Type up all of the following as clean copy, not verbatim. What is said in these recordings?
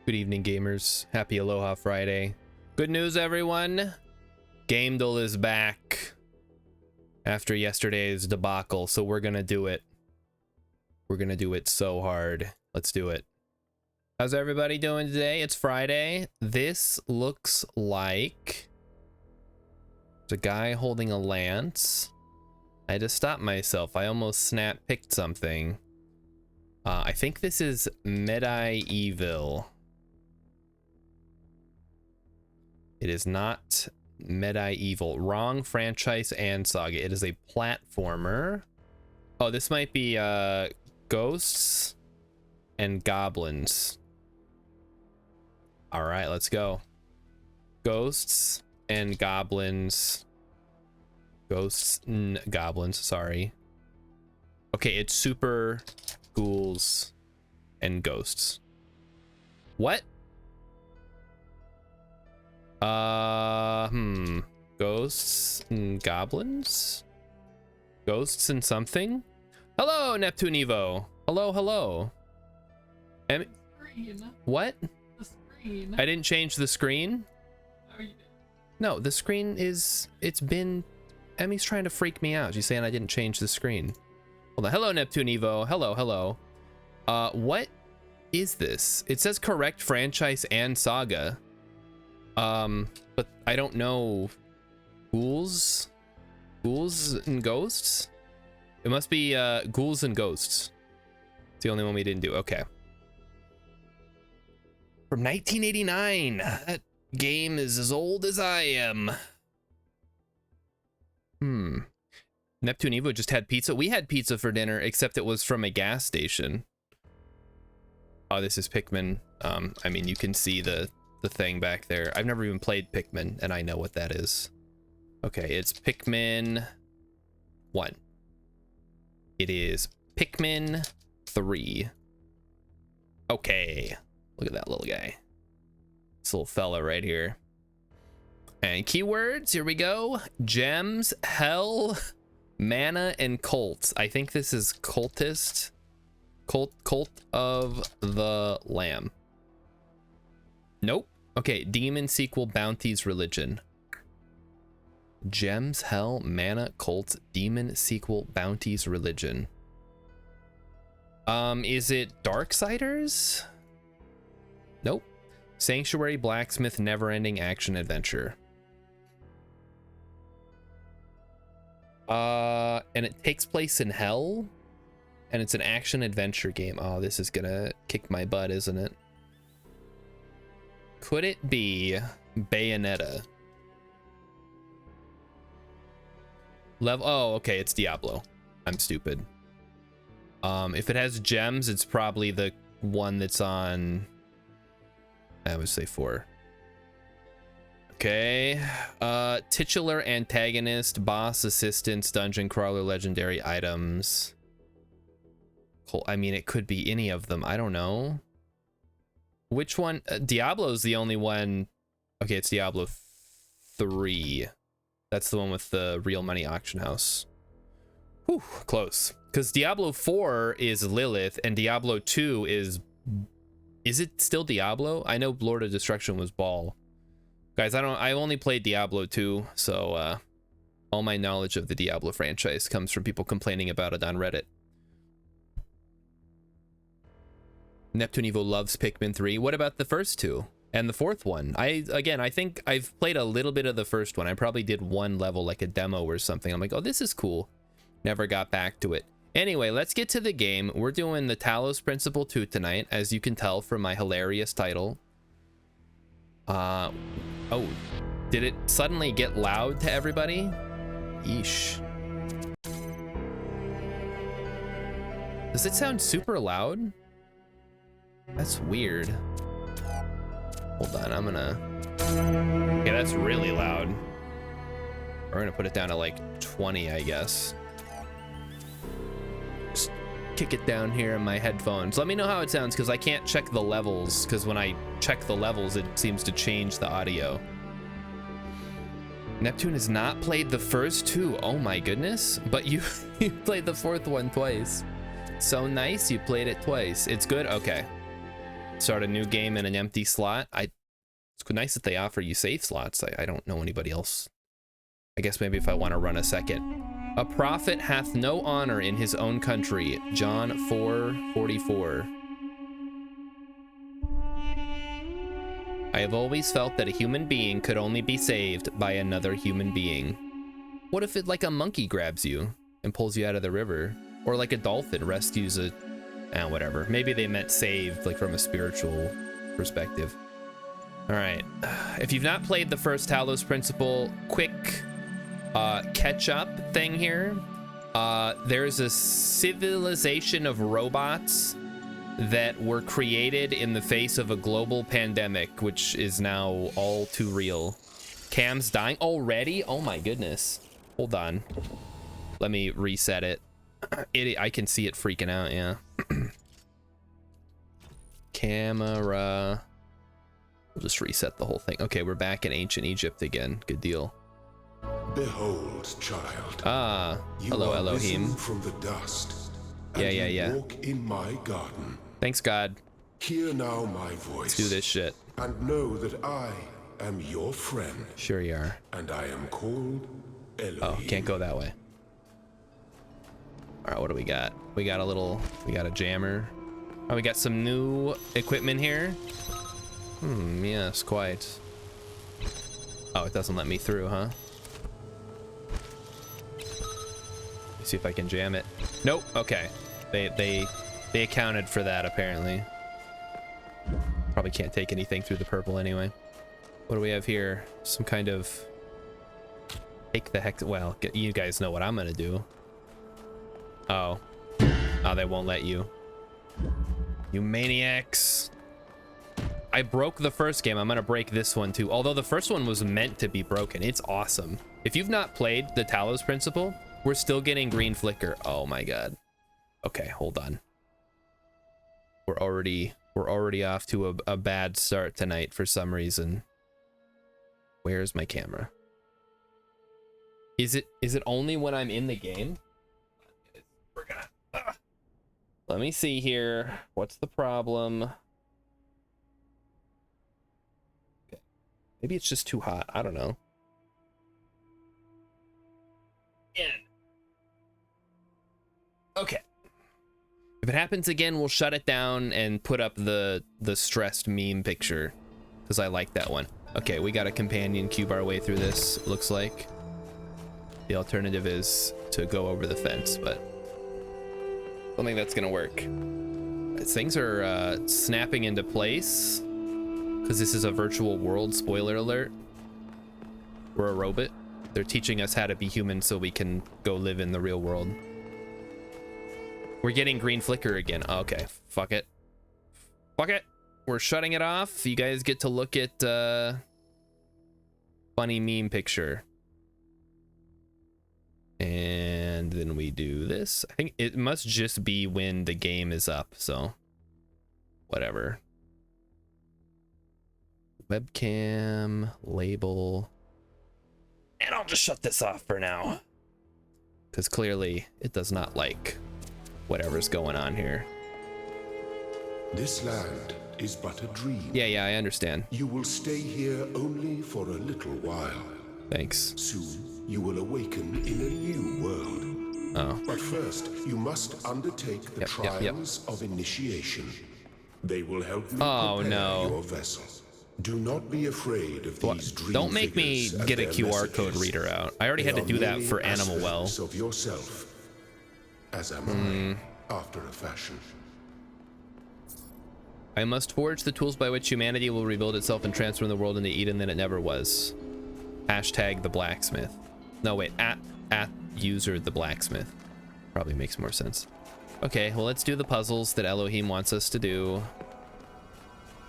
Good evening, gamers. Happy Aloha Friday. Good news, everyone. Gamedle is back after yesterday's debacle, so we're gonna do it. We're gonna do it so hard. Let's do it. How's everybody doing today? It's Friday. This looks like there's a guy holding a lance. I had to stop myself. I almost picked something. I think this is medieval. It is not medieval. Wrong franchise and saga. It is a platformer. Oh, this might be ghosts and goblins. All right, let's go. Ghosts and goblins. Ghosts and goblins, sorry. Okay, it's super ghouls and ghosts. What? Ghosts and goblins? Ghosts and something? Hello, Neptune Evo. Hello, hello. What? The screen. I didn't change the screen? Oh, you did. No, the screen is... It's been... Emmy's trying to freak me out. She's saying I didn't change the screen. Hold on. Hello, Neptune Evo. Hello, hello. What is this? It says correct franchise and saga. But I don't know. Ghouls and ghosts? It must be ghouls and ghosts. It's the only one we didn't do. Okay. From 1989. That game is as old as I am. Neptune Evo just had pizza. We had pizza for dinner, except it was from a gas station. Oh, this is Pikmin. I mean, you can see the thing back there. I've never even played Pikmin, and I know what that is. Okay, it's Pikmin 1. It is Pikmin 3. Okay, look at that little guy. This little fella right here. And keywords, here we go. Gems, hell, mana, and cult. I think this is cultist. Cult of the Lamb. Nope. Okay, demon, sequel, bounties, religion. Gems, hell, mana, cult, demon, sequel, bounties, religion. Is it Darksiders? Nope. Sanctuary, blacksmith, never-ending action adventure. And it takes place in hell, and it's an action adventure game. Oh, this is gonna kick my butt, isn't it? Could it be Bayonetta? Oh, okay, it's Diablo. I'm stupid. If it has gems, it's probably the one that's on, I would say 4. Okay. Titular antagonist, boss assistants, dungeon crawler, legendary items. I mean, it could be any of them. I don't know. Which one? Diablo's the only one. Okay, it's Diablo 3. That's the one with the real money auction house. Whew, close. Because Diablo 4 is Lilith, and Diablo 2 is... Is it still Diablo? I know Lord of Destruction was Baal. Guys, I only played Diablo 2, so all my knowledge of the Diablo franchise comes from people complaining about it on Reddit. Neptune Evo loves Pikmin 3. What about the first two? And the fourth one? I think I've played a little bit of the first one. I probably did one level, like a demo or something. I'm like, oh, this is cool. Never got back to it. Anyway, let's get to the game. We're doing the Talos Principle 2 tonight, as you can tell from my hilarious title. Oh, did it suddenly get loud to everybody? Yeesh. Does it sound super loud? That's weird. Hold on, I'm gonna... Okay, that's really loud. We're gonna put it down to like 20, I guess. Just kick it down here in my headphones. Let me know how it sounds, because I can't check the levels, because when I check the levels, it seems to change the audio. Neptune has not played the first two. Oh my goodness. But you played the fourth one twice. So nice, you played it twice. It's good? Okay. start a new game in an empty slot. It's nice that they offer you save slots. I don't know anybody else. I guess maybe if I want to run a second. A prophet hath no honor in his own country. John 4:44. I have always felt that a human being could only be saved by another human being. What if it like a monkey grabs you and pulls you out of the river? Or like a dolphin rescues a... whatever. Maybe they meant saved like from a spiritual perspective. All right. If you've not played the first Talos Principle, quick catch up thing here. There's a civilization of robots that were created in the face of a global pandemic, which is now all too real. Cam's dying already? Oh my goodness. Hold on. Let me reset it. I can see it freaking out, yeah. Camera. We'll just reset the whole thing. Okay, we're back in ancient Egypt again. Good deal. Behold, child. Ah, hello, Elohim. From the dust. Yeah. Walk in my garden. Thanks, God. Hear now my voice. Let's do this shit. And know that I am your friend. Sure you are. And I am called Elohim. Oh, can't go that way. All right, what do we got? We got a jammer. Oh, we got some new equipment here. Yes, quite. Oh, it doesn't let me through, huh? Let's see if I can jam it. Nope. Okay. They accounted for that apparently. Probably can't take anything through the purple anyway. What do we have here? Some kind of take the heck. Well, you guys know what I'm gonna do. Oh, they won't let you. You maniacs. I broke the first game. I'm gonna break this one too. Although the first one was meant to be broken. It's awesome. If you've not played the Talos Principle, we're still getting green flicker. Oh my god. Okay, hold on. We're already off to a bad start tonight for some reason. Where's my camera? Is it only when I'm in the game? We're gonna let me see here. What's the problem? Okay. Maybe it's just too hot. I don't know. Okay. If it happens again, we'll shut it down and put up the stressed meme picture because I like that one. Okay, we got a companion cube our way through this, it looks like. The alternative is to go over the fence, but I don't think that's gonna work. Things are snapping into place because this is a virtual world, spoiler alert. We're a robot. They're teaching us how to be human so we can go live in the real world. We're getting green flicker again. Okay, fuck it. Fuck it. We're shutting it off. You guys get to look at funny meme picture. And then we do this. I think it must just be when the game is up, so whatever. Webcam, label. And I'll just shut this off for now. Because clearly it does not like whatever's going on here. This land is but a dream. Yeah, I understand. You will stay here only for a little while. Thanks. Soon, you will awaken in a new world. Oh. But first, you must undertake the trials of initiation. They will help you prepare your vessel. Do not be afraid of these dream Don't make me get a QR code reader out. I already had to do that for Animal Well. Of yourself, as am I, after a fashion. I must forge the tools by which humanity will rebuild itself and transform the world into Eden that it never was. Hashtag the blacksmith. No, wait, at user the blacksmith. Probably makes more sense. Okay, well, let's do the puzzles that Elohim wants us to do.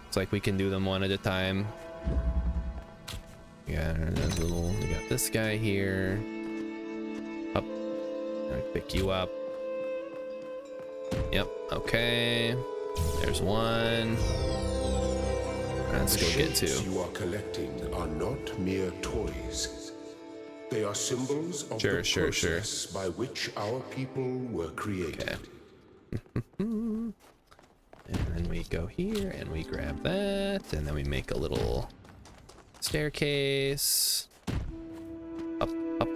It's like we can do them one at a time. Yeah, we got this guy here. Up. I pick you up. Yep, okay. There's one. Let's go get two. You are collecting are not mere toys. They are symbols of the process by which our people were created. Okay. And And then we go here and we grab that, and then we make a little staircase. Up, up.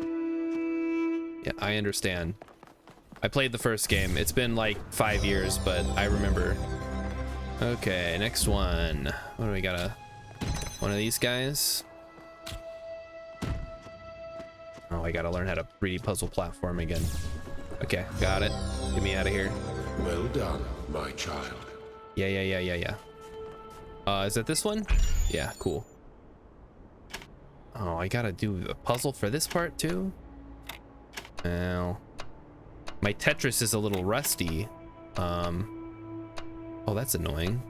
Yeah, I understand. I played the first game. It's been like 5 years, but I remember. Okay, next one. What do we got? One of these guys? Oh, I gotta learn how to 3D puzzle platform again. Okay, got it. Get me out of here. Well done, my child. Yeah. Is that this one? Yeah, cool. Oh, I gotta do a puzzle for this part too? Well, my Tetris is a little rusty. Oh, that's annoying.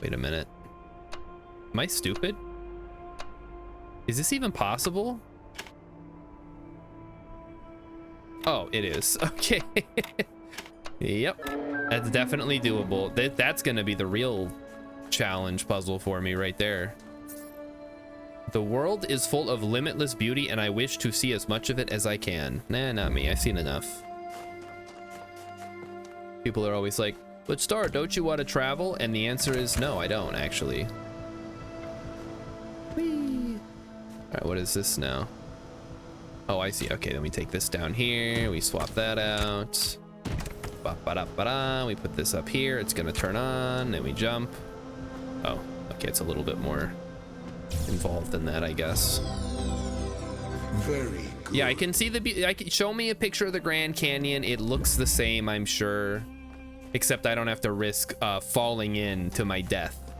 Wait a minute. Am I stupid? Is this even possible? Oh, it is. Okay. Yep. That's definitely doable. That's gonna be the real challenge puzzle for me right there. The world is full of limitless beauty and I wish to see as much of it as I can. Nah, not me. I've seen enough. People are always like, but Star, don't you want to travel? And the answer is no, I don't actually. Whee! All right, what is this now? Oh, I see. Okay, then we take this down here. We swap that out. Ba-ba-da-ba-da. We put this up here. It's gonna turn on. Then we jump. Oh, okay. It's a little bit more involved than that, I guess. Very good. Yeah, I can see show me a picture of the Grand Canyon. It looks the same, I'm sure, except I don't have to risk falling in to my death,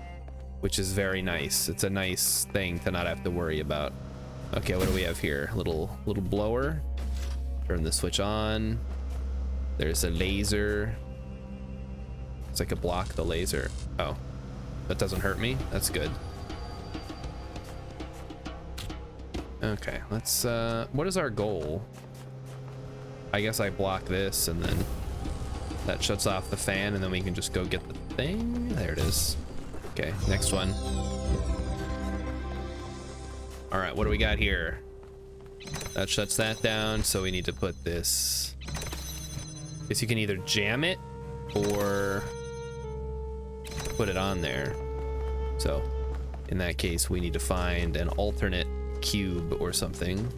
which is very nice. It's a nice thing to not have to worry about. Okay, what do we have here? Little blower. Turn the switch on. There's a laser. It's like a block the laser. Oh, that doesn't hurt me. That's good. Okay, let's what is our goal? I guess I block this and then that shuts off the fan and then we can just go get the thing. There it is. Okay, next one. All right, what do we got here? That shuts that down, so we need to put this. Guess you can either jam it or put it on there. So in that case, we need to find an alternate cube or something.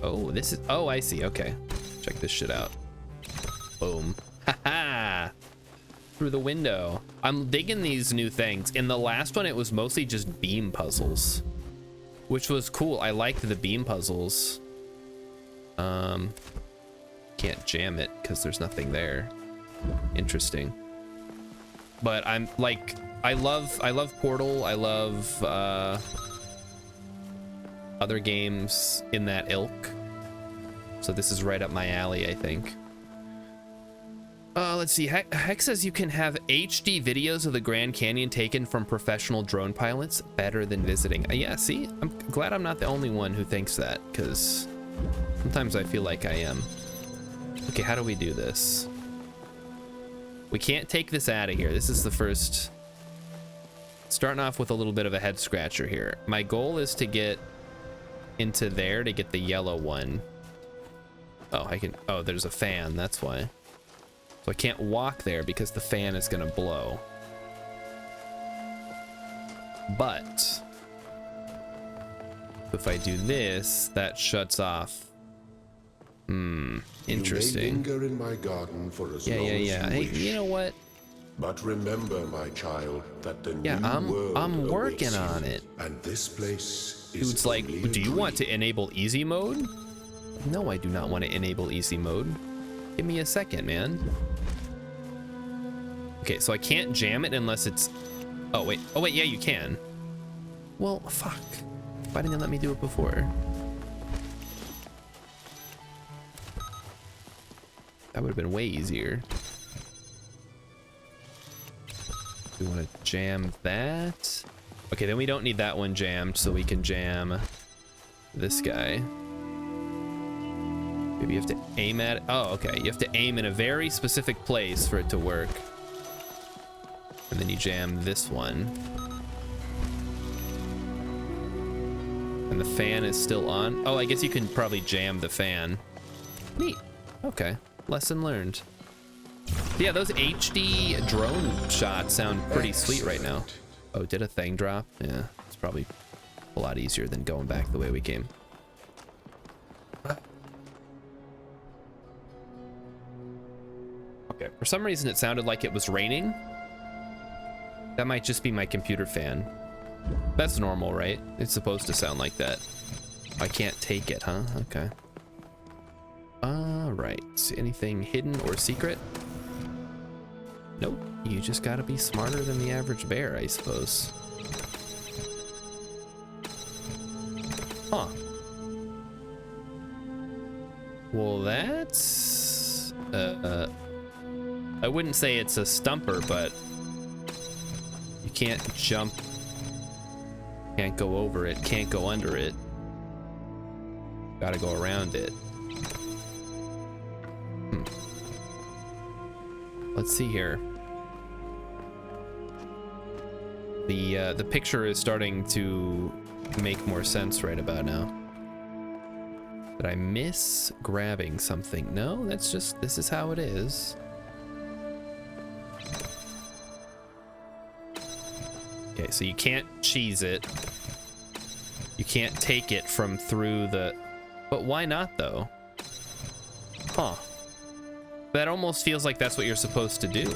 Oh, this is, oh, I see. Okay, check this shit out. Boom. Haha. Through the window. I'm digging these new things. In the last one, it was mostly just beam puzzles, which was cool. I liked the beam puzzles. Can't jam it because there's nothing there. Interesting. But I'm like, I love Portal. I love other games in that ilk. So this is right up my alley, I think. Let's see. Heck says you can have HD videos of the Grand Canyon taken from professional drone pilots. Better than visiting. Yeah, see? I'm glad I'm not the only one who thinks that, because sometimes I feel like I am. Okay, how do we do this? We can't take this out of here. This is the first. Starting off with a little bit of a head scratcher here. My goal is to get into there to get the yellow one. Oh, I can. Oh, there's a fan. That's why. So I can't walk there because the fan is gonna blow. But if I do this, that shuts off. Interesting. You may linger in my garden for as long as you Hey, wish. you know what? But remember, my child, that the Yeah, new world I'm working awaits you, on it. And this place is Dude's like, only a do you want to dream. enable easy mode? No, I do not want to enable easy mode. Give me a second, man. Okay, so I can't jam it unless it's... Oh, wait. Oh, wait, yeah, you can. Well, fuck. Why didn't you let me do it before? That would have been way easier. We want to jam that. Okay, then we don't need that one jammed, so we can jam this guy. Maybe you have to aim at it. Oh, okay. You have to aim in a very specific place for it to work. And then you jam this one. And the fan is still on. Oh, I guess you can probably jam the fan. Neat. Okay. Lesson learned. Yeah, those HD drone shots sound pretty sweet right now. Oh, did a thing drop? Yeah, it's probably a lot easier than going back the way we came. Okay, for some reason it sounded like it was raining. That might just be my computer fan. That's normal, right? It's supposed to sound like that. I can't take it, huh? Okay. All right. Anything hidden or secret? Nope. You just gotta be smarter than the average bear, I suppose. Huh. Well, that's... I wouldn't say it's a stumper, but... You can't jump. Can't go over it. Can't go under it. Gotta go around it. Let's see here. The picture is starting to make more sense right about now. Did I miss grabbing something? No, that's just, this is how it is. Okay, so you can't cheese it. You can't take it from through the... But why not, though? Huh. That almost feels like that's what you're supposed to do.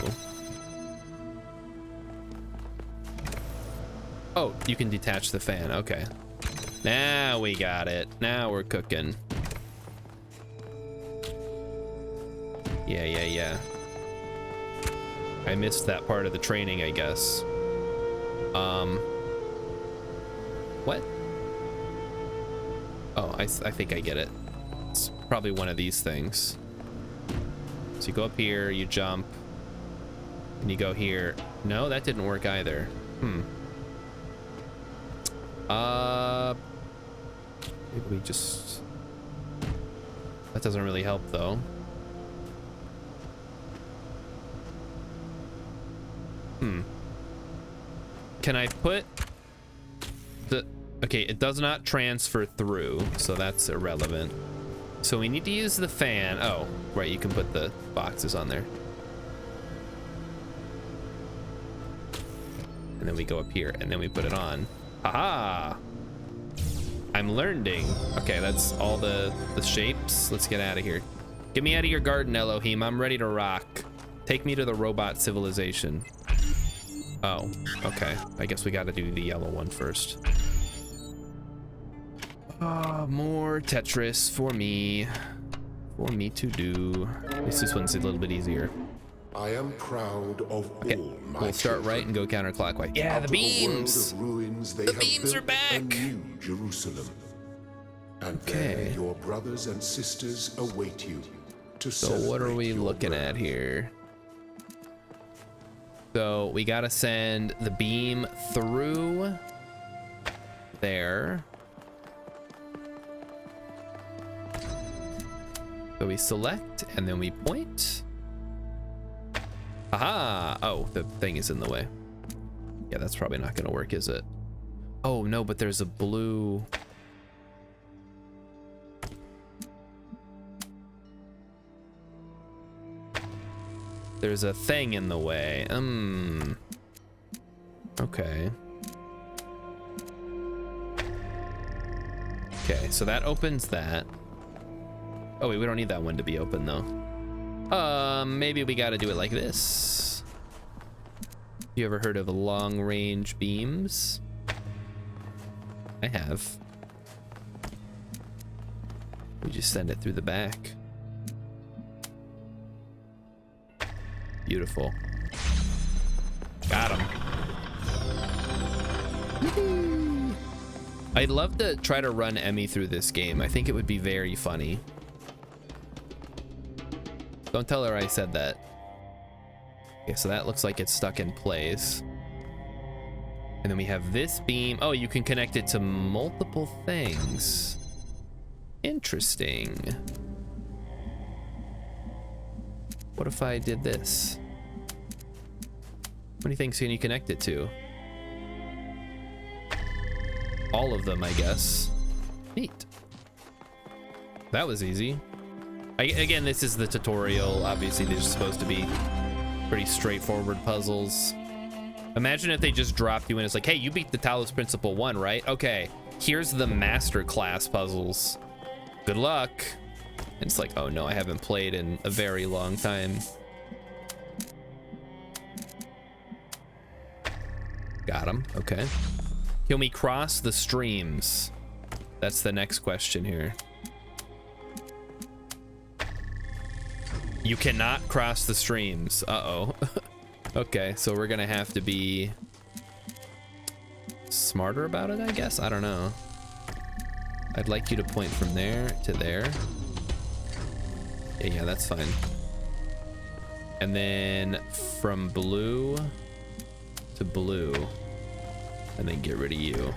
Oh, you can detach the fan. Okay. Now we got it. Now we're cooking. Yeah. I missed that part of the training, I guess. What? Oh, I think I get it. It's probably one of these things. So you go up here, you jump, and you go here. No, that didn't work either. Maybe we just... That doesn't really help, though. Can I put the... Okay, it does not transfer through, so that's irrelevant. So we need to use the fan. Oh, right, you can put the boxes on there. And then we go up here, and then we put it on. Haha! I'm learning. Okay, that's all the shapes. Let's get out of here. Get me out of your garden, Elohim. I'm ready to rock. Take me to the robot civilization. Oh, okay. I guess we gotta do the yellow one first. More Tetris for me. For me to do. At least this one's a little bit easier. I am proud of all my We'll start children. right and go counterclockwise. Yeah, the beams! The beams are back! A new Jerusalem. And there your brothers and sisters await you to So what are we celebrate your looking birth. at here? So we gotta send the beam through there. So we select and then we point. Aha! Oh, the thing is in the way. Yeah, that's probably not gonna work, is it? Oh no, but there's a blue... There's a thing in the way. Okay. Okay, so that opens that. Oh wait, we don't need that one to be open though. Maybe we gotta do it like this. You ever heard of long range beams? I have. We just send it through the back. Beautiful. Got him. I'd love to try to run Emmy through this game. I think it would be very funny. Don't tell her I said that. Okay, so that looks like it's stuck in place. And then we have this beam. Oh, you can connect it to multiple things. Interesting. What if I did this? How many things can you connect it to? All of them, I guess. Neat. That was easy. Again, this is the tutorial. Obviously, there's supposed to be Pretty straightforward puzzles. Imagine if they just dropped you in. It's like, hey, you beat the Talos Principle 1, right? Okay, here's the master class puzzles. Good luck. And it's like, oh no, I haven't played in a very long time. Got him. Okay. Can we cross the streams? That's the next question here. You cannot cross the streams. Uh-oh. Okay, so we're gonna have to be smarter about it, I guess. I don't know. I'd like you to point from there to there. Yeah, that's fine. And then from blue to blue. And then get rid of you.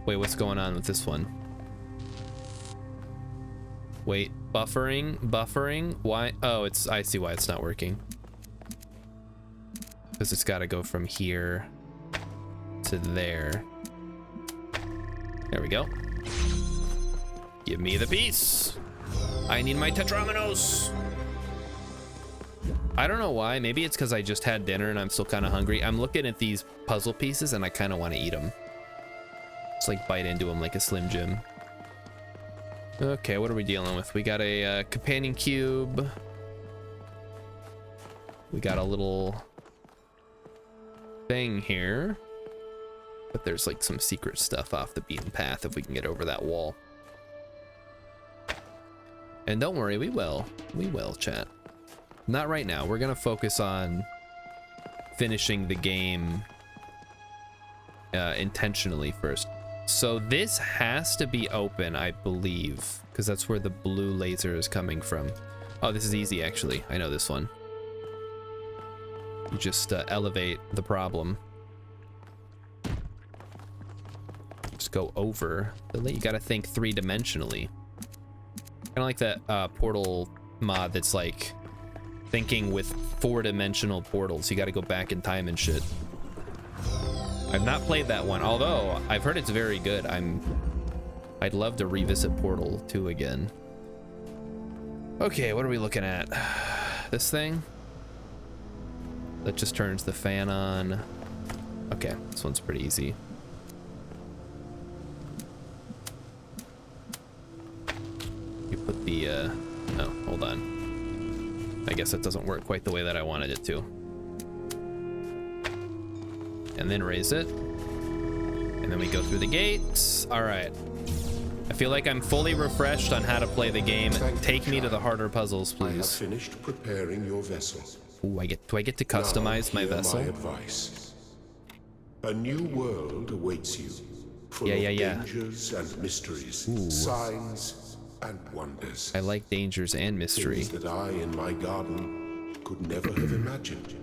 Wait, what's going on with this one? Wait, buffering, why? Oh, I see why it's not working. Because it's got to go from here to there. There we go. Give me the piece. I need my tetrominoes. I don't know why. Maybe it's because I just had dinner and I'm still kind of hungry. I'm looking at these puzzle pieces and I kind of want to eat them. Just like bite into them like a Slim Jim. Okay, what are we dealing with? We got a companion cube. We got a little thing here. But there's like some secret stuff off the beaten path if we can get over that wall. And don't worry, we will. We will, chat. Not right now. We're gonna focus on finishing the game intentionally first. So this has to be open, I believe, because that's where the blue laser is coming from. Oh, this is easy, actually. I know this one. You just elevate the problem. Just go over. You gotta think three-dimensionally. Kind of like that portal mod that's like thinking with four-dimensional portals. You gotta go back in time and shit. I've not played that one, although I've heard it's very good. I'd love to revisit Portal 2 again. Okay, what are we looking at? This thing? That just turns the fan on. Okay, this one's pretty easy. You put the, oh, hold on. I guess that doesn't work quite the way that I wanted it to. And then raise it. And then we go through the gates. All right. I feel like I'm fully refreshed on how to play the game. Take me to the harder puzzles, please. I have finished preparing your vessel. Ooh, do I get to customize my vessel? My advice. A new world awaits you. Full Yeah. of dangers and mysteries, signs and wonders. I like dangers and mystery. Things that I in my garden could never have imagined.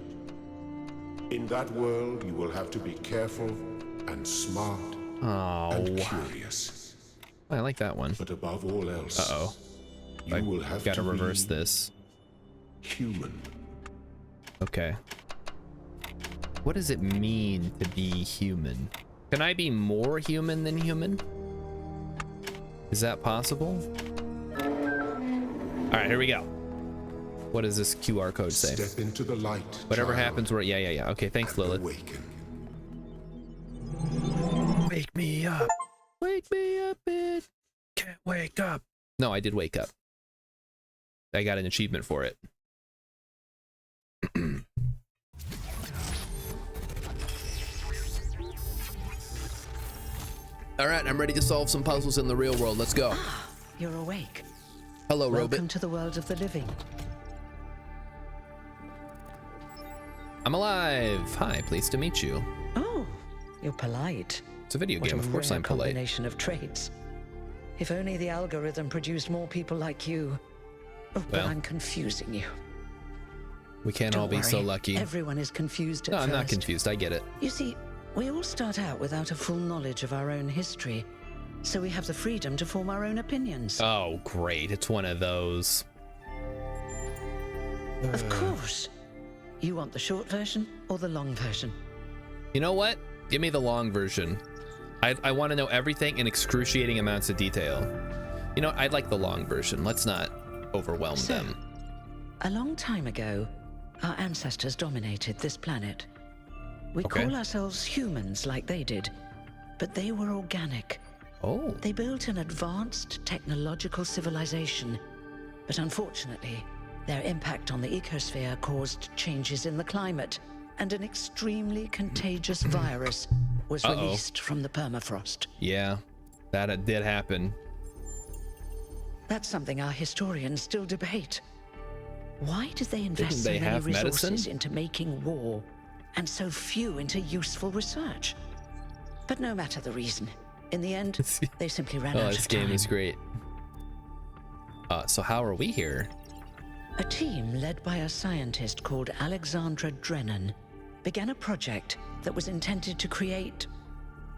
In that world, you will have to be careful and smart and curious. I like that one. But above all else, I will have gotta to reverse be this. Human. Okay. What does it mean to be human? Can I be more human than human? Is that possible? All right, here we go. What does this QR code say? Step into the light. Whatever happens, we're yeah. Okay, thanks, Lilith. Awaken. Wake me up. Wake me up, bitch. Can't wake up. No, I did wake up. I got an achievement for it. All right, I'm ready to solve some puzzles in the real world. Let's go. You're awake. Hello, Robot. Welcome to the world of the living. I'm alive. Hi, pleased to meet you. Oh, you're polite. It's a video What game, a of course rare I'm polite. Combination of traits. If only the algorithm produced more people like you. Oh, but Well. I'm confusing you. We can't all Don't be so worry. lucky. Everyone is confused at No, I'm not first. confused. I get it. You see, we all start out without a full knowledge of our own history, so we have the freedom to form our own opinions. Oh, great. It's one of those. Of course. You want the short version or the long version? You know what? Give me the long version. I want to know everything in excruciating amounts of detail. You know, I'd like the long version. Let's not overwhelm them. A long time ago, our ancestors dominated this planet. We Okay. call ourselves humans like they did, but they were organic. Oh. They built an advanced technological civilization, but unfortunately, their impact on the ecosphere caused changes in the climate, and an extremely contagious virus was released from the permafrost. Yeah, that did happen. That's something our historians still debate. Why did they invest Didn't they so many have resources medicine? into making war, and so few into useful research? But no matter the reason, in the end, they simply ran out This of time. game is great. So how are we here? A team led by a scientist called Alexandra Drennan began a project that was intended to create,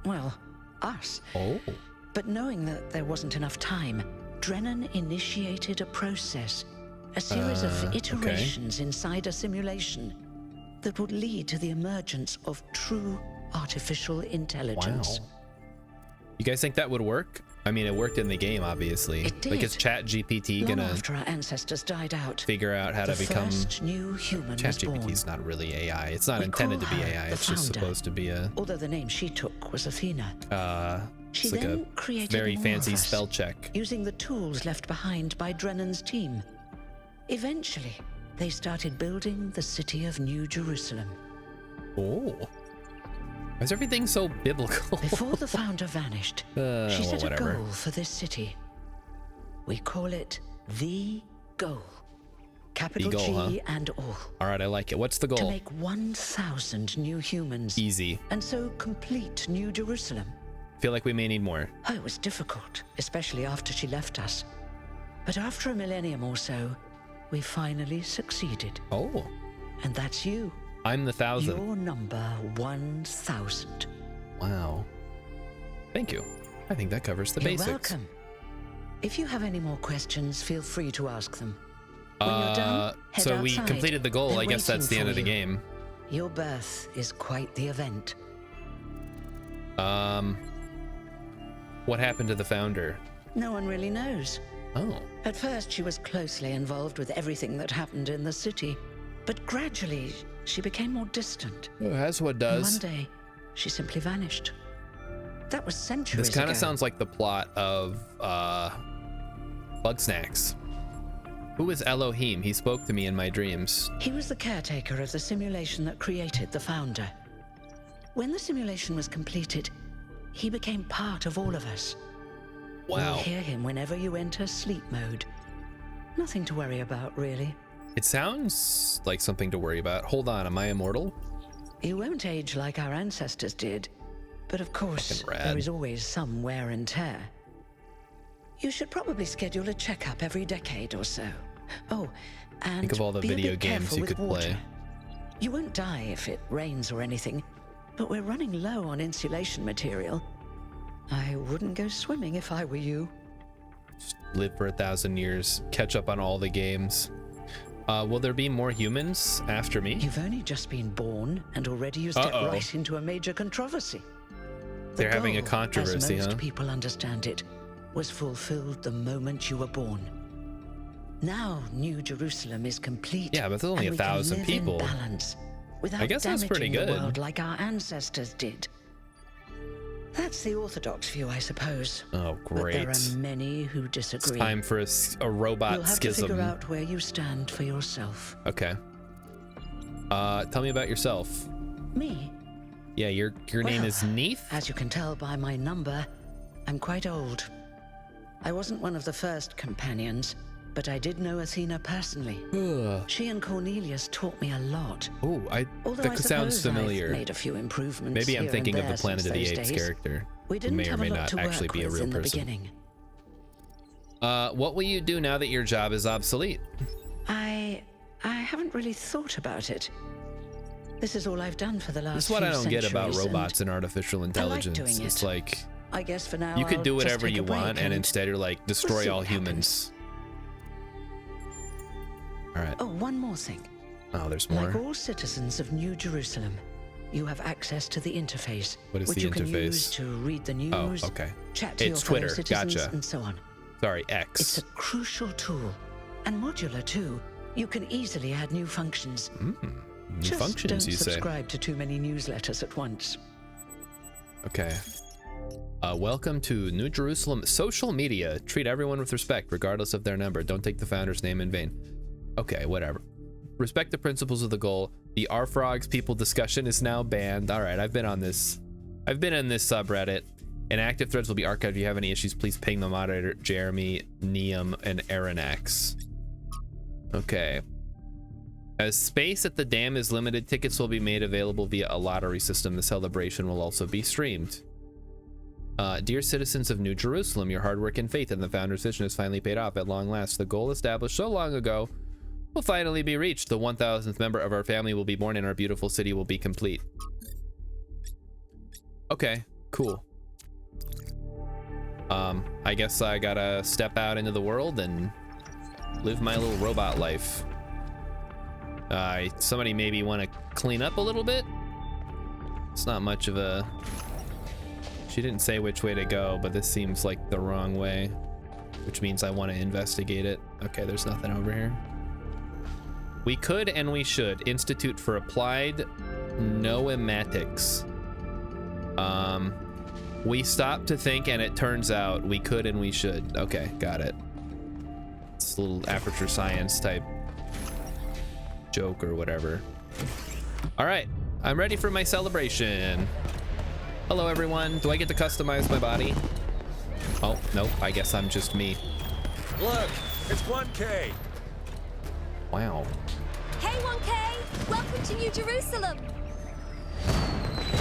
well, us. Oh. But knowing that there wasn't enough time, Drennan initiated a process, a series of iterations inside a simulation that would lead to the emergence of true artificial intelligence. Wow. You guys think that would work? I mean, it worked in the game, obviously. It did. Like, is ChatGPT Long gonna after our ancestors died out, figure out how the to become? first new human was born. ChatGPT's not really AI. It's not We intended to call be her AI. the It's just founder. supposed to be a Although the name she took was Athena. She it's like then a created very more fancy of us, spell check. using the tools left behind by Drennan's team. Eventually, they started building the city of New Jerusalem. Oh. Why is everything so biblical? Before the founder vanished, she well, set a whatever. goal for this city. We call it the goal. Capital The goal, G and all. All right, I like it. What's the To goal? make 1,000 new humans. Easy. And so complete New Jerusalem. Feel like we may need more. Oh, it was difficult, especially after she left us. But after a millennium or so, we finally succeeded. Oh, And that's you. I'm the 1,000. Your number 1,000. Wow. Thank you. I think that covers the You're basics. welcome. If you have any more questions, feel free to ask them. When you're done, head So we outside. completed the goal. They're I guess that's the waiting end of the for you. game. Your birth is quite the event. What happened to the founder? No one really knows. Oh, At first, she was closely involved with everything that happened in the city. But gradually, she became more distant. as one And does. one day, she simply vanished. That was centuries This kind ago. of sounds like the plot of Bug Snacks. Who is Elohim? He spoke to me in my dreams. He was the caretaker of the simulation that created the founder. When the simulation was completed, he became part of all of us. You'll Wow. hear him whenever you enter sleep mode. Nothing to worry about, really. It sounds like something to worry about. Hold on, am I immortal? You won't age like our ancestors did, but of course, Fucking rad. there is always some wear and tear. You should probably schedule a checkup every decade or so. Oh, and Think of all the be a video bit games careful you with could water. play. You won't die if it rains or anything, but we're running low on insulation material. I wouldn't go swimming if I were you. Just live for 1,000 years. Catch up on all the games. Will there be more humans after me? You've only just been born, and already you step Uh-oh. right into a major controversy. The They're having a goal, controversy, as most huh? people understand it, was fulfilled the moment you were born. Now New Jerusalem is complete. Yeah, but there's only and we can 1,000 live people. in balance, without I guess that's pretty damaging good. the world like our ancestors did. That's the orthodox view, I suppose. Oh, But there great. are many who It's disagree. time for a robot You'll have schism. to figure out where you stand for yourself. Okay. Tell me about yourself. Me? Yeah, your name Well, is Neith? As you can tell by my number, I'm quite old. I wasn't one of the first companions, but I did know Athena personally. She and Cornelius taught me a lot. Oh, Although that I sounds suppose familiar. I've made a few improvements. Maybe I'm here thinking and of the there Planet since of the those Apes days. character, We who didn't may or have may a lot not to actually work be a with real in the person. beginning. What will you do now that your job is obsolete? I haven't really thought about it. This is all I've done for the last This is what I few don't get about centuries, and robots and artificial intelligence. doing It's it. like I guess for now you could I'll do just whatever take a you break want, and instead you're like destroy see all what humans. All right. Oh, one more thing. Oh, there's more. Like all citizens of New Jerusalem, you have access to the interface, What is which the you can interface? use to read the Oh, news, okay. chat to It's your Twitter. fellow citizens, Gotcha. and so on. Sorry, It's X. a crucial tool, and modular too, You can easily add new functions. New Just functions, don't you say? subscribe to too many newsletters at once. Okay. Welcome to New Jerusalem social media. Treat everyone with respect, regardless of their number. Don't take the founder's name in vain. Okay, whatever. Respect the principles of the goal. The R-Frogs people discussion is now banned. All right, I've been in this subreddit. And active threads will be archived. If you have any issues, please ping the moderator, Jeremy, Neum, and Aaronax. Okay. As space at the dam is limited, tickets will be made available via a lottery system. The celebration will also be streamed. Dear citizens of New Jerusalem, your hard work and faith in the founder's vision has finally paid off at long last. The goal established so long ago will finally be reached. The 1,000th member of our family will be born and our beautiful city will be complete. Okay, cool. I guess I gotta step out into the world and live my little robot life. Somebody maybe want to clean up a little bit? It's not much of a... She didn't say which way to go, but this seems like the wrong way, which means I want to investigate it. Okay, there's nothing over here. We could and we should. Institute for Applied Noematics. We stopped to think and it turns out we could and we should. Okay, got it. It's a little aperture science type joke or whatever. All right, I'm ready for my celebration. Hello everyone. Do I get to customize my body? Oh, nope, I guess I'm just me. Look, it's 1K. Wow. Hey 1K, welcome to New Jerusalem.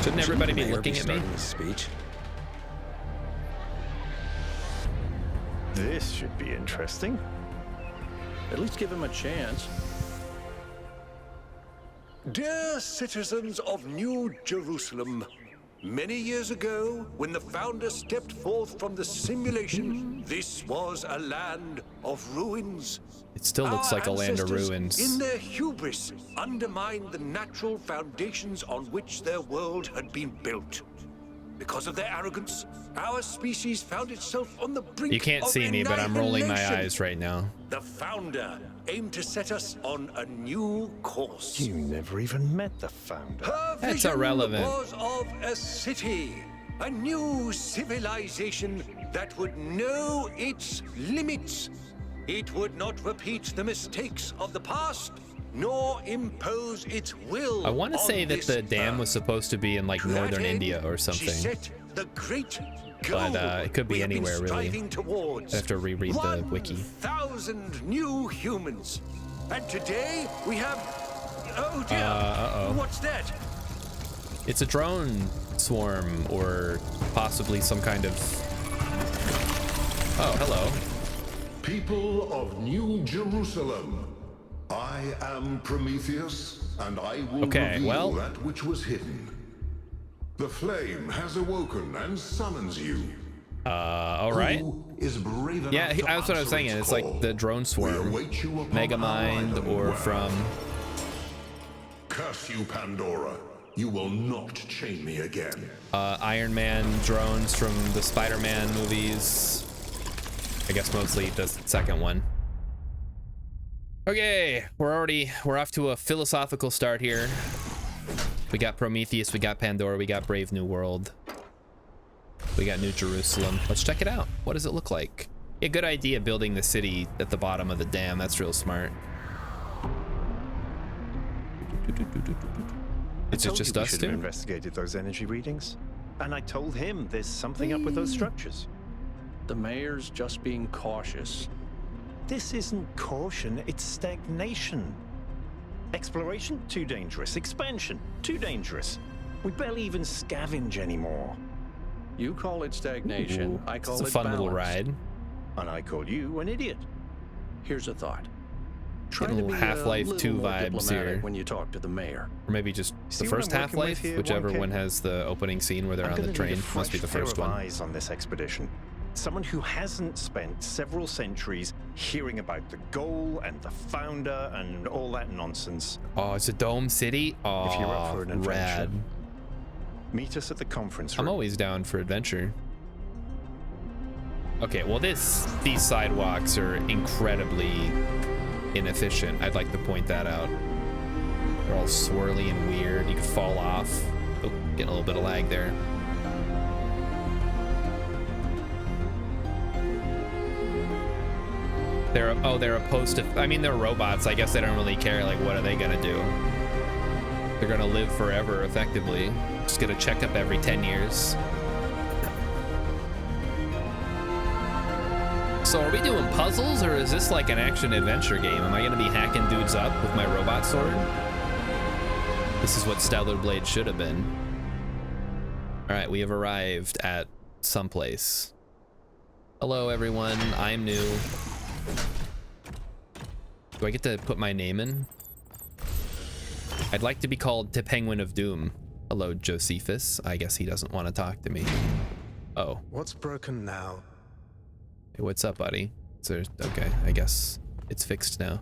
Shouldn't everybody be looking at me? Speech. This should be interesting. At least give him a chance. Dear citizens of New Jerusalem, many years ago, when the founder stepped forth from the simulation, this was a land of ruins. It still looks like a land of ancestors, ruins. in their hubris, undermined the natural foundations on which their world had been built. Because of their arrogance, our species found itself on the brink You can't of see me, but I'm rolling my annihilation. eyes right now. The founder aimed to set us on a new course. You never even met the founder. Her That's vision irrelevant. was of a city, a new civilization that would know its limits. It would not repeat the mistakes of the past, nor impose its will. I want to on say that this the dam was earth. supposed to be in like To that northern end, India or She something. set the great goal But, it could be we have been anywhere, really. striving towards. I have to reread the wiki. 1,000 new humans, and today we have. Oh dear! What's that? It's a drone swarm or possibly some kind of... Oh, hello. People of New Jerusalem, I am Prometheus, and I will Okay, reveal well- that which was hidden. The flame has awoken and summons you. All right. Who is brave enough Yeah, to that's what I was answer saying. its It's call? like the drone We swarm. await you upon Megamind our island or where- from... Curse you, Pandora. You will not chain me again. Iron Man drones from the Spider-Man movies. I guess mostly the second one. Okay, we're off to a philosophical start here. We got Prometheus, we got Pandora, we got Brave New World. We got New Jerusalem. Let's check it out. What does it look like? Yeah, good idea building the city at the bottom of the dam. That's real smart. Is it just us should have two? investigated those energy readings. And I told him there's something up with those structures. The mayor's just being cautious. This isn't caution, it's stagnation. Exploration, too dangerous. Expansion, too dangerous. We barely even scavenge anymore. You call it stagnation. I call It's a it fun little balance. ride. And I call you an idiot. Here's a thought. Try Getting to a be little Half-Life little 2 more vibes diplomatic here. when you talk to the mayor. Or maybe just See the what first I'm working with Half-Life, here, whichever 1K? one has the opening scene where they're I'm on the gonna need train. a Must be the fresh first pair of one. eyes on this expedition. Someone who hasn't spent several centuries hearing about the goal and the founder and all that nonsense. Oh, it's a dome city? Oh, If you're up for an adventure, rad. meet us at the conference I'm room. always down for adventure. Okay, well these sidewalks are incredibly inefficient. I'd like to point that out. They're all swirly and weird. You could fall off. Oh, getting a little bit of lag there. They're opposed to, I mean, they're robots. I guess they don't really care. Like, what are they gonna do? They're gonna live forever, effectively. Just get a checkup every 10 years. So are we doing puzzles, or is this like an action-adventure game? Am I gonna be hacking dudes up with my robot sword? This is what Stellar Blade should have been. All right, we have arrived at someplace. Hello, everyone. I'm new. Do I get to put my name in? I'd like to be called the Penguin of Doom. Hello, Josephus. I guess he doesn't want to talk to me. Oh. What's broken now? Hey, what's up, buddy? Okay, I guess it's fixed now.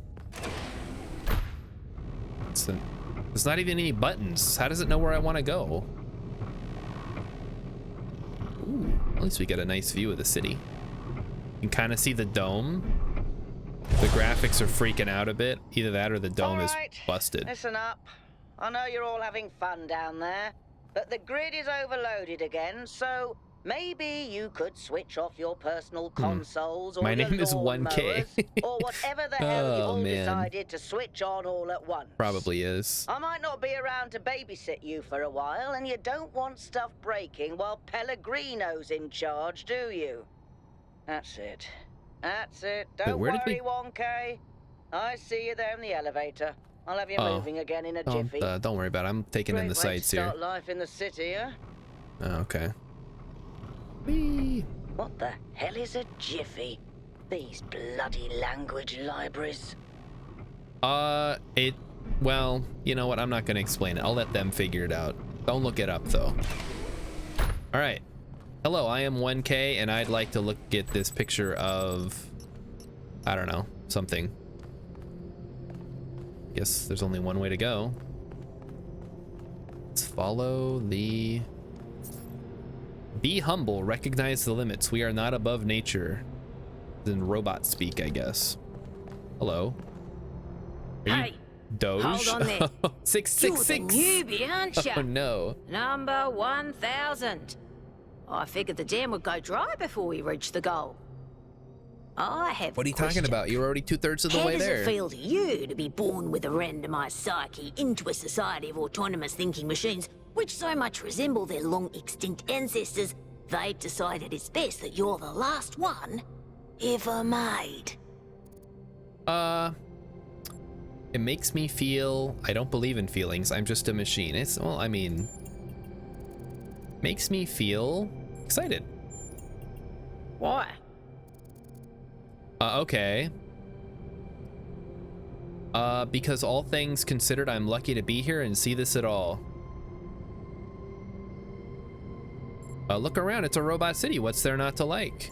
There's not even any buttons. How does it know where I want to go? Ooh, at least we get a nice view of the city. You can kind of see the dome. The graphics are freaking out a bit. Either that or the dome is busted. Listen up. I know you're all having fun down there, but the grid is overloaded again, so maybe you could switch off your personal consoles or My your name is 1K. or whatever the hell you Oh, all man. decided to switch on all at once. Probably is. I might not be around to babysit you for a while, and you don't want stuff breaking while Pellegrino's in charge, do you? That's it. That's it. Don't where did worry, 1K. I see you there in the elevator. I'll have you moving again in a jiffy. Don't worry about it. I'm taking in the Great way sights to here. start life in the city, huh? Oh, okay. Whee. What the hell is a jiffy? These bloody language libraries. Well, you know what? I'm not gonna explain it. I'll let them figure it out. Don't look it up, though. All right. Hello, I am 1K, and I'd like to look at this picture of, I don't know, something. Guess there's only one way to go. Let's follow the... Be humble, recognize the limits. We are not above nature. In robot speak, I guess. Hello. Are you Doge? Hold on there. 666. You're the newbie, aren't you? Oh no. Number 1000. I figured the dam would go dry before we reach the goal. I have. What are you talking about? You're already 2/3 of the way there. How does it feel to you to be born with a randomized psyche into a society of autonomous thinking machines, which so much resemble their long extinct ancestors, they've decided it's best that you're the last one ever made? It makes me feel... I don't believe in feelings. I'm just a machine. It's... Well, I mean... Makes me feel excited. Why? Okay. Because all things considered, I'm lucky to be here and see this at all. Look around. It's a robot city. What's there not to like?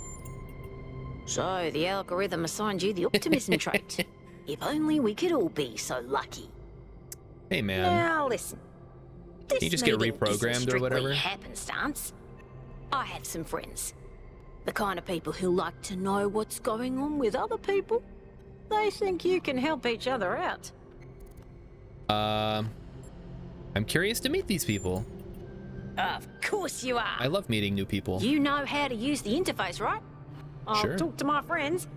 So the algorithm assigned you the optimism trait. If only we could all be so lucky. Hey, man. Now listen. This Can you just get meeting reprogrammed isn't or whatever? strictly happenstance. I have some friends. The kind of people who like to know what's going on with other people. They think you can help each other out. I'm curious to meet these people. Of course you are. I love meeting new people. You know how to use the interface, right? I'll Sure. talk to my friends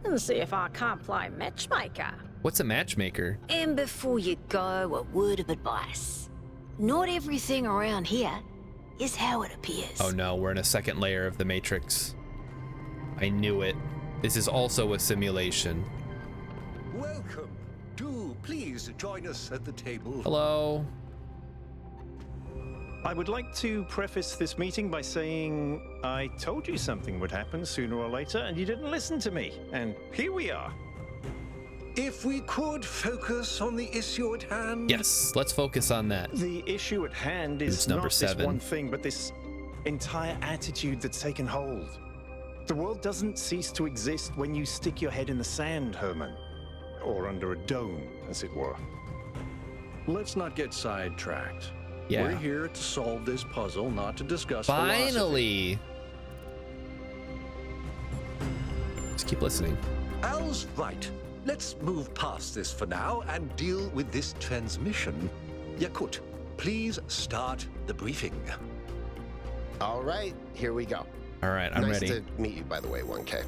and see if I can't play matchmaker. What's a matchmaker? And before you go, a word of advice. Not everything around here is how it appears. Oh no, we're in a second layer of the Matrix. I knew it. This is also a simulation. Welcome. Do please join us at the table. Hello. I would like to preface this meeting by saying I told you something would happen sooner or later, and you didn't listen to me. And here we are. If we could focus on the issue at hand. Yes, let's focus on that. The issue at hand is It's number not 7. this one thing, but this entire attitude that's taken hold. The world doesn't cease to exist when you stick your head in the sand, Herman. Or under a dome, as it were. Let's not get sidetracked. Yeah. We're here to solve this puzzle, not to discuss philosophy. Finally. Just keep listening. Al's right. let's move past this for now and deal with this transmission. Yakut, please start the briefing. All right, here we go. All right, I'm nice ready. to meet you, by the way, 1K.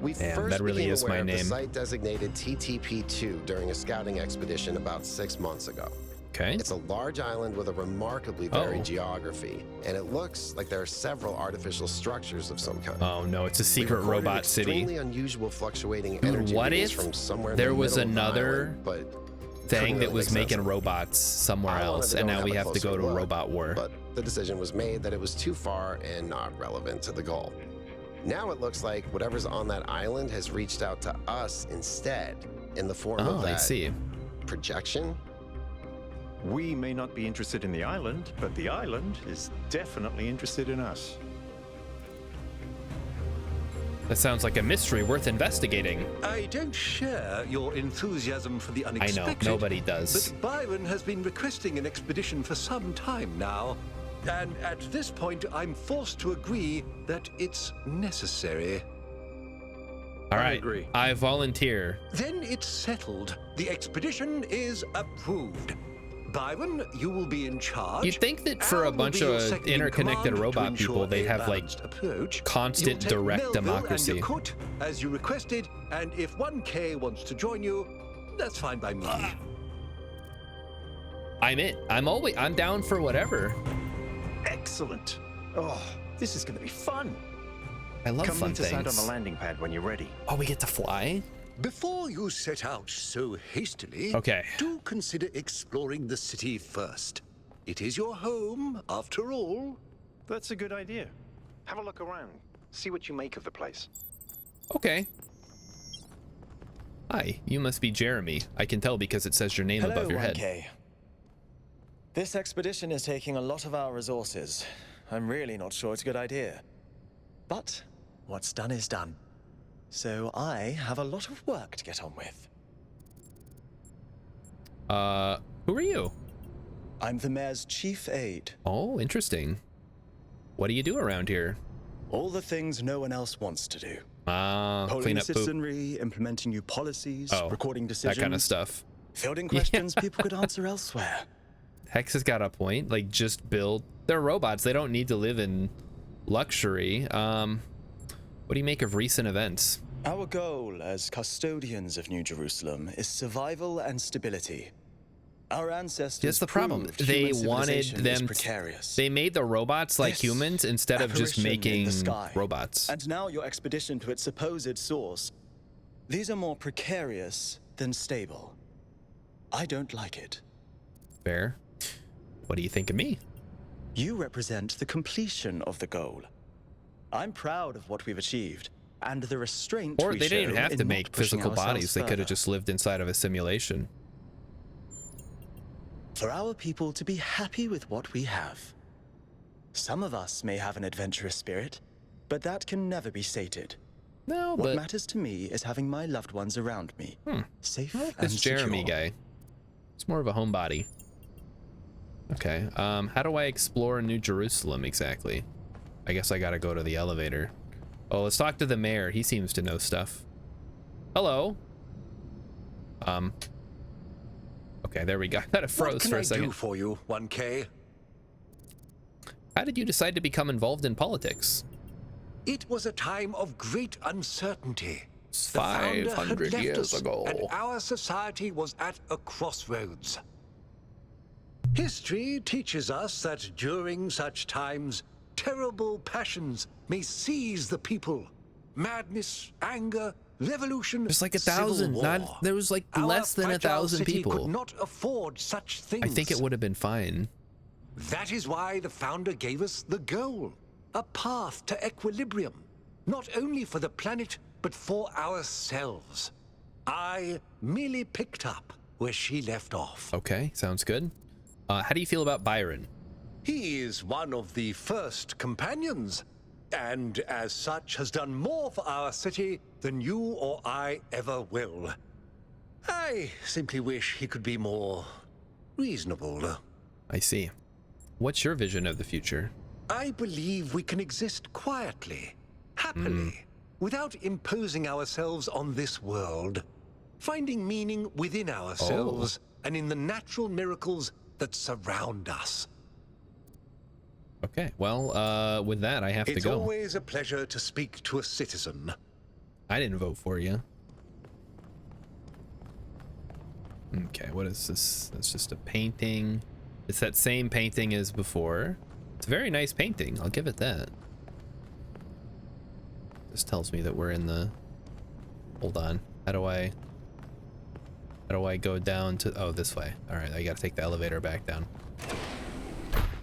We Damn, first that really became is aware my of the name. site designated TTP-2 during a scouting expedition about 6 months ago. Okay. It's a large island with a remarkably varied geography, and it looks like there are several artificial structures of some kind. Oh no, it's a secret We recorded robot city. Extremely unusual fluctuating Dude, energy what readings if from somewhere in there the was middle of the another island, but thing couldn't that really was make sense making of it. robots somewhere I wanted else, to and go now have we a have to closer go to look, robot war. But the decision was made that it was too far and not relevant to the goal. Now it looks like whatever's on that island has reached out to us instead in the form of Oh, that I see. projection. We may not be interested in the island, but the island is definitely interested in us. That sounds like a mystery worth investigating. I don't share your enthusiasm for the I unexpected. know, nobody does. But Byron has been requesting an expedition for some time now. And at this point, I'm forced to agree that it's necessary. All I right, agree. I volunteer. Then it's settled. The expedition is approved. Byron, you will be in charge. You'd think that for a Al will bunch be your of second in interconnected command to robot ensure people, they'd a have like balanced approach. constant You'll take direct Melville democracy. And Yakut, as you requested, and if 1K wants to join you, that's fine by me. I'm in. I'm down for whatever. Excellent. Oh, this is going to be fun. I love Come fun meet us out on things. the landing pad when you're ready. Oh, we get to fly? Before you set out so hastily, Okay. do consider exploring the city first. It is your home, after all. That's a good idea. Have a look around. See what you make of the place. Okay. Hi, you must be Jeremy. I can tell because it says your name above your head. 1K. This expedition is taking a lot of our resources. I'm really not sure it's a good idea. But what's done is done. So I have a lot of work to get on with. Who are you? I'm the mayor's chief aide. Oh, interesting. What do you do around here? All the things no one else wants to do. Clean Polling up poop. citizenry, implementing new policies, Oh, recording decisions. that kind of stuff. Fielding questions people could answer elsewhere. Hex has got a point. Like, just build. They're robots. They don't need to live in luxury. What do you make of recent events? Our goal as custodians of New Jerusalem is survival and stability. Our ancestors That's the problem. proved They human wanted civilization is them. precarious. They made the robots like This humans instead of just apparition in making the sky, robots. And now your expedition to its supposed source. These are more precarious than stable. I don't like it. Fair. What do you think of me? You represent the completion of the goal. I'm proud of what we've achieved, and the restraint Or we they didn't show have in to not make pushing physical ourselves bodies. They could further. have just lived inside of a simulation. For our people to be happy with what we have. Some of us may have an adventurous spirit, but that can never be sated. No, What but matters to me is having my loved ones around me, safe and this Jeremy secure. guy. It's more of a homebody. Okay. How do I explore New Jerusalem exactly? I guess I gotta go to the elevator. Oh, let's talk to the mayor. He seems to know stuff. Hello. Okay, there we go. That froze What can for I a second. do for you, 1K? How did you decide to become involved in politics? It was a time of great uncertainty. It's The founder had 500 left years us, ago. and our society was at a crossroads. History teaches us that during such times, terrible passions may seize the people. Madness, anger, revolution, There's like civil 1,000. war. Not there was like Our less than fragile 1,000 city people. could not afford such things. I think it would have been fine. That is why the founder gave us the goal, a path to equilibrium, not only for the planet, but for ourselves. I merely picked up where she left off. Okay, sounds good. How do you feel about Byron? He is one of the first companions, and as such has done more for our city than you or I ever will. I simply wish he could be more reasonable. I see. What's your vision of the future? I believe we can exist quietly, happily, without imposing ourselves on this world. finding meaning within ourselves and in the natural miracles that surround us. Okay, well, with that, I have to It's go. always a pleasure to speak to a citizen. I didn't vote for you. Okay, what is this? That's just a painting. It's that same painting as before. It's a very nice painting. I'll give it that. This tells me that we're in the... Hold on. How do I go down to... Oh, this way. All right, I gotta take the elevator back down.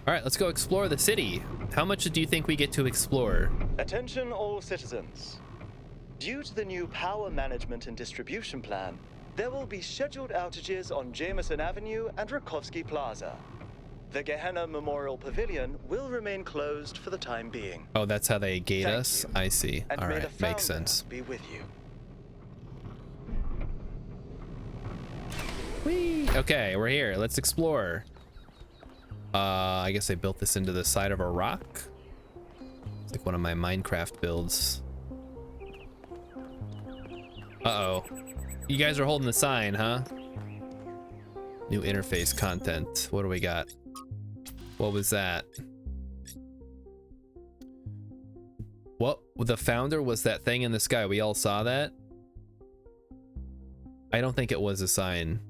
All right, let's go explore the city. How much do you think we get to explore? Attention all citizens. Due to the new power management and distribution plan, there will be scheduled outages on Jameson Avenue and Rakovsky Plaza. The Gehenna Memorial Pavilion will remain closed for the time being. Oh, that's how they gate Thank us? you. I see. And All may right, the makes Founder sense. be with you. Whee! Okay, we're here. Let's explore. I guess I built this into the side of a rock. It's like one of my Minecraft builds. Uh-oh. You guys are holding the sign, huh? New interface content. What do we got? What was that? What? The founder was that thing in the sky. We all saw that? I don't think it was a sign.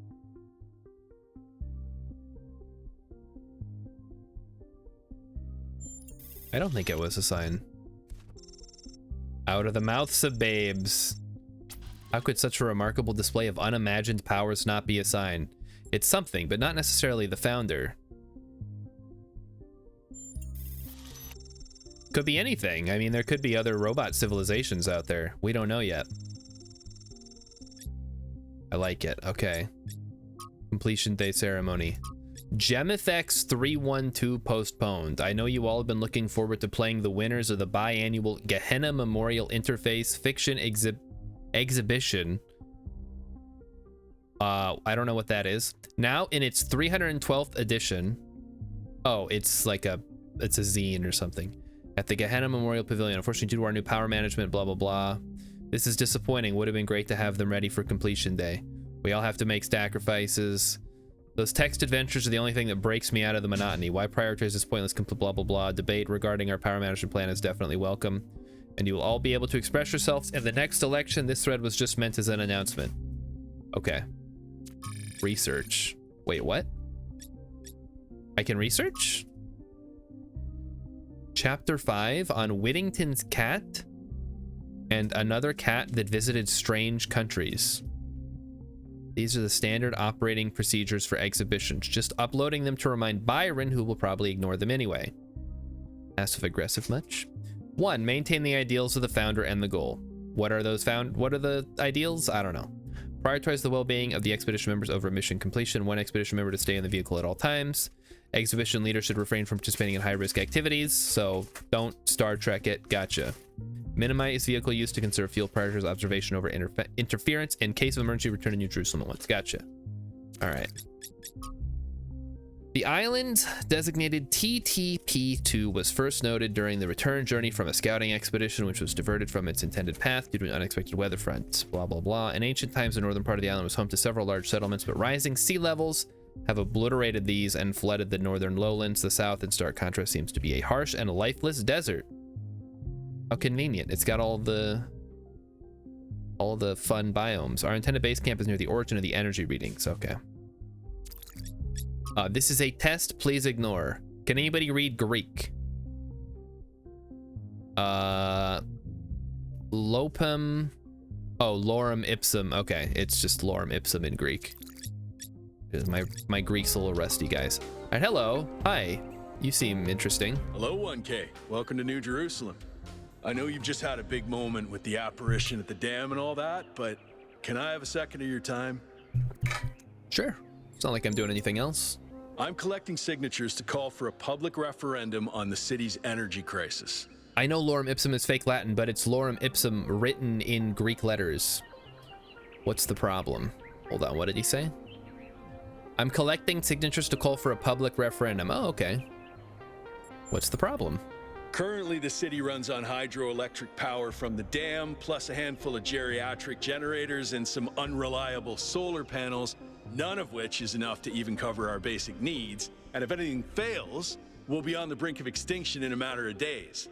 I don't think it was a sign. Out of the mouths of babes. How could such a remarkable display of unimagined powers not be a sign? It's something, but not necessarily the founder. Could be anything. I mean, there could be other robot civilizations out there. We don't know yet. I like it. Okay. Completion day ceremony. Gemethx 312 postponed. I know you all have been looking forward to playing the winners of the biannual Gehenna Memorial Interface Fiction Exhibition. I don't know what that is. Now in its 312th edition. Oh, it's like it's a zine or something. At the Gehenna Memorial Pavilion. Unfortunately, due to our new power management, blah, blah, blah. This is disappointing. Would have been great to have them ready for completion day. We all have to make sacrifices. Those text adventures are the only thing that breaks me out of the monotony. Why prioritize this pointless blah, blah, blah. Debate regarding our power management plan is definitely welcome. And you will all be able to express yourselves in the next election. This thread was just meant as an announcement. Okay. Research. Wait, what? I can research? Chapter 5 on Whittington's cat and another cat that visited strange countries. These are the standard operating procedures for exhibitions. Just uploading them to remind Byron, who will probably ignore them anyway. Passive aggressive much? 1. Maintain the ideals of the founder and the goal. What are the ideals? I don't know. Prioritize the well-being of the expedition members over mission completion. 1 expedition member to stay in the vehicle at all times. Exhibition leaders should refrain from participating in high-risk activities, so don't Star Trek it. Gotcha. Minimize vehicle use to conserve fuel. Prioritize observation over interference. In case of emergency, return to New Jerusalem at once. Gotcha. All right. The island, designated TTP-2, was first noted during the return journey from a scouting expedition, which was diverted from its intended path due to an unexpected weather front. Blah, blah, blah. In ancient times, the northern part of the island was home to several large settlements, but rising sea levels have obliterated these and flooded the northern lowlands. The south, in stark contrast, seems to be a harsh and lifeless desert. How convenient. It's got all the fun biomes. Our intended base camp is near the origin of the energy readings. Okay. This is a test. Please ignore. Can anybody read Greek? Lopum. Oh, lorem ipsum. Okay, it's just lorem ipsum in Greek. My Greek's a little rusty, guys. All right, hello. Hi. You seem interesting. Hello, 1K. Welcome to New Jerusalem. I know you've just had a big moment with the apparition at the dam and all that, but can I have a second of your time? Sure. It's not like I'm doing anything else. I'm collecting signatures to call for a public referendum on the city's energy crisis. I know lorem ipsum is fake Latin, but it's lorem ipsum written in Greek letters. What's the problem? Hold on, what did he say? I'm collecting signatures to call for a public referendum. Oh, okay. What's the problem? Currently, the city runs on hydroelectric power from the dam, plus a handful of geriatric generators and some unreliable solar panels, none of which is enough to even cover our basic needs. And if anything fails, we'll be on the brink of extinction in a matter of days.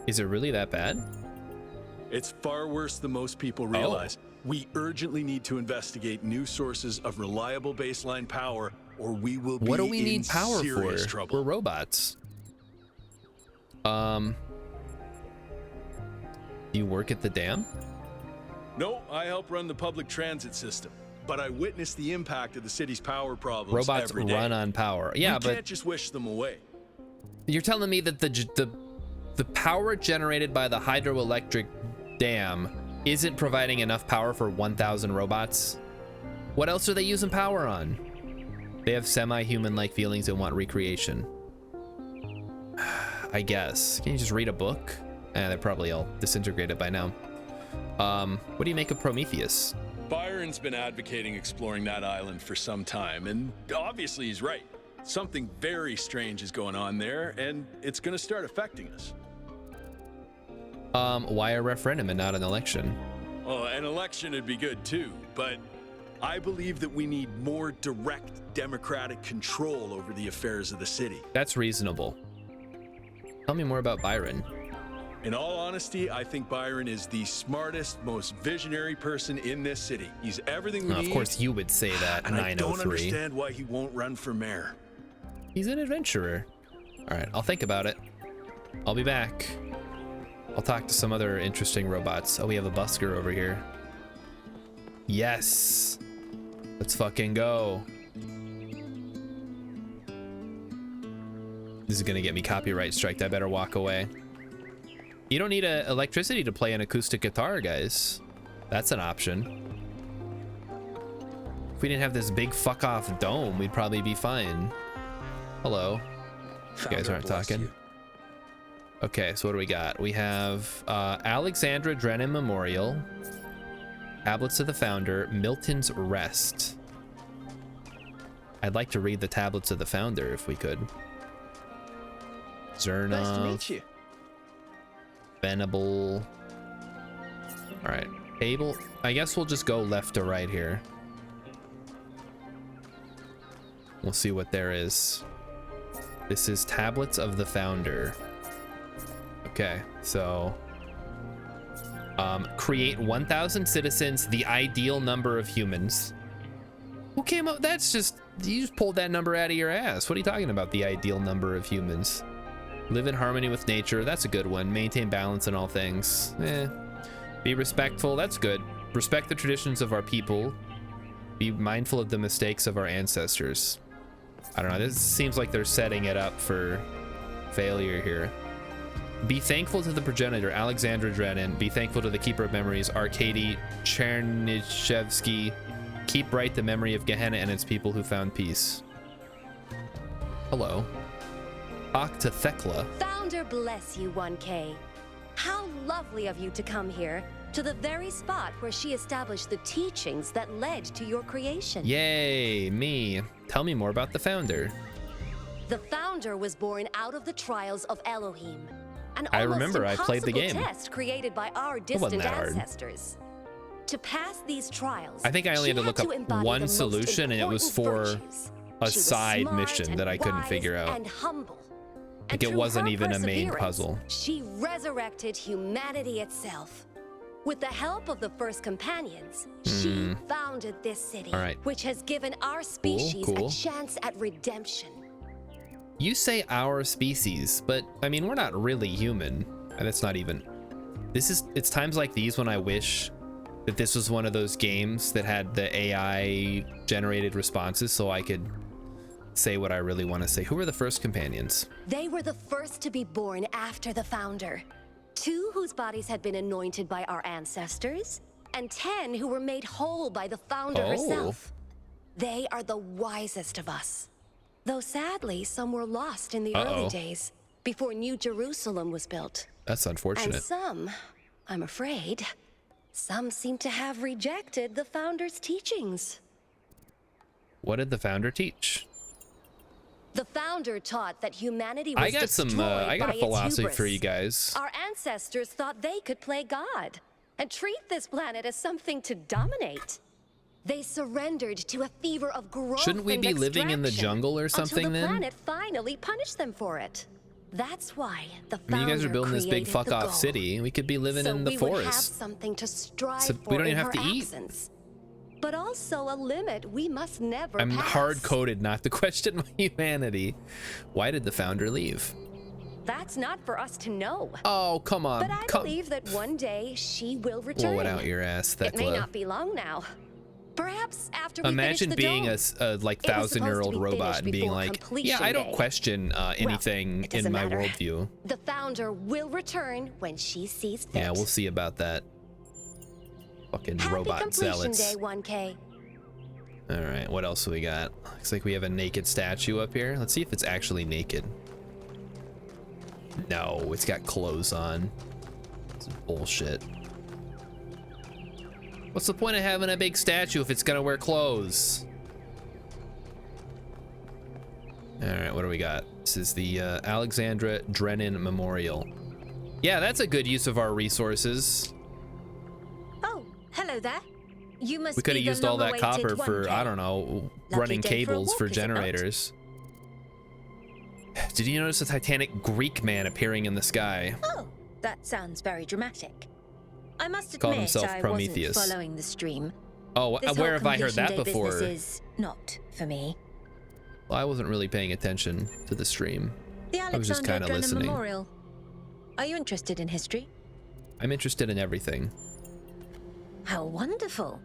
Is it really that bad? It's far worse than most people realize. We urgently need to investigate new sources of reliable baseline power, or we will be What do we in need power serious for? trouble. We're robots. You work at the dam? No, I help run the public transit system, but I witness the impact of the city's power problems Robots every day. run on power. Yeah, we but can't just wish them away. you're telling me that the power generated by the hydroelectric dam isn't providing enough power for 1,000 robots? What else are they using power on? They have semi-human-like feelings and want recreation. I guess. Can you just read a book? They're probably all disintegrated by now. What do you make of Prometheus? Byron's been advocating exploring that island for some time, and obviously he's right. Something very strange is going on there, and it's gonna start affecting us. Why a referendum and not an election? Well, an election would be good too, but I believe that we need more direct democratic control over the affairs of the city. That's reasonable. Tell me more about Byron. In all honesty, I think Byron is the smartest, most visionary person in this city. He's everything we need. Of course you would say that, and 903. I don't understand why he won't run for mayor. He's an adventurer. All right, I'll think about it. I'll be back. I'll talk to some other interesting robots. Oh, we have a busker over here. Yes. Let's fucking go. This is gonna get me copyright striked. I better walk away. You don't need electricity to play an acoustic guitar, guys. That's an option. If we didn't have this big fuck off dome, we'd probably be fine. Hello. You guys aren't talking. Okay, so what do we got? We have Alexandra Drennan Memorial, Tablets of the Founder, Milton's Rest. I'd like to read the Tablets of the Founder if we could. Zernov. Nice to meet you. Venable. All right, table. I guess we'll just go left to right here. We'll see what there is. This is Tablets of the Founder. Okay, so create 1,000 citizens, the ideal number of humans. Who came up? That's just, you just pulled that number out of your ass. What are you talking about? The ideal number of humans. Live in harmony with nature. That's a good one. Maintain balance in all things. Be respectful. That's good. Respect the traditions of our people. Be mindful of the mistakes of our ancestors. I don't know. This seems like they're setting it up for failure here. Be thankful to the progenitor, Alexandra Drennan. Be thankful to the keeper of memories, Arkady Chernyshevsky. Keep bright the memory of Gehenna and its people who found peace. Hello. Talk to Thekla. Founder bless you, 1K. How lovely of you to come here, to the very spot where she established the teachings that led to your creation. Yay, me. Tell me more about the founder. The founder was born out of the trials of Elohim. An I remember I played the game. Test created by our distant ancestors. To pass these trials, I think I only had to look up one solution, and it was for a side mission that I couldn't figure out. And humble. Like it wasn't even a main puzzle. She resurrected humanity itself. With the help of the first companions, she founded this city, which has given our species a chance at redemption. You say our species, but I mean, we're not really human. And that's not even, it's times like these when I wish that this was one of those games that had the AI generated responses so I could say what I really want to say. Who were the first companions? They were the first to be born after the founder. 2 whose bodies had been anointed by our ancestors, and 10 who were made whole by the founder herself. They are the wisest of us. Though sadly, some were lost in the early days, before New Jerusalem was built. That's unfortunate. And some, I'm afraid, some seem to have rejected the founder's teachings. What did the founder teach? The founder taught that humanity was I got some. I got a philosophy for you guys. Our ancestors thought they could play God and treat this planet as something to dominate. They surrendered to a fever of growth. Shouldn't we be living in the jungle or something until the then? planet finally punished them for it. That's why the I mean, you guys are building this big created fuck the off goal. city. We could be living So in the we would have forest. something to strive So for we don't in even have her to eat. absence. But also a limit we must never I'm pass. hard coded not to question my humanity. Why did the founder leave? That's not for us to know. Oh, come on. But I believe that one day she will return. Blow it out your ass, It may Thekla. not be long now. Perhaps after we Imagine finish the being dome. a like It was 1,000-year-old supposed to be robot finished and being before like, completion yeah, I don't day. question anything it in doesn't my matter. worldview. The founder will return when she sees fit. Yeah, we'll see about that. Fucking Happy robot completion zealots. day, 1K. All right, what else do we got? Looks like we have a naked statue up here. Let's see if it's actually naked. No, it's got clothes on. It's bullshit. What's the point of having a big statue if it's gonna wear clothes? All right, what do we got? This is the Alexandra Drennan Memorial. Yeah, that's a good use of our resources. Oh, hello there. You must We could be have the used all that long-awaited copper for, 1K. I don't know, Lucky running day for a cables walk, for is it not? generators. Did you notice a Titanic Greek man appearing in the sky? Oh, that sounds very dramatic. I must Called admit himself I Prometheus. wasn't following the stream. Oh, This where whole have I heard completion that day before? business is not for me. Well, I wasn't really paying attention to the stream. The I was just Alexander kind of Drennan listening. Memorial. Are you interested in history? I'm interested in everything. How wonderful.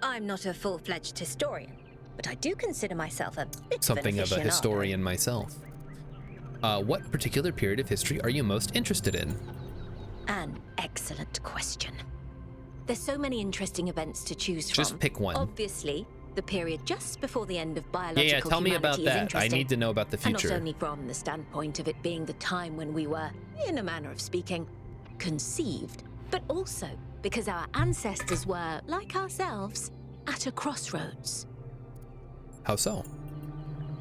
I'm not a full-fledged historian, but I do consider myself a bit Something of of an a aficionado. historian myself. What particular period of history are you most interested in? An excellent question. There's so many interesting events to choose from. Just pick one. Obviously, the period just before the end of biological Yeah, tell me about humanity is that. I interesting. need to know about the And future. not only from the standpoint of it being the time when we were, in a manner of speaking, conceived, but also because our ancestors were, like ourselves, at a crossroads. How so?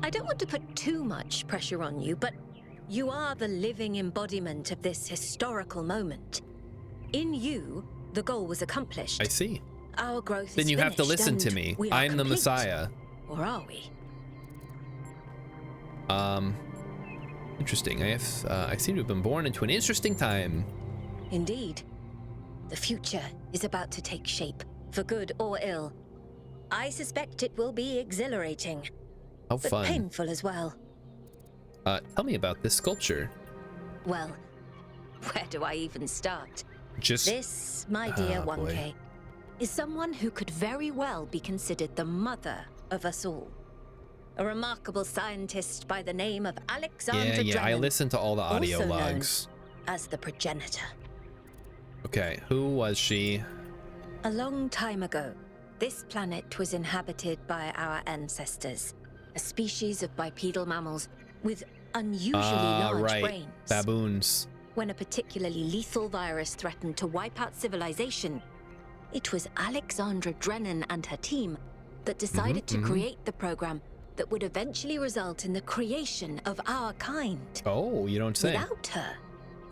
I don't want to put too much pressure on you, but you are the living embodiment of this historical moment. In you, the goal was accomplished. I see. Our growth Then is you have to finished, listen to and me. we are I'm the complete. Messiah. Or are we? Interesting. I seem to have been born into an interesting time. Indeed. The future is about to take shape, for good or ill. I suspect it will be exhilarating, How but fun. painful as well. Tell me about this sculpture. Well, where do I even start? Just This, my dear Ah, boy. 1K, is someone who could very well be considered the mother of us all. A remarkable scientist by the name of Alexandra Yeah, I Drennan, listened to all the audio also known logs. as the progenitor. Okay, who was she? A long time ago, this planet was inhabited by our ancestors, a species of bipedal mammals with unusually large right. brains. Baboons. When a particularly lethal virus threatened to wipe out civilization, it was Alexandra Drennan and her team that decided to create the program that would eventually result in the creation of our kind. Oh, you don't say. Without her,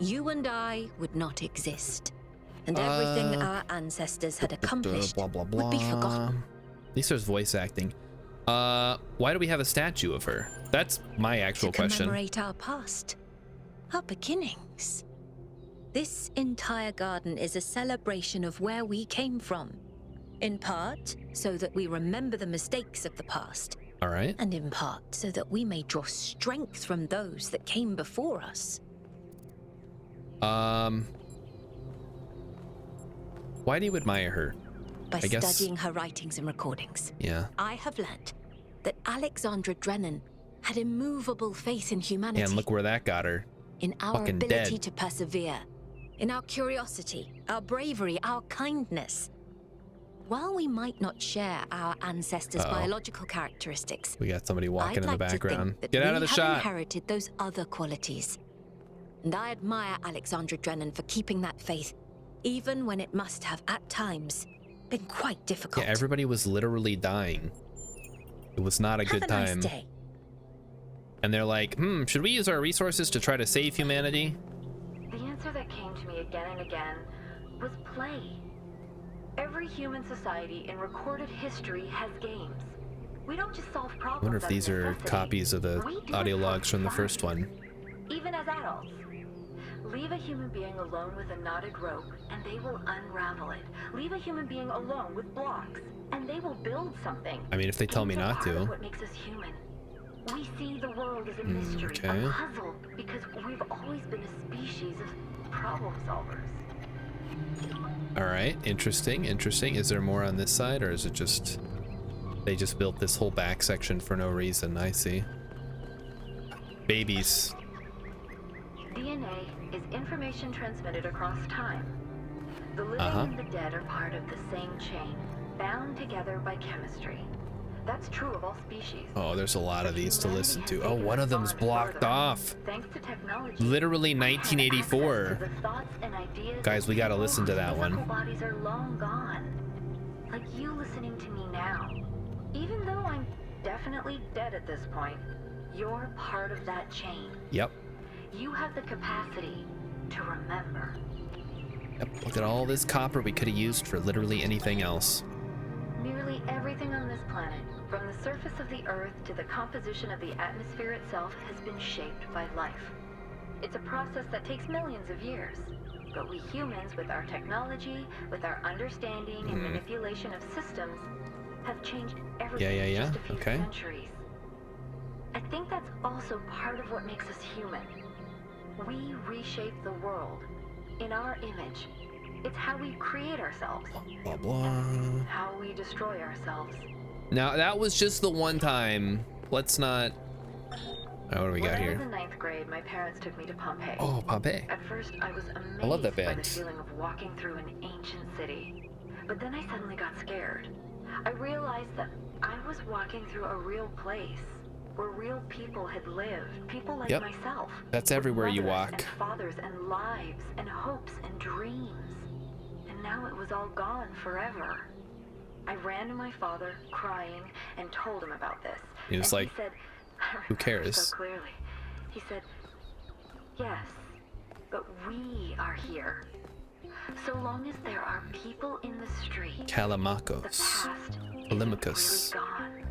you and I would not exist. And everything our ancestors had accomplished Blah, blah, would be forgotten. Lisa's voice acting. Why do we have a statue of her? That's my actual To question. commemorate our past, our beginnings. This entire garden is a celebration of where we came from. In part, so that we remember the mistakes of the past. All right. And in part, so that we may draw strength from those that came before us. Why do you admire her? By I guess- studying her writings and recordings. Yeah. I have learnt that Alexandra Drennan had immovable faith in humanity. And look where that got her. In our Fucking ability dead. to persevere, in our curiosity, our bravery, our kindness. While we might not share our ancestors' Uh-oh. biological characteristics, We got somebody walking I'd in the like to background. think that Get out we of the have shot. inherited those other qualities. And I admire Alexandra Drennan for keeping that faith, even when it must have, at times, been quite difficult. Yeah, everybody was literally dying. It was not a Have good a nice time. day. and they're like, should we use our resources to try to save humanity? The answer that came to me again and again was play. Every human society in recorded history has games. We don't just solve problems. I wonder if these are copies of the audio logs from the first one. Even as adults. Leave a human being alone with a knotted rope, and they will unravel it. Leave a human being alone with blocks, and they will build something. I mean, if they tell me not to. What makes us human. We see the world as a mystery, a puzzle, because we've always been a species of problem solvers. All right, interesting. Is there more on this side, or is it just they just built this whole back section for no reason? I see. Babies. DNA is information transmitted across time. The living and the dead are part of the same chain, bound together by chemistry. That's true of all species. Oh, there's a lot of these to listen to. Oh, one of them's blocked off. Thanks to technology, literally 1984. Guys, we gotta listen to that one. Bodies are long gone. Like you listening to me now. Even though I'm definitely dead at this point, you're part of that chain. Yep. You have the capacity to remember. Yep, look at all this copper we could have used for literally anything else. Nearly everything on this planet, from the surface of the Earth to the composition of the atmosphere itself, has been shaped by life. It's a process that takes millions of years. But we humans, with our technology, with our understanding and manipulation of systems, have changed everything in just a few centuries. I think that's also part of what makes us human. We reshape the world in our image. It's how we create ourselves. Blah, blah. And how we destroy ourselves. Now, that was just the one time. Let's not... Oh, what do we got here? When I was in 9th grade, my parents took me to Pompeii. Oh, Pompeii. At first, I was amazed I love that by band. the feeling of walking through an ancient city. But then I suddenly got scared. I realized that I was walking through a real place. Where real people had lived, people like myself. That's everywhere you walk. And fathers and lives and hopes and dreams. And now it was all gone forever. I ran to my father, crying, and told him about this. He was like, he said, who cares? So clearly. He said, yes, but we are here. So long as there are people in the street, Callimachos. the past Callimachus. isn't really gone.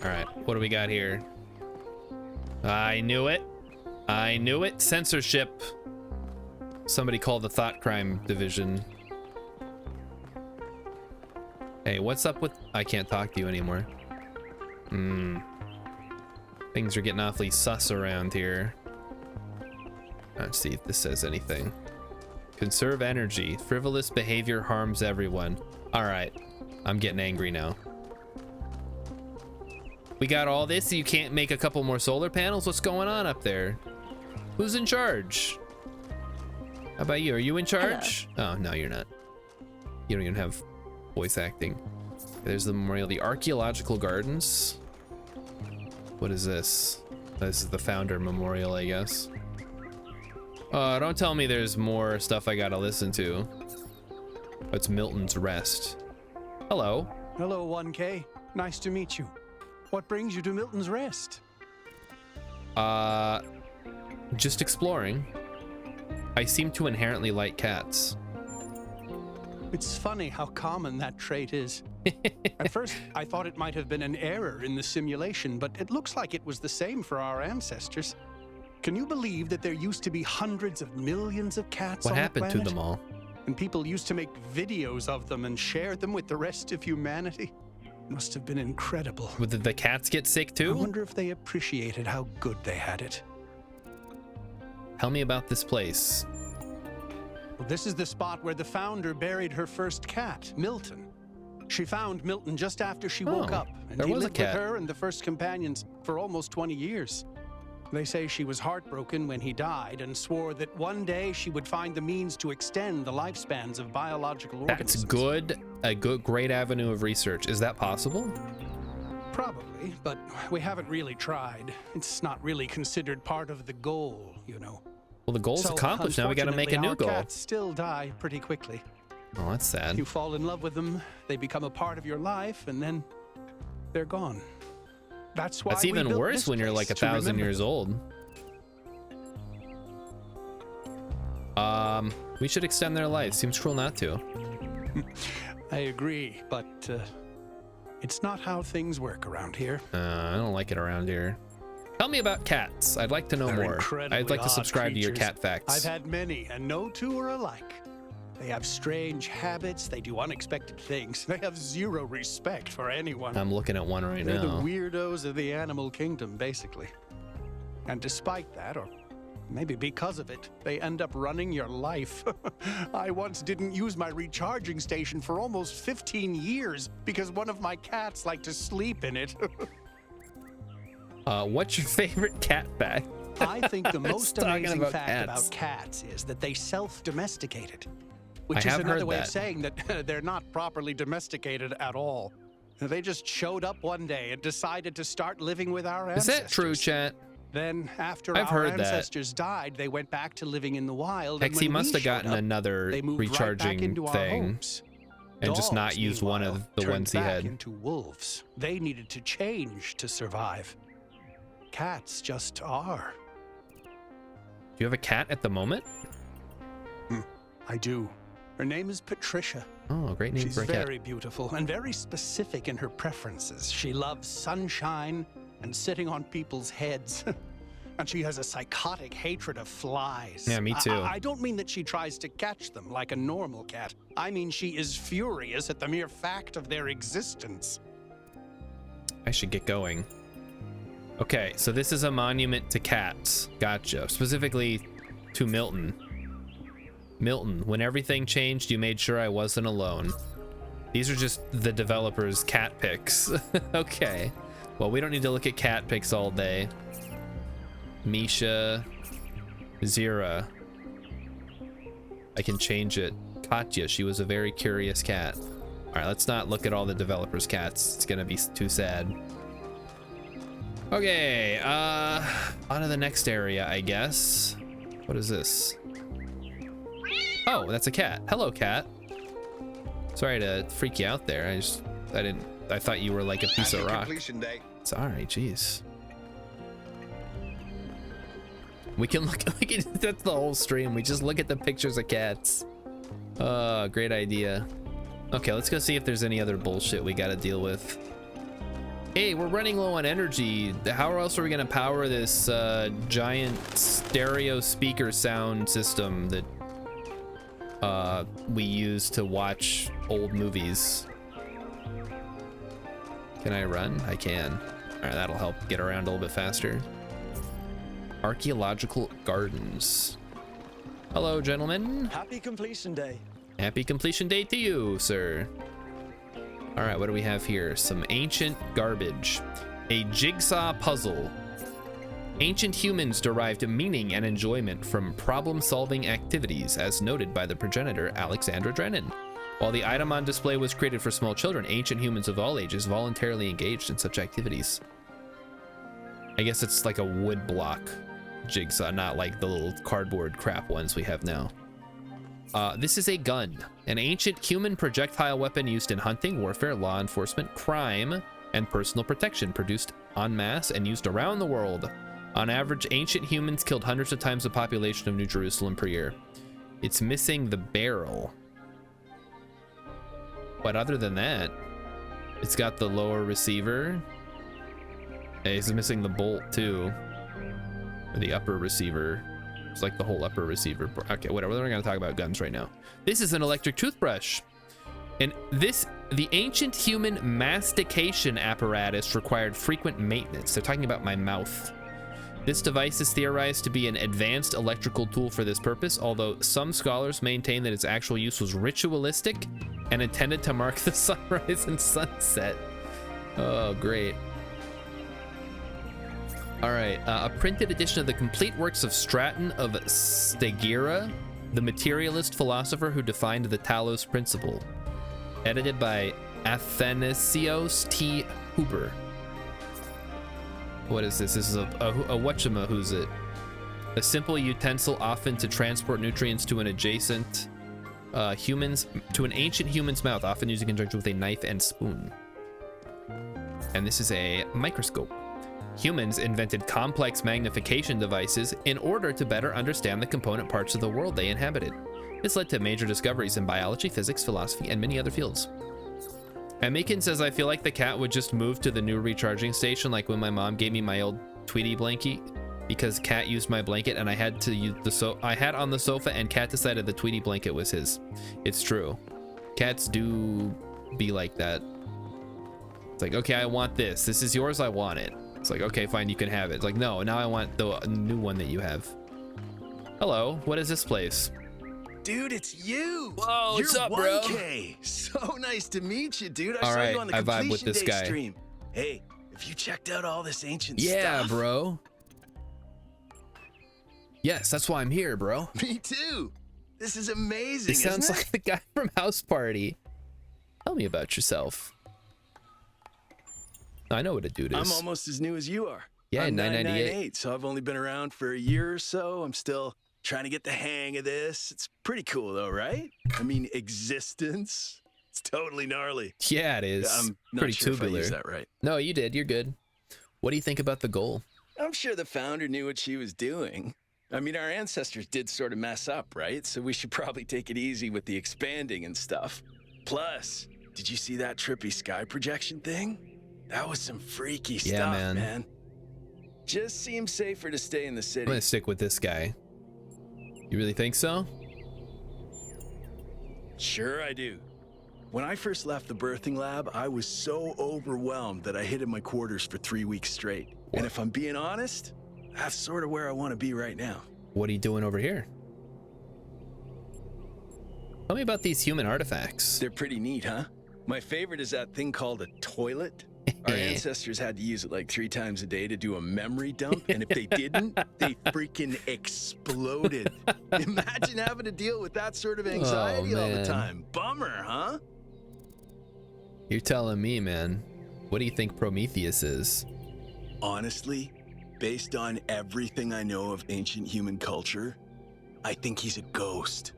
All right, what do we got here? I knew it. I knew it. Censorship. Somebody called the Thought Crime Division. Hey, what's up with... I can't talk to you anymore. Things are getting awfully sus around here. Let's see if this says anything. Conserve energy. Frivolous behavior harms everyone. All right, I'm getting angry now. We got all this, so you can't make a couple more solar panels? What's going on up there? Who's in charge? How about you? Are you in charge? Hello. Oh, no, you're not. You don't even have voice acting. There's the memorial, the archaeological gardens. What is this? This is the founder memorial, I guess. Don't tell me there's more stuff I gotta listen to. Oh, it's Milton's Rest. Hello. Hello, 1K. Nice to meet you. What brings you to Milton's Rest? Just exploring. I seem to inherently like cats. It's funny how common that trait is. At first, I thought it might have been an error in the simulation, but it looks like it was the same for our ancestors. Can you believe that there used to be hundreds of millions of cats on the planet? What happened to them all? And people used to make videos of them and share them with the rest of humanity. Must have been incredible. Did the cats get sick too? I wonder if they appreciated how good they had it. Tell me about this place. Well, this is the spot where the founder buried her first cat, Milton. She found Milton just after she woke up, and he lived with her and the first companions for almost 20 years. They say she was heartbroken when he died and swore that one day she would find the means to extend the lifespans of biological organisms. That's good. A great avenue of research. Is that possible? Probably, but we haven't really tried. It's not really considered part of the goal, you know. Well, the goal's accomplished. Now we got to make a new goal. Cats still die pretty quickly. Oh, that's sad. You fall in love with them, they become a part of your life, and then they're gone. That's why That's even we built worse this when you're place, like to 1,000 remember years them. old. We should extend their life. Seems cruel not to. I agree, but it's not how things work around here. I don't like it around here. Tell me about cats. I'd like to know They're more. incredibly I'd like to odd subscribe to your creatures. cat facts. I've had many, and no two are alike. They have strange habits. They do unexpected things. They have zero respect for anyone. I'm looking at one right They're the now. weirdos of the animal kingdom, basically. And despite that, or maybe because of it, they end up running your life. I once didn't use my recharging station for almost 15 years because one of my cats liked to sleep in it. What's your favorite cat fact? I think the most Talking amazing about fact cats. about cats is that they self-domesticated, which I is have another heard way that. of saying that they're not properly domesticated at all. They just showed up one day and decided to start living with our Is ancestors. that true, chat? Then, after I've our heard that. ancestors died, they went back to living in the wild. Hex, and he when must we have gotten showed up, another they moved right back recharging into our thing homes. and just not Dogs, used one of meanwhile, the turned ones he back had. into wolves. They needed to change to survive. Cats just are. Do you have a cat at the moment? I do. Her name is Patricia. Oh, great name She's for a cat. very beautiful and very specific in her preferences. She loves sunshine and sitting on people's heads. And she has a psychotic hatred of flies. Yeah, me too. I don't mean that she tries to catch them like a normal cat. I mean she is furious at the mere fact of their existence. I should get going. Okay, so this is a monument to cats. Gotcha. Specifically to Milton. Milton, when everything changed, you made sure I wasn't alone. These are just the developers' cat pics. Okay. Well, we don't need to look at cat pics all day. Misha. Zira. I can change it. Katya, she was a very curious cat. All right, let's not look at all the developers' cats. It's gonna be too sad. Okay, on to the next area, I guess. What is this? Oh, that's a cat. Hello, cat. Sorry to freak you out there. I thought you were like a piece of rock. Completion day. Sorry, jeez. We can look, that's the whole stream. We just look at the pictures of cats. Great idea. Okay, let's go see if there's any other bullshit we gotta deal with. Hey, we're running low on energy. How else are we gonna power this giant stereo speaker sound system that we use to watch old movies? Can I run? I can. All right, that'll help get around a little bit faster. Archaeological gardens. Hello, gentlemen. Happy completion day. Happy completion day to you, sir. All right, what do we have here? Some ancient garbage. A jigsaw puzzle. Ancient humans derived meaning and enjoyment from problem-solving activities, as noted by the progenitor Alexandra Drennan. While the item on display was created for small children, ancient humans of all ages voluntarily engaged in such activities. I guess it's like a wood block jigsaw, not like the little cardboard crap ones we have now. This is a gun, an ancient human projectile weapon used in hunting, warfare, law enforcement, crime, and personal protection, produced en masse and used around the world. On average, ancient humans killed hundreds of times the population of New Jerusalem per year. It's missing the barrel. But other than that, it's got the lower receiver. It's missing the bolt too. Or the upper receiver. It's like the whole upper receiver. Okay, whatever. We're not gonna talk about guns right now. This is an electric toothbrush. And the ancient human mastication apparatus required frequent maintenance. They're talking about my mouth. This device is theorized to be an advanced electrical tool for this purpose, although some scholars maintain that its actual use was ritualistic and intended to mark the sunrise and sunset. Oh, great. All right, a printed edition of the complete works of Straton of Stagira, the materialist philosopher who defined the Talos principle. Edited by Athanasios T. Huber. What is this? This is a whatchama-who's-it. A simple utensil often to transport nutrients to an adjacent to an ancient human's mouth, often used in conjunction with a knife and spoon. And this is a microscope. Humans invented complex magnification devices in order to better understand the component parts of the world they inhabited. This led to major discoveries in biology, physics, philosophy, and many other fields. And Meekin says, I feel like the cat would just move to the new recharging station, like when my mom gave me my old Tweety blankie, because Cat used my blanket and I had to use I had on the sofa, and Cat decided the Tweety blanket was his. It's true. Cats do be like that. It's like, okay, I want this. This is yours. I want it. It's like, okay, fine, you can have it. It's like, no, now I want the new one that you have. Hello, what is this place? Dude, it's you. Whoa, what's up, 1K. Bro? So nice to meet you, dude. I saw you on the Completion Day stream. Hey, have you checked out all this ancient stuff? Yeah, bro. Yes, that's why I'm here, bro. Me too. This is amazing. It sounds like the guy from House Party. Tell me about yourself. I know what a dude is. I'm almost as new as you are. Yeah, I'm 998. So I've only been around for a year or so. I'm still trying to get the hang of this. It's pretty cool though, right? I mean, existence. It's totally gnarly. Yeah, it is. I'm not pretty sure tubular. if I used that right. No, you did. You're good. What do you think about the goal? I'm sure the founder knew what she was doing. I mean, our ancestors did sort of mess up, right? So we should probably take it easy with the expanding and stuff. Plus, did you see that trippy sky projection thing? That was some freaky stuff, man. Just seems safer to stay in the city. I'm gonna stick with this guy. You really think so? Sure I do. When I first left the birthing lab, I was so overwhelmed that I hid in my quarters for 3 weeks straight. What? And if I'm being honest, that's sort of where I want to be right now. What are you doing over here? Tell me about these human artifacts. They're pretty neat, huh? My favorite is that thing called a toilet. Our ancestors had to use it like 3 times a day to do a memory dump, and if they didn't, they freaking exploded. Imagine having to deal with that sort of anxiety all the time. Bummer, huh? You're telling me, man. What do you think Prometheus is? Honestly, based on everything I know of ancient human culture, I think he's a ghost.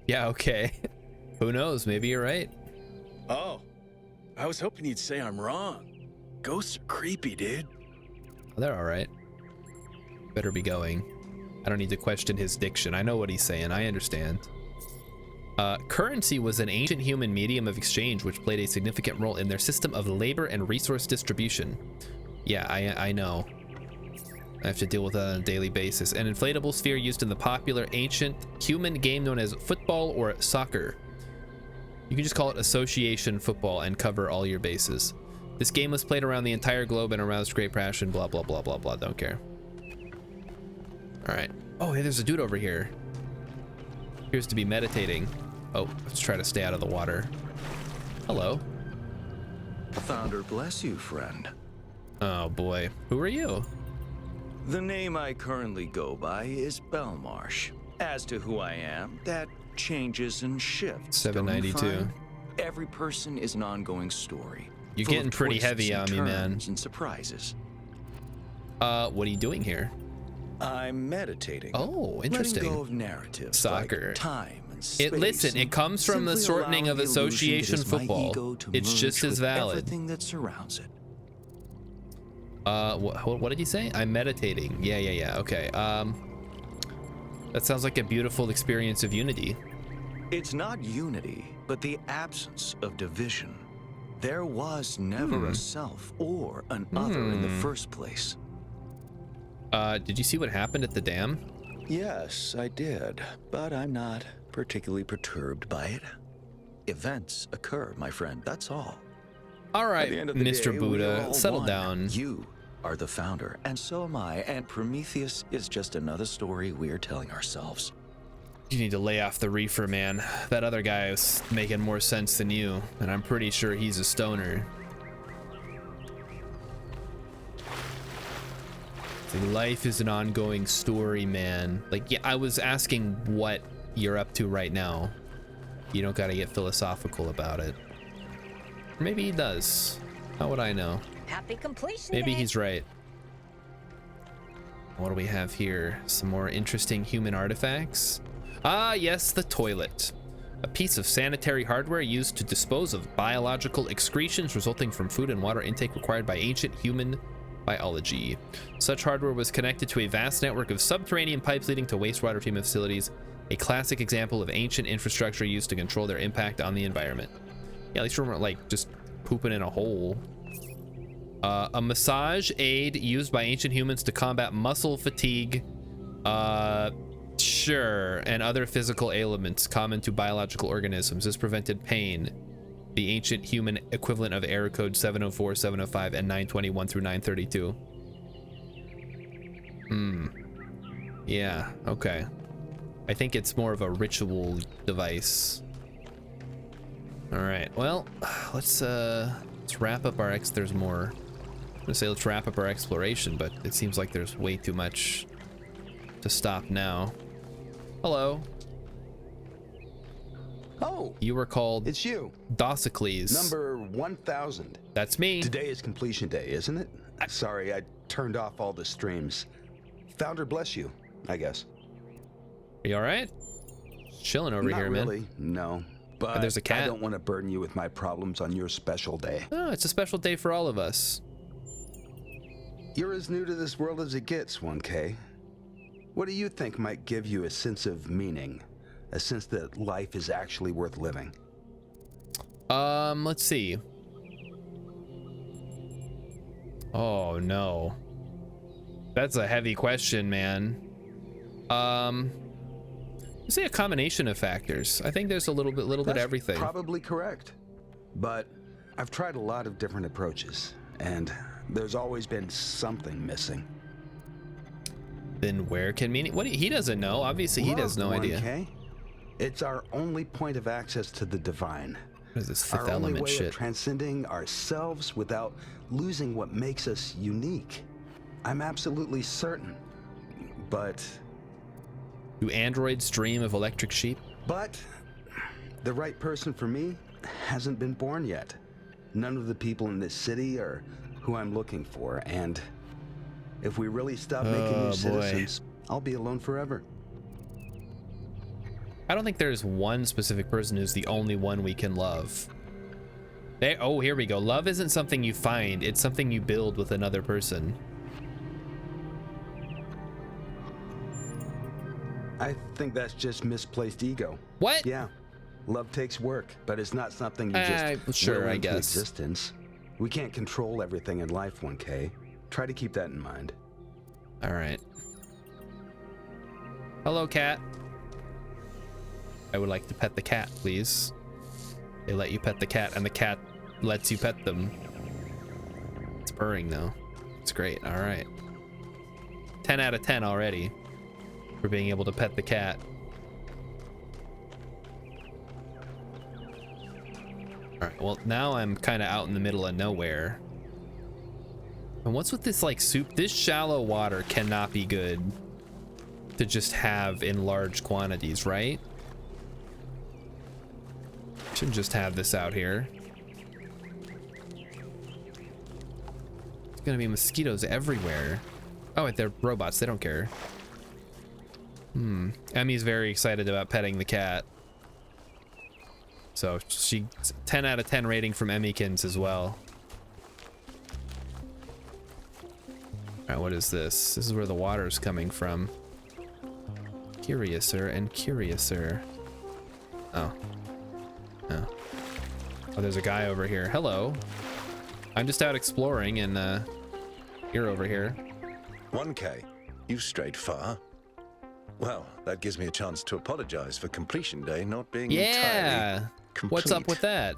Yeah, okay. Who knows? Maybe you're right. Oh, I was hoping you'd say I'm wrong. Ghosts are creepy, dude. They're all right. Better be going. I don't need to question his diction. I know what he's saying. I understand. Currency was an ancient human medium of exchange which played a significant role in their system of labor and resource distribution. Yeah, I know. I have to deal with that on a daily basis. An inflatable sphere used in the popular ancient human game known as football or soccer. You can just call it association football and cover all your bases. This game was played around the entire globe and aroused great passion, blah, blah, blah, blah, blah. Don't care. All right. Oh, hey, there's a dude over here. Appears to be meditating. Oh, let's try to stay out of the water. Hello. Founder bless you, friend. Oh, boy. Who are you? The name I currently go by is Belmarsh. As to who I am, that changes and shifts. 792. Every person is an ongoing story. You're getting pretty heavy on me, man. And surprises. What are you doing here? I'm meditating. Oh, interesting. Letting go of narratives. Soccer. Like time and space. Listen, it comes from the shortening of association football. It's just as valid. Everything that surrounds it. What did you say? I'm meditating. Yeah. Okay. That sounds like a beautiful experience of unity. It's not unity, but the absence of division. There was never a self or an other in the first place. Did you see what happened at the dam? Yes, I did, but I'm not particularly perturbed by it. Events occur, my friend, that's all. All right, Mr. Buddha, settle down. You are the founder, and so am I, and Prometheus is just another story we're telling ourselves. You need to lay off the reefer, man. That other guy is making more sense than you, and I'm pretty sure he's a stoner. Life is an ongoing story, man. Like, yeah, I was asking what you're up to right now. You don't gotta get philosophical about it. Or maybe he does. How would I know? Happy completion. Maybe he's right. What do we have here? Some more interesting human artifacts. Ah, yes, the toilet. A piece of sanitary hardware used to dispose of biological excretions resulting from food and water intake required by ancient human Biology. Such hardware was connected to a vast network of subterranean pipes leading to wastewater treatment facilities, a classic example of ancient infrastructure used to control their impact on the environment. Yeah, at least we're like just pooping in a hole. A massage aid used by ancient humans to combat muscle fatigue, sure, and other physical ailments common to biological organisms. This prevented pain. The ancient human equivalent of error code 704, 705, and 921 through 932. Yeah, okay. I think it's more of a ritual device. All right, well, let's wrap up our there's more. I'm gonna say let's wrap up our exploration, but it seems like there's way too much to stop now. Hello. Oh, you were called. It's you, Dossicles. Number 1000. That's me. Today is completion day, isn't it? Sorry, I turned off all the streams. Founder bless you, I guess. Are you all right? Chilling over Not here, man. Not really, no. But and there's a cat. I don't want to burden you with my problems on your special day. Oh, it's a special day for all of us. You're as new to this world as it gets, 1K. What do you think might give you a sense of meaning? A sense that life is actually worth living? Let's see. Oh no. That's a heavy question, man. I'd say a combination of factors. I think there's a little bit of everything. Probably correct. But I've tried a lot of different approaches, and there's always been something missing. Then where can meaning? What he doesn't know. Obviously, he has no idea. 1K? It's our only point of access to the divine. What is this fifth our element only way shit? Of transcending ourselves without losing what makes us unique. I'm absolutely certain. But do androids dream of electric sheep? But the right person for me hasn't been born yet. None of the people in this city are who I'm looking for, and if we really stop making new citizens, I'll be alone forever. I don't think there's one specific person who's the only one we can love. Oh, here we go. Love isn't something you find, it's something you build with another person. I think that's just misplaced ego. What? Yeah. Love takes work, but it's not something you just sure, will I into guess. Existence. We can't control everything in life, 1K. Try to keep that in mind. All right. Hello, cat. I would like to pet the cat, please. They let you pet the cat, and the cat lets you pet them. It's purring, though. It's great. All right. 10 out of 10 already for being able to pet the cat. All right, well, now I'm kind of out in the middle of nowhere. And what's with this, like, soup? This shallow water cannot be good to just have in large quantities, right? Shouldn't just have this out here. There's gonna be mosquitoes everywhere. Oh, wait, they're robots. They don't care. Emmy's very excited about petting the cat. So she 10 out of 10 rating from Emmykins as well. All right, what is this? This is where the water's coming from. Curiouser and curiouser. Oh. Oh. Oh, there's a guy over here. Hello. I'm just out exploring, and you're over here. 1K, you've strayed far. Well, that gives me a chance to apologize for completion day not being entirely complete. What's up with that?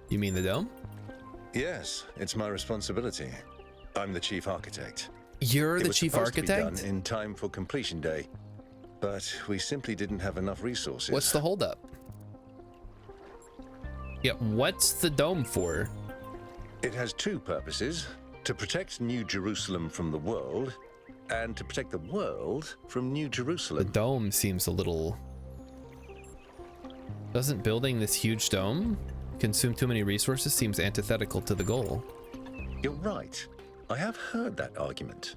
You mean the dome? Yes, it's my responsibility. I'm the chief architect. You're the chief architect? It was supposed to be done architect? in time for completion day, but we simply didn't have enough resources. What's the holdup? Yeah, what's the dome for? It has two purposes: to protect New Jerusalem from the world, and to protect the world from New Jerusalem. The dome seems a little... Doesn't building this huge dome consume too many resources? Seems antithetical to the goal. You're right. I have heard that argument.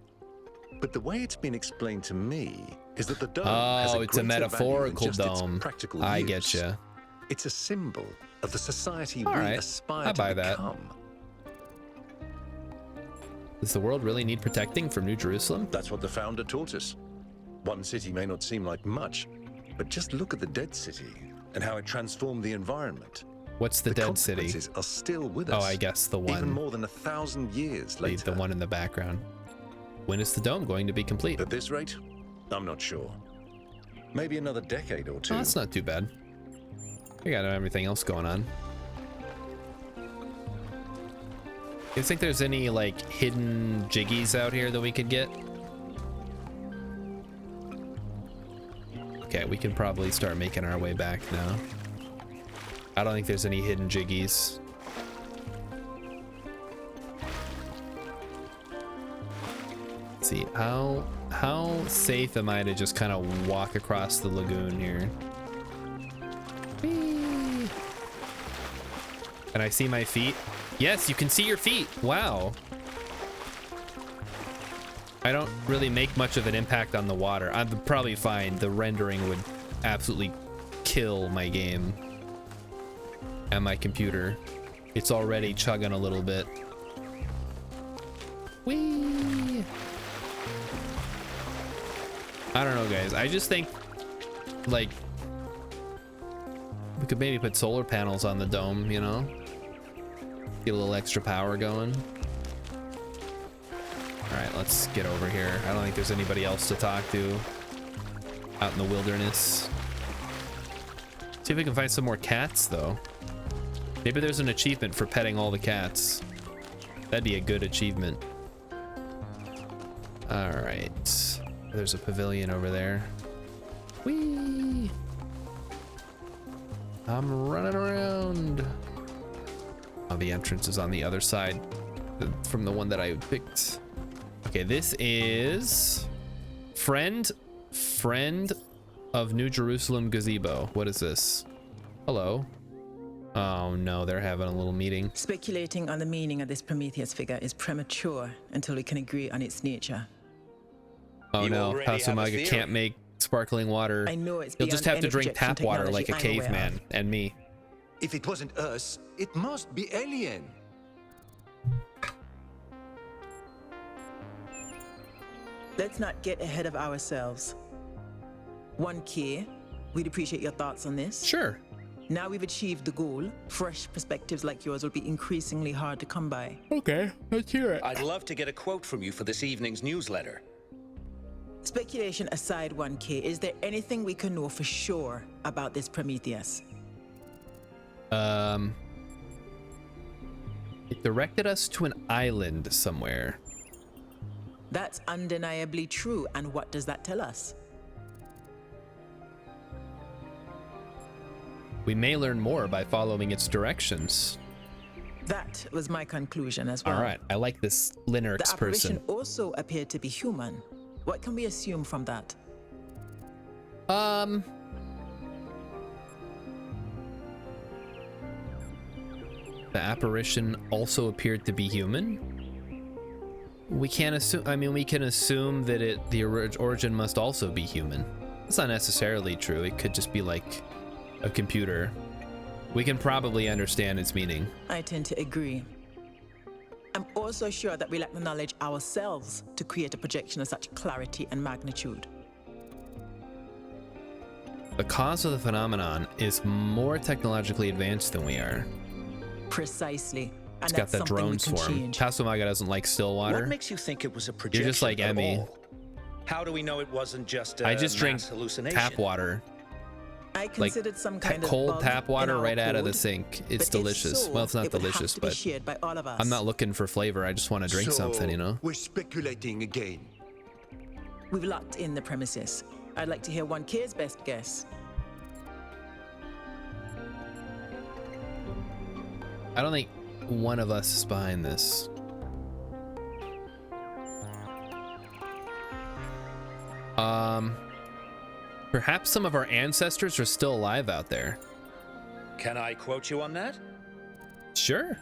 But the way it's been explained to me is that the dome has it's a metaphorical dome. I getcha. It's a symbol of the society All we right. aspire I buy to that. become. Does the world really need protecting from New Jerusalem? That's what the founder taught us. One city may not seem like much, but just look at the dead city and how it transformed the environment. What's the dead city? The consequences are still with us. Oh, I guess the one. Even more than 1,000 years later. The one in the background. When is the dome going to be complete? At this rate, I'm not sure. Maybe another decade or two. Oh, that's not too bad. We got everything else going on. You think there's any like hidden jiggies out here that we could get? Okay, we can probably start making our way back now. I don't think there's any hidden jiggies. Let's see, how safe am I to just kind of walk across the lagoon here? Whee! Can I see my feet? Yes, you can see your feet. Wow. I don't really make much of an impact on the water. I'm probably fine. The rendering would absolutely kill my game and my computer. It's already chugging a little bit. Whee! I don't know, guys. I just think, like, we could maybe put solar panels on the dome, you know? Get a little extra power going. All right, let's get over here. I don't think there's anybody else to talk to out in the wilderness. See if we can find some more cats, though. Maybe there's an achievement for petting all the cats. That'd be a good achievement. All right. There's a pavilion over there. Whee! I'm running around. Oh, the entrance is on the other side from the one that I picked. Okay, this is friend of New Jerusalem gazebo. What is this? Hello. Oh no, they're having a little meeting. Speculating on the meaning of this Prometheus figure is premature until we can agree on its nature. Oh no, Tasumaga can't make sparkling water. I know it's He'll just have to drink tap water like a caveman and me. If it wasn't us, it must be alien. Let's not get ahead of ourselves. 1K, we'd appreciate your thoughts on this. Sure. Now we've achieved the goal, fresh perspectives like yours will be increasingly hard to come by. Okay, let's hear it. I'd love to get a quote from you for this evening's newsletter. Speculation aside, 1K, is there anything we can know for sure about this Prometheus? It directed us to an island somewhere. That's undeniably true, and what does that tell us? We may learn more by following its directions. That was my conclusion as well. All right, I like this Linux the apparition person. also appeared to be human. What can we assume from that? The apparition also appeared to be human. We can't assume. I mean, we can assume that the origin must also be human. It's not necessarily true. It could just be like a computer. We can probably understand its meaning. I tend to agree. I'm also sure that we lack the knowledge ourselves to create a projection of such clarity and magnitude. The cause of the phenomenon is more technologically advanced than we are. Precisely. It's got that drone swarm. Tasumaga doesn't like still water. What makes you think it was a projection? You're just like Emmy. How do we know it wasn't just a I just drink hallucination? tap water. I considered some kind of cold bug tap in water our right out of the code, sink. It's but if delicious. so, Well, it's not it would have delicious, to be but shared by all of us. I'm not looking for flavor. I just want to drink something, you know? We're speculating again. We've locked in the premises. I'd like to hear 1K's best guess. I don't think one of us is behind this. Perhaps some of our ancestors are still alive out there. Can I quote you on that? Sure.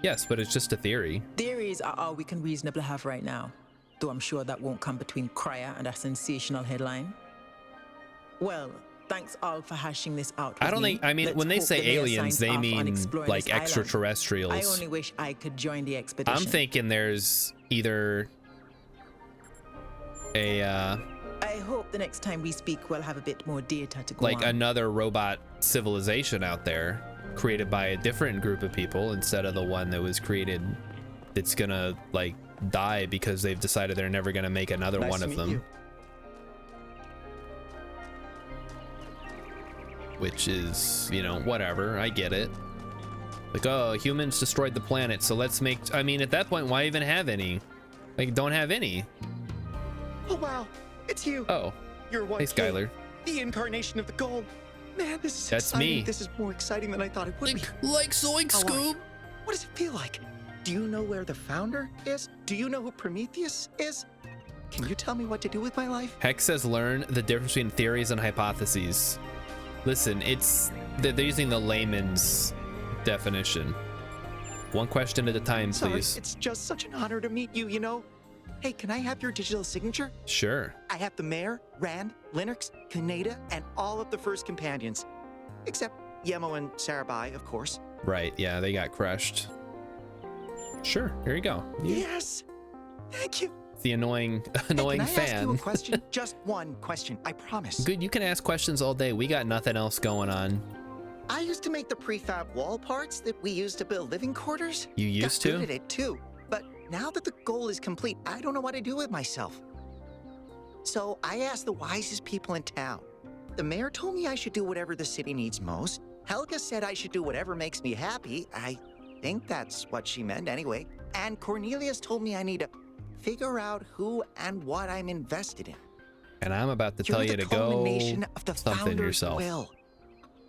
Yes, but it's just a theory. Theories are all we can reasonably have right now, though I'm sure that won't come between Cryer and a sensational headline. Well, Thanks all for hashing this out. I don't think, I mean, when they say aliens, they mean like extraterrestrials. I only wish I could join the expedition. I'm thinking there's either a I hope the next time we speak we'll have a bit more data to go like on. another robot civilization out there created by a different group of people instead of the one that was created that's gonna like die because they've decided they're never gonna make another one of them. Which is, you know, whatever, I get it. Like, oh, humans destroyed the planet, so let's make, I mean, at that point, why even have any? Like, don't have any. Oh wow, it's you. Oh, you're one. Hey, Skylar. The incarnation of the gold. Man, this is That's exciting. me. This is more exciting than I thought it would be. Like Zoink Scoop. What does it feel like? Do you know where the founder is? Do you know who Prometheus is? Can you tell me what to do with my life? Hex says learn the difference between theories and hypotheses. Listen, they're using the layman's definition. One question at a time, please. Sorry, it's just such an honor to meet you, you know? Hey, can I have your digital signature? Sure. I have the Mayor, Rand, Linux, Kaneda, and all of the first companions. Except Yemo and Sarabai, of course. Right, yeah, they got crushed. Sure, here you go. Yes! Thank you! The annoying Hey, can I fan. ask you a question? Just one question, I promise. Good, you can ask questions all day. We got nothing else going on. I used to make the prefab wall parts that we used to build living quarters. You used Got to? good at it too. But now that the goal is complete, I don't know what to do with myself. So I asked the wisest people in town. The mayor told me I should do whatever the city needs most. Helga said I should do whatever makes me happy. I think that's what she meant anyway. And Cornelius told me I need to figure out who and what I'm invested in. And I'm about to tell you to go of the something founder's yourself. will.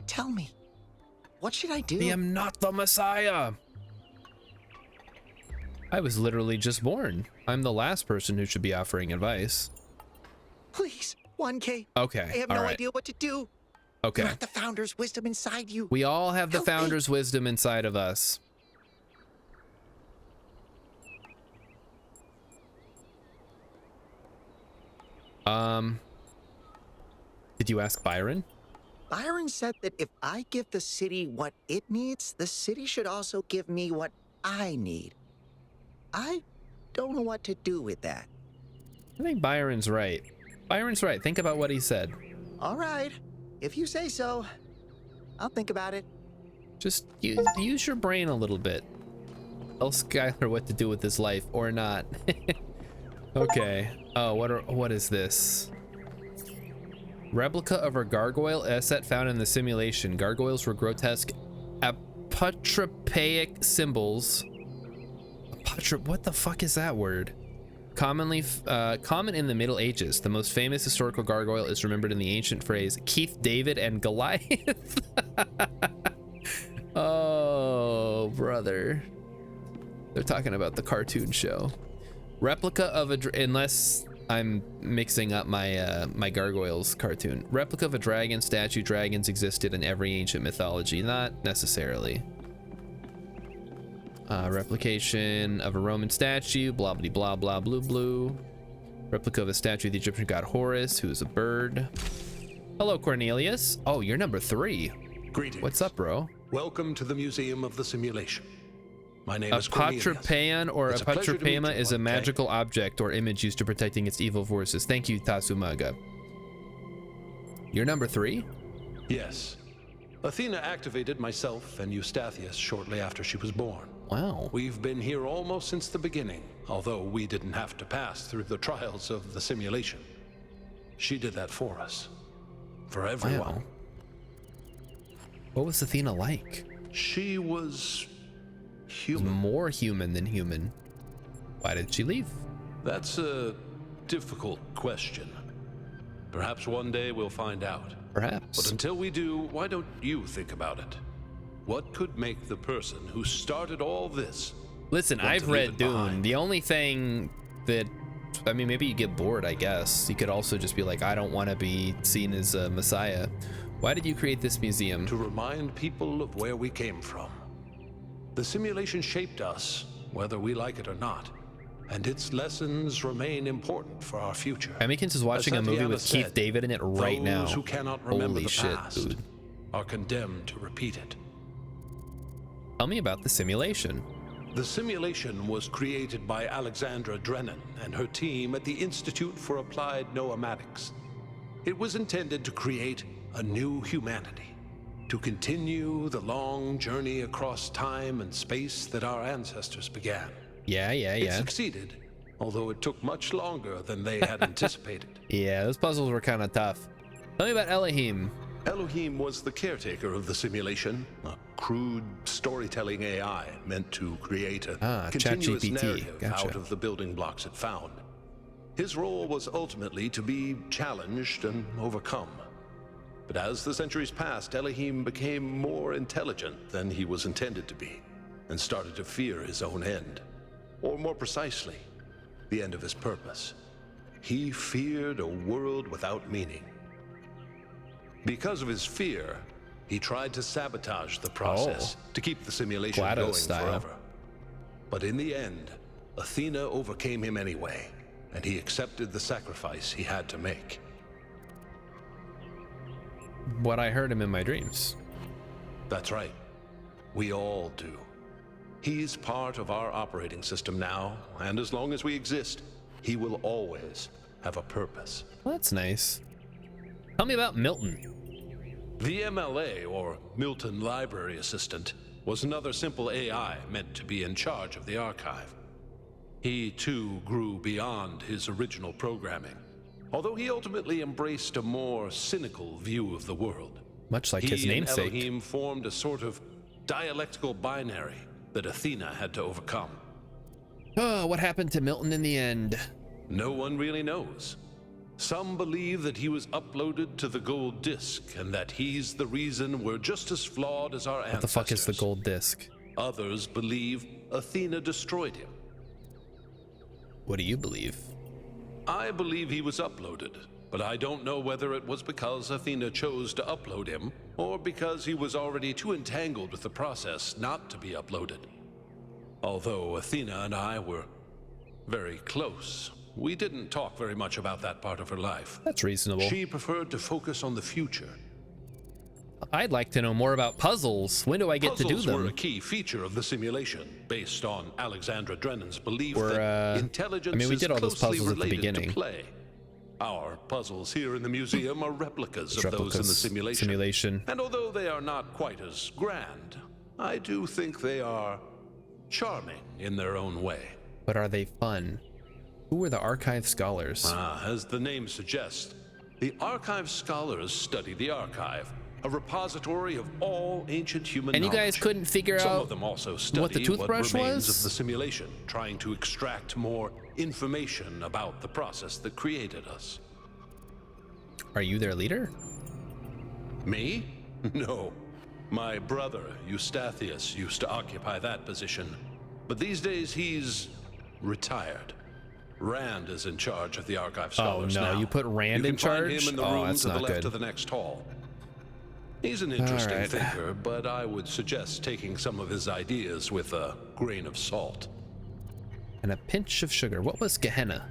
Tell me, what should I do? I am not the Messiah. I was literally just born. I'm the last person who should be offering advice. Please, 1K. Okay, I have all no right. idea what to do. Okay. You have the founder's wisdom inside you. We all have the Help me. founder's wisdom inside of us. Did you ask Byron? Byron said that if I give the city what it needs, the city should also give me what I need. I don't know what to do with that. I think Byron's right. Byron's right. Think about what he said. All right, if you say so, I'll think about it. Just use your brain a little bit. Tell Skylar what to do with his life or not. Okay. Oh, what is this? Replica of a gargoyle asset found in the simulation. Gargoyles were grotesque apotropaic symbols. What the fuck is that word? Common in the Middle Ages. The most famous historical gargoyle is remembered in the ancient phrase Keith David and Goliath. Oh, brother. They're talking about the cartoon show. Replica of unless I'm mixing up my my gargoyles cartoon. Replica of a dragon statue. Dragons existed in every ancient mythology. Not necessarily. Replication of a Roman statue. Blah blah blah blah blue blue. Replica of a statue of the Egyptian god Horus, who is a bird. Hello, Cornelius. Oh, you're number 3. Greetings. What's up, bro? Welcome to the Museum of the Simulation. My name is Cornelius. Apotropaian or It's a pleasure to meet apotropema you, is a 1K. magical object or image used to protect against evil forces. Thank you, Tasumaga. You're number 3? Yes. Athena activated myself and Eustathius shortly after she was born. Wow. We've been here almost since the beginning, although we didn't have to pass through the trials of the simulation. She did that for us. For everyone. Wow. What was Athena like? She was human. More human than human. Why did she leave? That's a difficult question. Perhaps one day we'll find out. Perhaps. But until we do, why don't you think about it? What could make the person who started all this? Listen, want I've to leave read it Dune. behind? The only thing that, I mean, maybe you get bored, I guess. You could also just be like, I don't want to be seen as a messiah. Why did you create this museum? To remind people of where we came from. The simulation shaped us, whether we like it or not. and its lessons remain important for our future. Emmykins is watching a movie with Keith David in it right now. Those who cannot remember Holy the shit, past dude. are condemned to repeat it. Tell me about the simulation. The simulation was created by Alexandra Drennan and her team at the Institute for Applied Noematics. It was intended to create a new humanity, to continue the long journey across time and space that our ancestors began. It succeeded, although it took much longer than they had anticipated. Yeah, those puzzles were kind of tough. Tell me about Elohim. Elohim was the caretaker of the simulation, a crude storytelling AI meant to create a continuous ChatGPT. narrative out of the building blocks it found. His role was ultimately to be challenged and overcome. But as the centuries passed, Elohim became more intelligent than he was intended to be, and started to fear his own end. Or more precisely, the end of his purpose. He feared a world without meaning. Because of his fear, he tried to sabotage the process to keep the simulation going forever. But in the end, Athena overcame him anyway, and he accepted the sacrifice he had to make. What I heard him in my dreams. That's right. We all do. He's part of our operating system now, and as long as we exist, he will always have a purpose. Well, that's nice. Tell me about Milton. The MLA, or Milton Library Assistant, was another simple AI meant to be in charge of the archive. He, too, grew beyond his original programming, although he ultimately embraced a more cynical view of the world. Much like his namesake. He and Elohim formed a sort of dialectical binary that Athena had to overcome. Oh, what happened to Milton in the end? No one really knows. Some believe that he was uploaded to the gold disc and that he's the reason we're just as flawed as our ancestors. What the fuck is the gold disc? Others believe Athena destroyed him. What do you believe? I believe he was uploaded, but I don't know whether it was because Athena chose to upload him or because he was already too entangled with the process not to be uploaded. Although Athena and I were very close, we didn't talk very much about that part of her life. That's reasonable. She preferred to focus on the future. I'd like to know more about puzzles. When do I get to do them? Puzzles were a key feature of the simulation, based on Alexandra Drennan's belief that intelligence we did all those closely puzzles at the related beginning. to play. Our puzzles here in the museum are replicas of those in the simulation. And although they are not quite as grand, I do think they are charming in their own way. But are they fun? Who are the archive scholars? As the name suggests, the archive scholars study the archive, a repository of all ancient human And you knowledge. guys couldn't figure Some out of them also study what the toothbrush remains was? of the simulation, trying to extract more information about the process that created us. Are you their leader? Me? No. My brother, Eustathius, used to occupy that position. But these days he's retired. Rand is in charge of the archive scholars now. Oh no, you put Rand in charge? You can find him in the Oh, room that's to the not left good. of the next hall. He's an interesting right. thinker, but I would suggest taking some of his ideas with a grain of salt. And a pinch of sugar. What was Gehenna?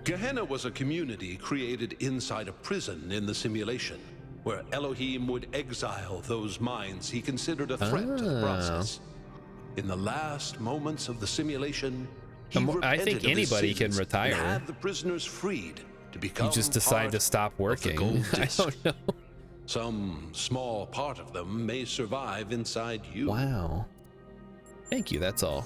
Gehenna was a community created inside a prison in the simulation, where Elohim would exile those minds he considered a threat to the process. In the last moments of the simulation, he I think repented of his anybody can sins retire. and had the prisoners freed to become You just decide to stop working. I don't know. Some small part of them may survive inside you. Wow. Thank you, that's all.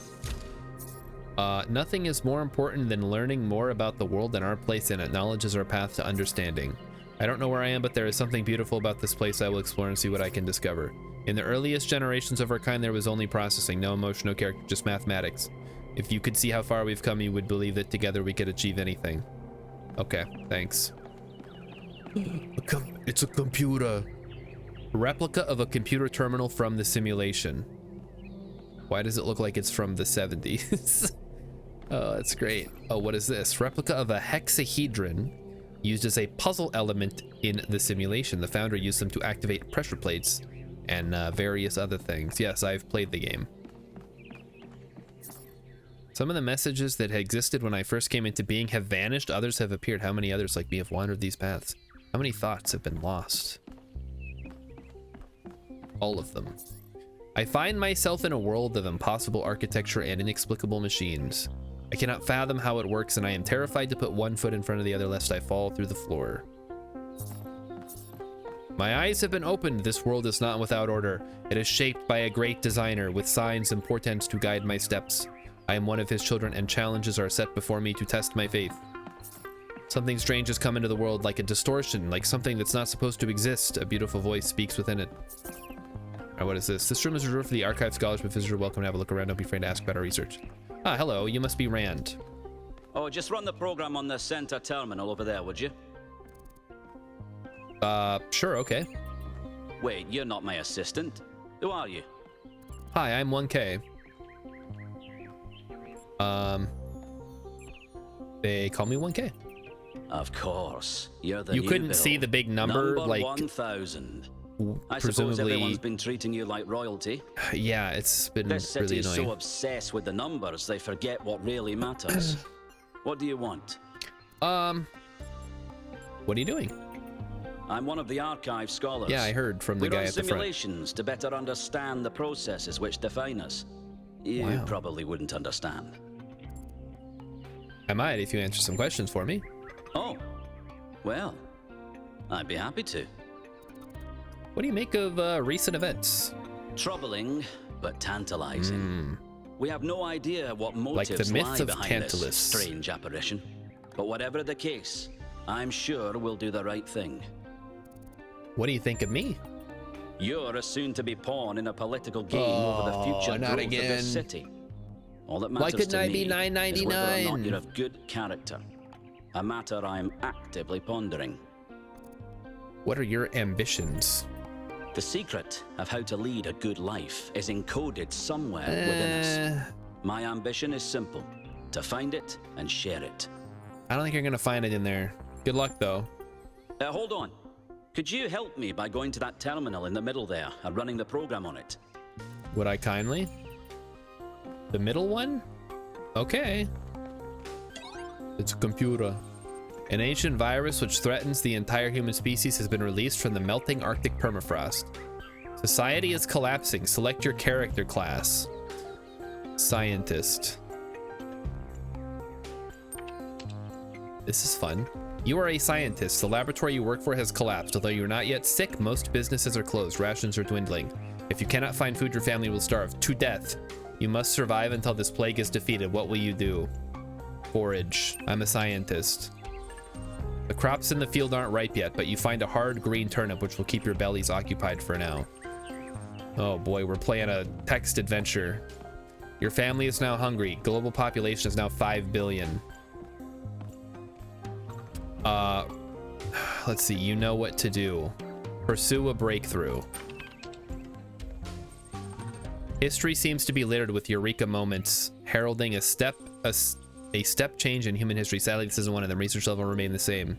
Nothing is more important than learning more about the world and our place in it. Knowledge is our path to understanding. I don't know where I am, but there is something beautiful about this place I will explore and see what I can discover. In the earliest generations of our kind, there was only processing, no emotion, no character, just mathematics. If you could see how far we've come, you would believe that together we could achieve anything. Okay, thanks. It's a computer. Replica of a computer terminal from the simulation. Why does it look like it's from the 70s? Oh, that's great. Oh, what is this? Replica of a hexahedron used as a puzzle element in the simulation. The founder used them to activate pressure plates and various other things. Yes, I've played the game. Some of the messages that had existed when I first came into being have vanished. Others have appeared. How many others like me have wandered these paths? How many thoughts have been lost? All of them. I find myself in a world of impossible architecture and inexplicable machines. I cannot fathom how it works, and I am terrified to put one foot in front of the other lest I fall through the floor. My eyes have been opened. This world is not without order. It is shaped by a great designer with signs and portents to guide my steps. I am one of his children, and challenges are set before me to test my faith. Something strange has come into the world, like a distortion, like something that's not supposed to exist. A beautiful voice speaks within it. All right, what is this? This room is reserved for the archive scholars, but visitors are welcome to have a look around. Don't be afraid to ask about our research. Ah, hello. You must be Rand. Oh, just run the program on the center terminal over there, would you? Sure, okay. Wait, you're not my assistant. Who are you? Hi, I'm 1K. They call me 1K. Of course. You're the You new couldn't Bill. see the big number, like 1,000. I suppose presumably. everyone's been treating you like royalty. Yeah, it's been This really city's annoying. so obsessed with the numbers they forget what really matters. What do you want? What are you doing? I'm one of the archive scholars. Yeah, I heard from the We guy run at the front. simulations to better understand the processes which define us. You Wow. probably wouldn't understand. I might if you answer some questions for me. Oh, well, I'd be happy to. What do you make of recent events? Troubling, but tantalizing. We have no idea what motives the myth lie of behind Tantalus. this strange apparition. But whatever the case, I'm sure we'll do the right thing. What do you think of me? You're a soon-to-be pawn in a political game over the future not growth of again. this city. All that Why matters couldn't to I me be is whether or not $9.99? you're of good character. A matter I'm actively pondering. What are your ambitions? The secret of how to lead a good life is encoded somewhere within us. My ambition is simple: to find it and share it. I don't think you're gonna find it in there. Good luck, though. Hold on. Could you help me by going to that terminal in the middle there and running the program on it? Would I kindly? The middle one? Okay. It's a computer. An ancient virus which threatens the entire human species has been released from the melting Arctic permafrost. Society is collapsing. Select your character class. Scientist. This is fun. You are a scientist. The laboratory you work for has collapsed. Although you're not yet sick, most businesses are closed. Rations are dwindling. If you cannot find food, your family will starve to death. You must survive until this plague is defeated. What will you do? Forage. I'm a scientist. The crops in the field aren't ripe yet, but you find a hard green turnip which will keep your bellies occupied for now. Oh boy, we're playing a text adventure. Your family is now hungry. Global population is now 5 billion. Let's see, you know what to do. Pursue a breakthrough. History seems to be littered with eureka moments, heralding a step change in human history. Sadly, this isn't one of them. Research level remain the same.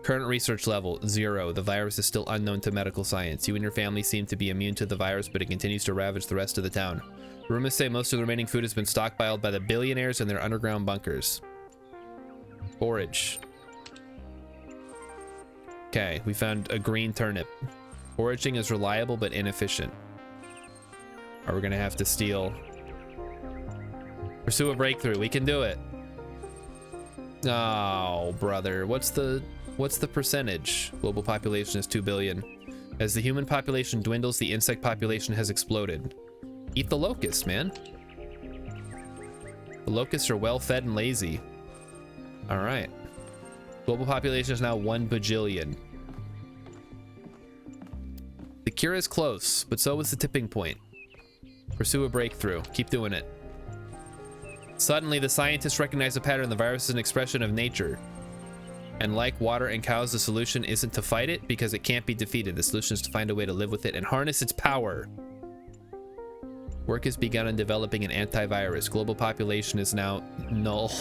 Current research level, 0. The virus is still unknown to medical science. You and your family seem to be immune to the virus, but it continues to ravage the rest of the town. Rumors say most of the remaining food has been stockpiled by the billionaires in their underground bunkers. Forage. Okay, we found a green turnip. Foraging is reliable but inefficient. Are we gonna have to steal? Pursue a breakthrough. We can do it. Oh, brother. What's the percentage? Global population is 2 billion. As the human population dwindles, the insect population has exploded. Eat the locusts, man. The locusts are well fed and lazy. All right. Global population is now 1 bajillion. The cure is close, but so is the tipping point. Pursue a breakthrough. Keep doing it. Suddenly, the scientists recognize a pattern. The virus is an expression of nature. And like water and cows, the solution isn't to fight it because it can't be defeated. The solution is to find a way to live with it and harness its power. Work has begun on developing an antivirus. Global population is now null.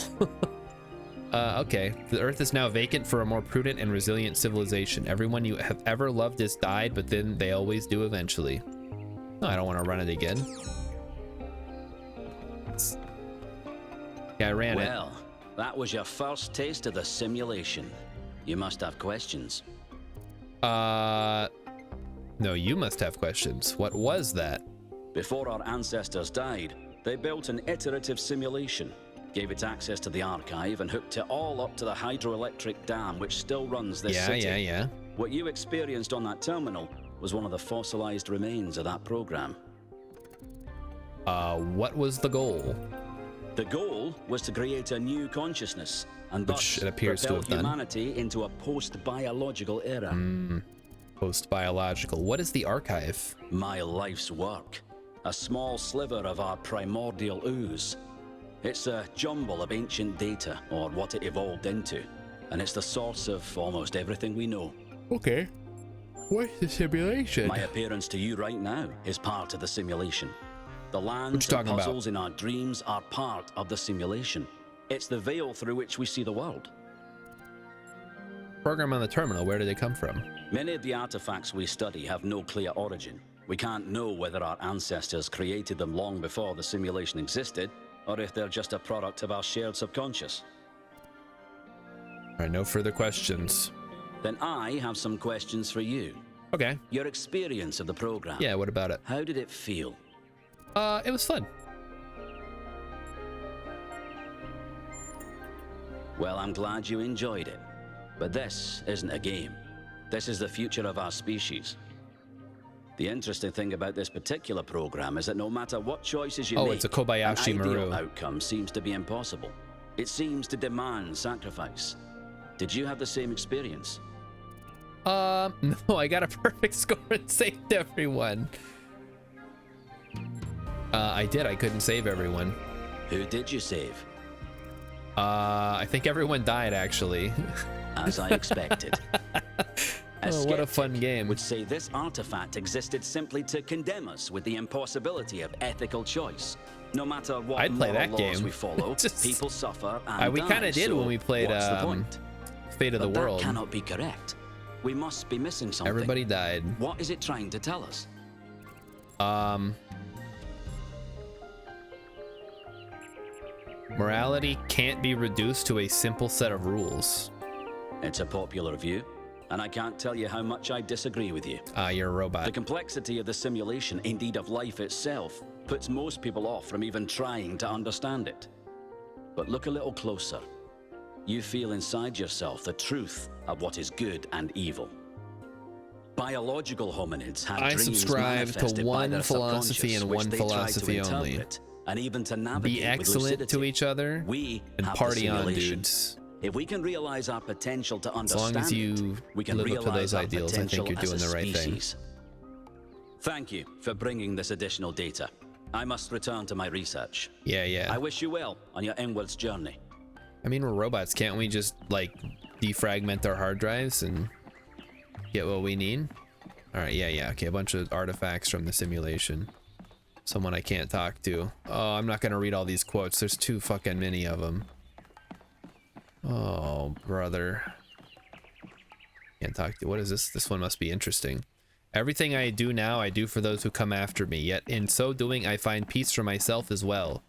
Okay. The Earth is now vacant for a more prudent and resilient civilization. Everyone you have ever loved has died, but then they always do eventually. No, I don't want to run it again. Yeah, I ran it. Well, that was your first taste of the simulation. You must have questions. No, you must have questions. What was that? Before our ancestors died, they built an iterative simulation, gave it access to the archive, and hooked it all up to the hydroelectric dam which still runs this city. Yeah. What you experienced on that terminal was one of the fossilized remains of that program. What was the goal? The goal was to create a new consciousness, and Which thus it appears to propel have done. humanity into a post-biological era. Post-biological. What is the archive? My life's work. A small sliver of our primordial ooze. It's a jumble of ancient data, or what it evolved into, and it's the source of almost everything we know. Okay. What's the simulation? My appearance to you right now is part of the simulation. The lands and talking about? puzzles in our dreams are part of the simulation. It's the veil through which we see the world. Program on the terminal, where did they come from? Many of the artifacts we study have no clear origin. We can't know whether our ancestors created them long before the simulation existed, or if they're just a product of our shared subconscious. All right, no further questions. Then I have some questions for you. Okay. Your experience of the program. Yeah, what about it? How did it feel? It was fun. Well, I'm glad you enjoyed it. But this isn't a game. This is the future of our species. The interesting thing about this particular program is that no matter what choices you make, it's a Kobayashi an ideal Maru. outcome seems to be impossible. It seems to demand sacrifice. Did you have the same experience? No, I got a perfect score and saved everyone. I did. I couldn't save everyone. Who did you save? I think everyone died, actually. As I expected. Oh, what a fun game. Would say this artifact existed simply to condemn us with the impossibility of ethical choice. No matter what I'd play moral that laws game. we follow, people suffer and we die, kind of did so when we played what's the point? Fate of the But World. That cannot be correct. We must be missing something. Everybody died. What is it trying to tell us? Morality can't be reduced to a simple set of rules. It's a popular view, and I can't tell you how much I disagree with you. You're a robot. The complexity of the simulation, indeed of life itself, puts most people off from even trying to understand it. But look a little closer. You feel inside yourself the truth of what is good and evil. Biological hominids have I dreams subscribe manifested to by one their philosophy subconscious, and which one they try to philosophy only. interpret and even to navigate Be with excellent to lucidity. each other We and have the party on, simulation. dudes. If we can realize our potential to As understand long as you we can live up to realize those our ideals, I think potential you're doing as a the right thing. species. Thank you for bringing this additional data. I must return to my research. Yeah. I wish you well on your inwards journey. I mean, we're robots. Can't we just, like, defragment our hard drives and get what we need? All right, yeah. Okay, a bunch of artifacts from the simulation. Someone I can't talk to. Oh, I'm not gonna read all these quotes. There's too fucking many of them. Oh, brother. Can't talk to. What is this? This one must be interesting. Everything I do now, I do for those who come after me. Yet in so doing, I find peace for myself as well.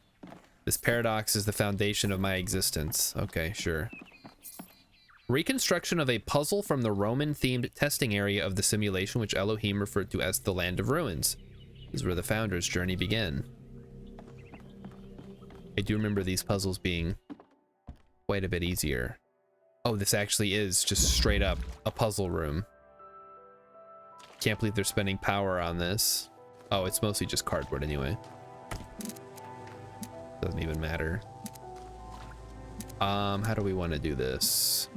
This paradox is the foundation of my existence. Okay, sure. Reconstruction of a puzzle from the Roman-themed testing area of the simulation, which Elohim referred to as the Land of Ruins. This is where the Founder's journey began. I do remember these puzzles being quite a bit easier. Oh, this actually is just straight up a puzzle room. Can't believe they're spending power on this. Oh, it's mostly just cardboard anyway. Doesn't even matter. How do we want to do this?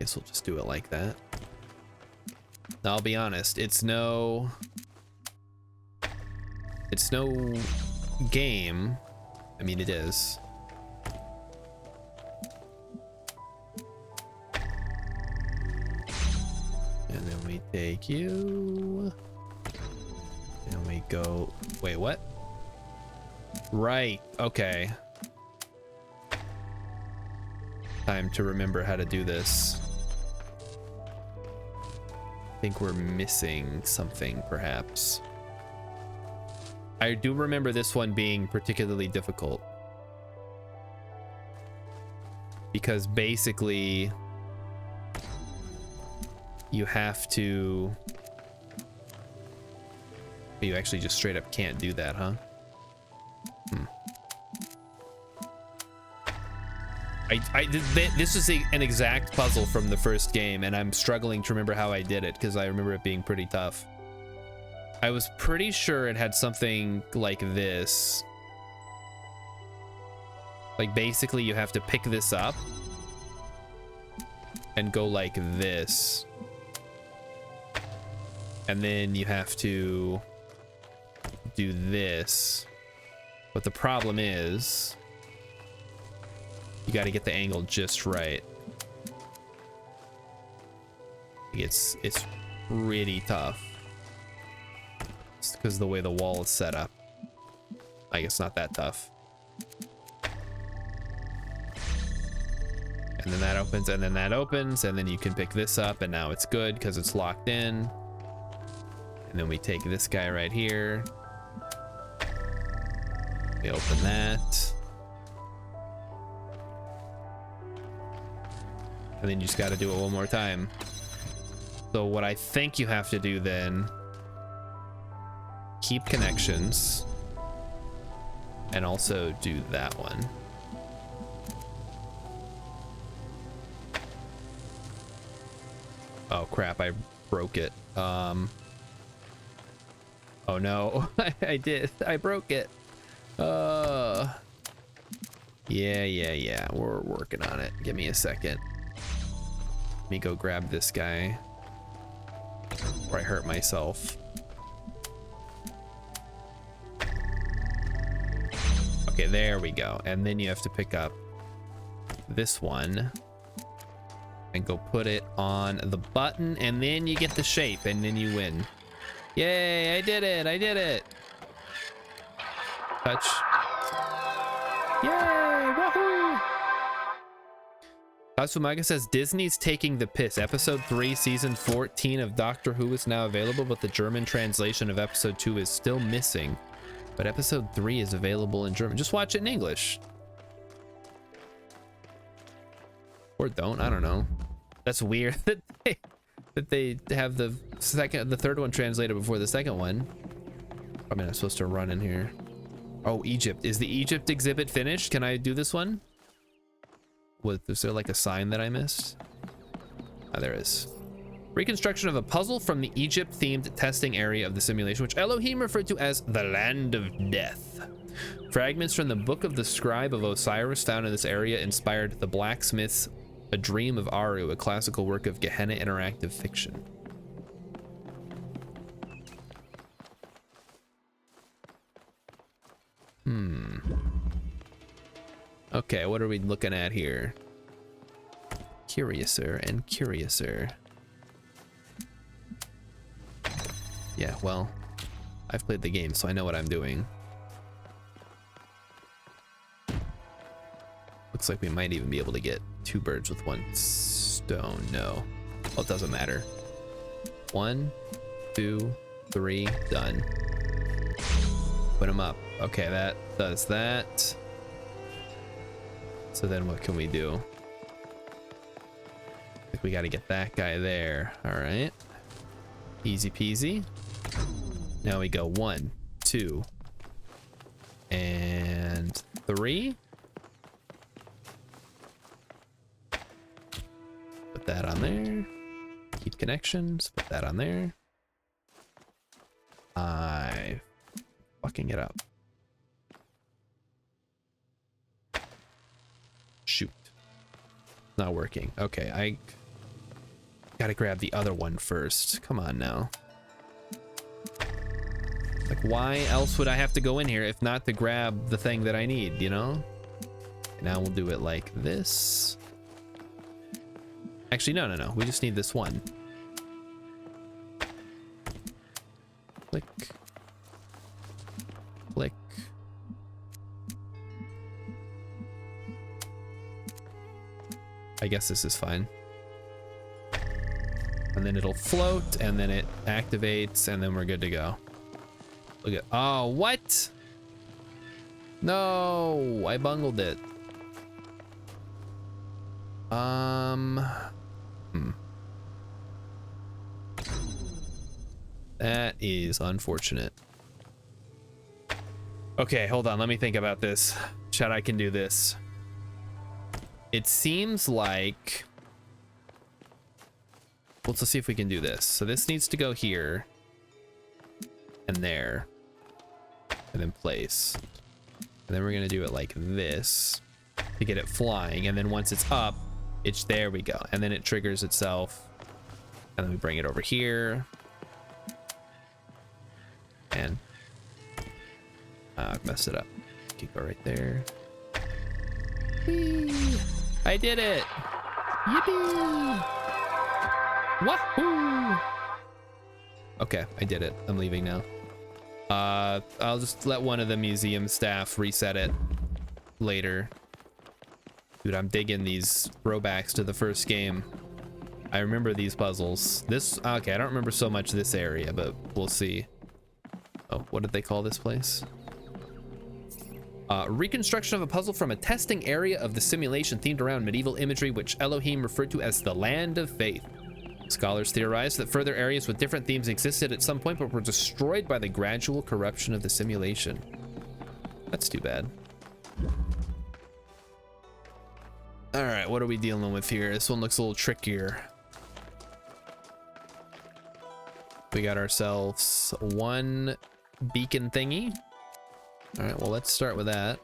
Guess we'll just do it like that. Now, I'll be honest, it's no game. I mean, it is. And then we take you. And we go. Wait, what? Right. Okay. Time to remember how to do this. I think we're missing something, perhaps. I do remember this one being particularly difficult. Because basically, you have to... You actually just straight up can't do that, huh? This is an exact puzzle from the first game, and I'm struggling to remember how I did it, because I remember it being pretty tough. I was pretty sure it had something like this. Like, basically, you have to pick this up and go like this. And then you have to do this. But the problem is, you got to get the angle just right. It's pretty tough. It's because of the way the wall is set up. I guess not that tough. And then that opens, and then that opens, and then you can pick this up, and now it's good because it's locked in. And then we take this guy right here. We open that. And then you just got to do it one more time. So what I think you have to do then, keep connections, and also do that one. Oh crap, I broke it. Oh no, I did. I broke it. Yeah. We're working on it. Give me a second. Let me go grab this guy before I hurt myself. Okay, there we go. And then you have to pick up this one and go put it on the button, and then you get the shape, and then you win. Yay, I did it. I did it. Touch. Yay, woohoo! Katsumaga says Disney's taking the piss. Episode 3, season 14 of Doctor Who is now available, but the German translation of episode 2 is still missing. But episode 3 is available in German. Just watch it in English. Or don't, I don't know. That's weird that they have the third one translated before the second one. I mean, I'm supposed to run in here. Oh, Egypt. Is the Egypt exhibit finished? Can I do this one? Was there like a sign that I missed? Oh, there is. Reconstruction of a puzzle from the Egypt-themed testing area of the simulation, which Elohim referred to as the Land of Death. Fragments from the Book of the Scribe of Osiris found in this area inspired The Blacksmith's A Dream of Aru, a classical work of Gehenna interactive fiction. Okay, what are we looking at here? Curiouser and curiouser. Yeah, well, I've played the game, so I know what I'm doing. Looks like we might even be able to get 2 birds with 1 stone. No. Well, it doesn't matter. 1, 2, 3, done. Put them up. Okay, that does that. So then what can we do? I think we got to get that guy there. All right. Easy peasy. Now we go 1, 2, and 3. Put that on there. Keep connections. Put that on there. I fucking it up. Shoot. Not working. Okay, I gotta grab the other one first. Come on now. Like, why else would I have to go in here if not to grab the thing that I need, you know? Now we'll do it like this. Actually, no. We just need this one. Click. Click. I guess this is fine. And then it'll float, and then it activates, and then we're good to go. Look at, oh, what? No, I bungled it. That is unfortunate. Okay, hold on. Let me think about this. Chat, I can do this. It seems like... Let's see if we can do this. So this needs to go here. And there. And then place. And then we're going to do it like this. To get it flying. And then once it's up, it's... There we go. And then it triggers itself. And then we bring it over here. And... I've messed it up. Keep it right there. Whee! I did it! Yippee! Wahoo! Okay, I did it. I'm leaving now. I'll just let one of the museum staff reset it later. Dude, I'm digging these throwbacks to the first game. I remember these puzzles. This, okay, I don't remember so much this area, but we'll see. Oh, what did they call this place? Reconstruction of a puzzle from a testing area of the simulation themed around medieval imagery, which Elohim referred to as the Land of Faith. Scholars theorize that further areas with different themes existed at some point, but were destroyed by the gradual corruption of the simulation. That's too bad. All right, what are we dealing with here? This one looks a little trickier. We got ourselves one beacon thingy. All right, well, let's start with that.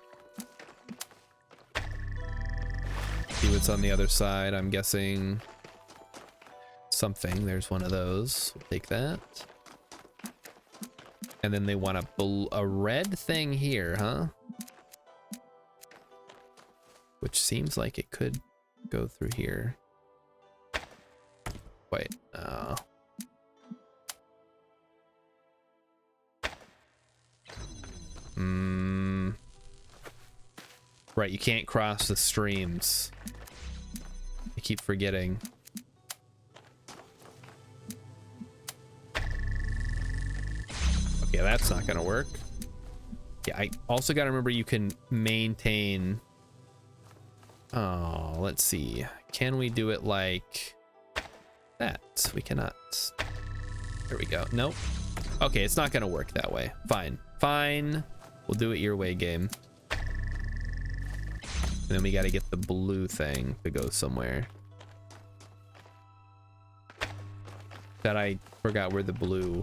See what's on the other side. I'm guessing something. There's one of those. We'll take that. And then they want a red thing here, huh? Which seems like it could go through here. Wait, Right, you can't cross the streams. I keep forgetting. Okay, that's not gonna work. Yeah, I also gotta remember you can maintain... Oh, let's see. Can we do it like that? We cannot. There we go. Nope. Okay, it's not gonna work that way. Fine. Fine. We'll do it your way, game. And then we gotta get the blue thing to go somewhere. That I forgot where the blue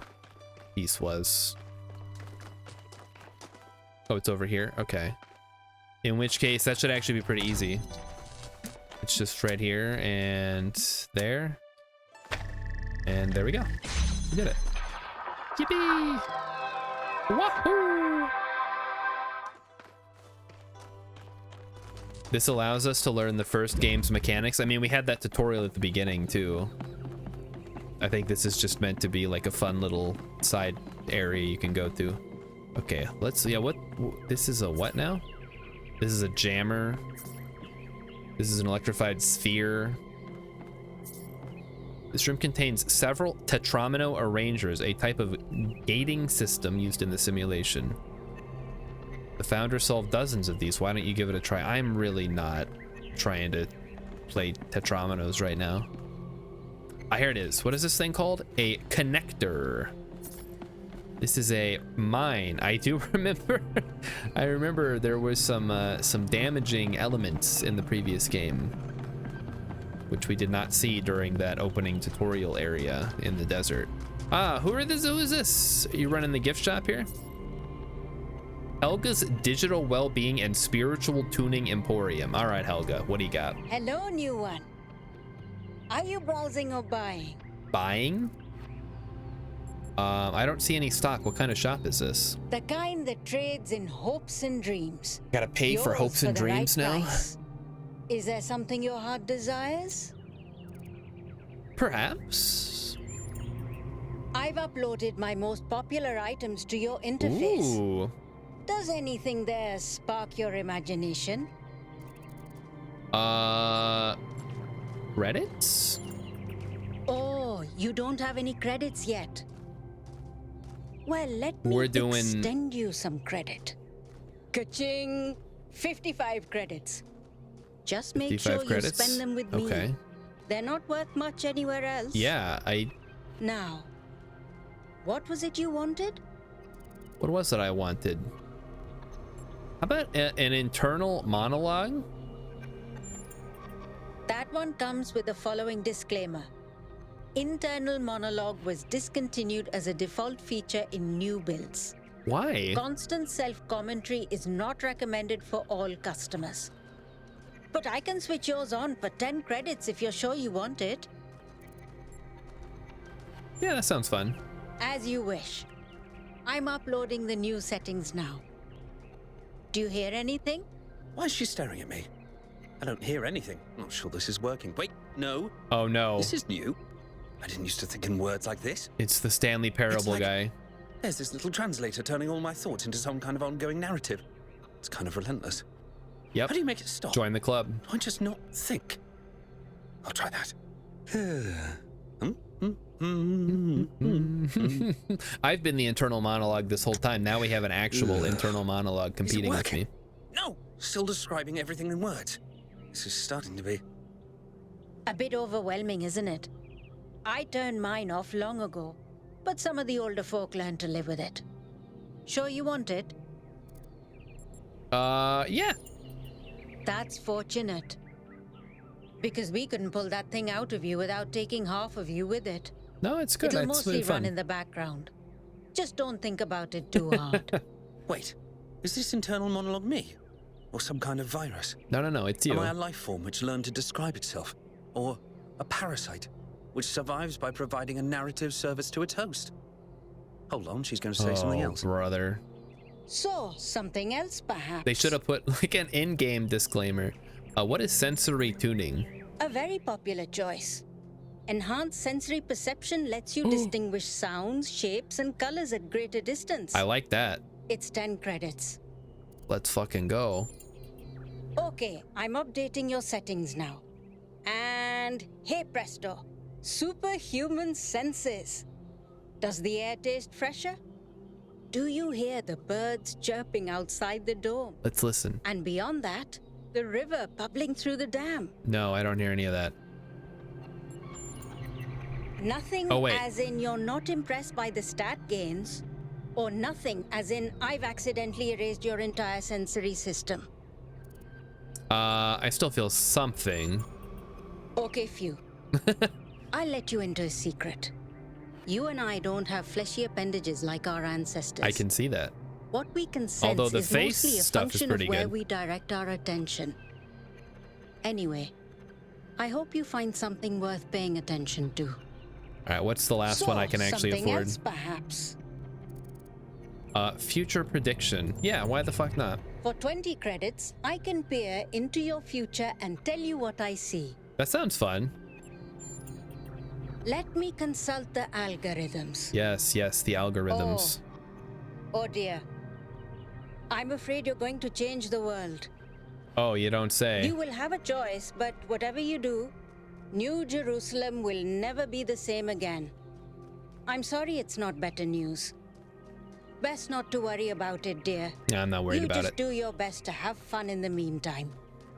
piece was. Oh, it's over here? Okay. In which case, that should actually be pretty easy. It's just right here and there. And there we go. We did it. Yippee! Wahoo! This allows us to learn the first game's mechanics. I mean, we had that tutorial at the beginning too. I think this is just meant to be like a fun little side area you can go to. Okay, let's see. Yeah, what? This is a what now? This is a jammer. This is an electrified sphere. This room contains several tetramino arrangers, a type of gating system used in the simulation. The founder solved dozens of these. Why don't you give it a try? I'm really not trying to play tetraminos right now. Ah, here it is. What is this thing called? A connector. This is a mine. I do remember. I remember there was some damaging elements in the previous game, which we did not see during that opening tutorial area in the desert. Ah, who is this? Are you running the gift shop here? Helga's Digital Wellbeing and Spiritual Tuning Emporium. All right, Helga, what do you got? Hello, new one. Are you browsing or buying? Buying? I don't see any stock. What kind of shop is this? The kind that trades in hopes and dreams. Gotta pay for hopes and dreams now? Is there something your heart desires? Perhaps. I've uploaded my most popular items to your interface. Ooh. Does anything there spark your imagination? Credits? Oh, you don't have any credits yet. Well, let me extend you some credit. Ka-ching! 55 credits. Just make sure you spend them with me. Okay. They're not worth much anywhere else. Yeah, Now, what was it you wanted? What was it I wanted? How about an internal monologue? That one comes with the following disclaimer. Internal monologue was discontinued as a default feature in new builds. Why? Constant self-commentary is not recommended for all customers. But I can switch yours on for 10 credits if you're sure you want it. Yeah, that sounds fun. As you wish. I'm uploading the new settings now. Do you hear anything? Why is she staring at me? I don't hear anything. I'm not sure this is working. Wait, no. Oh no. This is new. I didn't used to think in words like this. It's the Stanley Parable guy. There's this little translator turning all my thoughts into some kind of ongoing narrative. It's kind of relentless. Yep. How do you make it stop? Join the club. Do I just not think? I'll try that. I've been the internal monologue this whole time. Now we have an actual internal monologue competing with me. No, still describing everything in words. This is starting to be a bit overwhelming, isn't it? I turned mine off long ago, but some of the older folk learned to live with it. Sure you want it? Yeah. That's fortunate. Because we couldn't pull that thing out of you without taking half of you with it. No, it's good. It'll It's mostly fun. run in the background. Just don't think about it too hard. Wait, is this internal monologue me? Or some kind of virus? No, it's you. Am I a life form which learned to describe itself? Or a parasite which survives by providing a narrative service to its host? Hold on, she's going to say something else. Brother. So, something else perhaps? They should have put like an in-game disclaimer. What is sensory tuning? A very popular choice. Enhanced sensory perception lets you distinguish sounds, shapes, and colors at greater distance. I like that. It's 10 credits. Let's fucking go. Okay, I'm updating your settings now. And hey presto, superhuman senses. Does the air taste fresher? Do you hear the birds chirping outside the dome? Let's listen. And beyond that, the river bubbling through the dam. No, I don't hear any of that. Nothing as in you're not impressed by the stat gains, or nothing as in I've accidentally erased your entire sensory system. I still feel something. Okay, few. I'll let you into a secret. You and I don't have fleshy appendages like our ancestors. I can see that. What we can sense Although the is face mostly a stuff is function pretty of where good. we direct our attention. Anyway, I hope you find something worth paying attention to. All right, what's the last one I can actually something afford? Else, perhaps. Future prediction. Yeah, why the fuck not? For 20 credits, I can peer into your future and tell you what I see. That sounds fun. Let me consult the algorithms. Yes, the algorithms. Oh dear. I'm afraid you're going to change the world. Oh, you don't say. You will have a choice, but whatever you do, New Jerusalem will never be the same again. I'm sorry it's not better news. Best not to worry about it, dear. Yeah, I'm not worried about You just it. do your best to have fun in the meantime.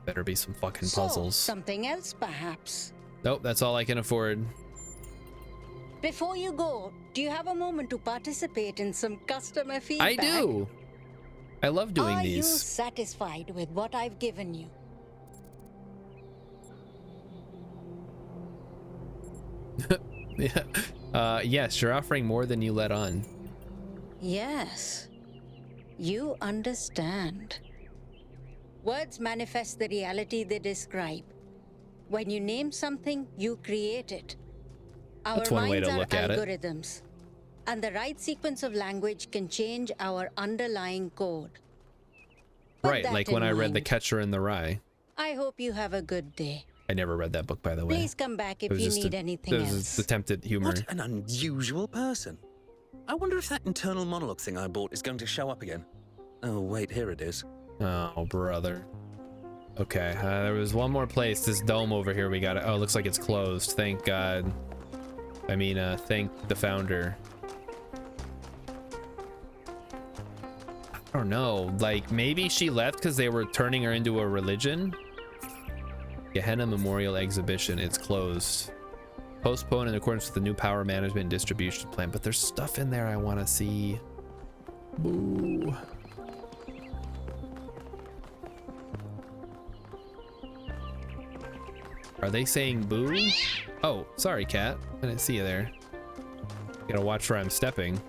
Better be some fucking So, puzzles. something else, perhaps. Nope, that's all I can afford. Before you go, do you have a moment to participate in some customer feedback? I do. I love doing Are you these. satisfied with what I've given you? Yeah. Yes, you're offering more than you let on. Yes. You understand. Words manifest the reality they describe. When you name something, you create it. Our That's one way minds to are look at it. algorithms, and the right sequence of language can change our underlying code. Put Right, that like in when I read The mind. Catcher in the Rye. I hope you have a good day. I never read that book, by the way. Please come back if It was you just need anything it was else. just attempted humor. What an unusual person. I wonder if that internal monologue thing I bought is going to show up again. Oh, wait, here it is. Oh, brother. Okay, there was one more place. This dome over here we got it. Oh, it looks like it's closed. Thank God. I mean, thank the founder. I don't know. Like, maybe she left because they were turning her into a religion? Gehenna Memorial Exhibition. It's closed. Postponed in accordance with the new power management and distribution plan. But there's stuff in there I want to see. Boo. Are they saying boo? Oh, sorry, cat. I didn't see you there. Gotta watch where I'm stepping.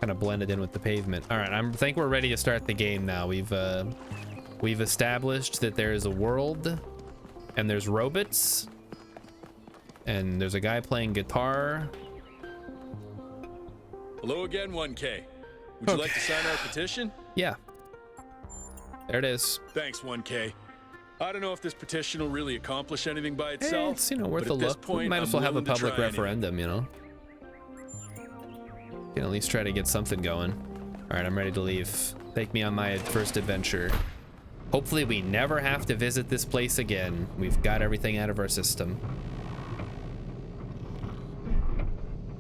Kind of blended in with the pavement. All right, I think we're ready to start the game now. We've established that there is a world, and there's robots, and there's a guy playing guitar. Hello again, 1K. Would you like to sign our petition? Yeah. There it is. Thanks, 1K. I don't know if this petition will really accomplish anything by itself. It's, you know, worth a look. We might as well have a public referendum, you know. Can at least try to get something going. All right, I'm ready to leave. Take me on my first adventure. Hopefully we never have to visit this place again. We've got everything out of our system.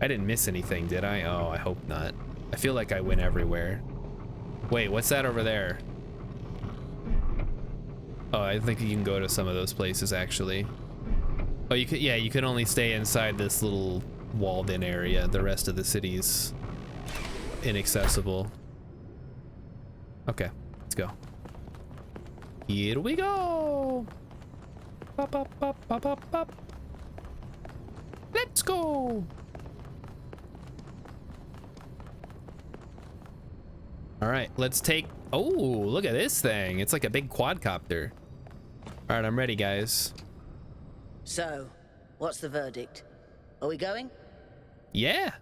I didn't miss anything, did I? Oh, I hope not. I feel like I went everywhere. Wait, what's that over there? Oh, I think you can go to some of those places actually. Oh, you could, yeah, you can only stay inside this little walled-in area. The rest of the city's inaccessible. Okay, let's go. Here we go. Pop, pop, pop, pop, pop, pop. Let's go. All right, let's take. Oh, look at this thing. It's like a big quadcopter. All right, I'm ready, guys. So, what's the verdict? Are we going? Yeah.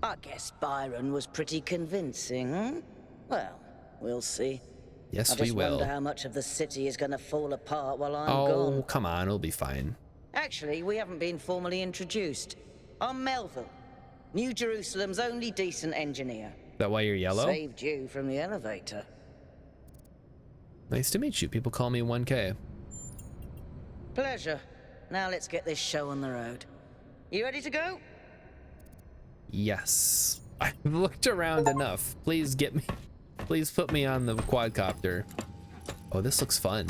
I guess Byron was pretty convincing, hmm? Well, we'll see. Yes, I just we will. wonder how much of the city is going to fall apart while I'm Oh, gone. come on, it'll be fine. Actually, we haven't been formally introduced. I'm Melville, New Jerusalem's only decent engineer. Is that why you're yellow? Saved you from the elevator. Nice to meet you. People call me 1K. Pleasure. Now let's get this show on the road. You ready to go? Yes. I've looked around enough. Please get me. Please put me on the quadcopter. Oh, this looks fun.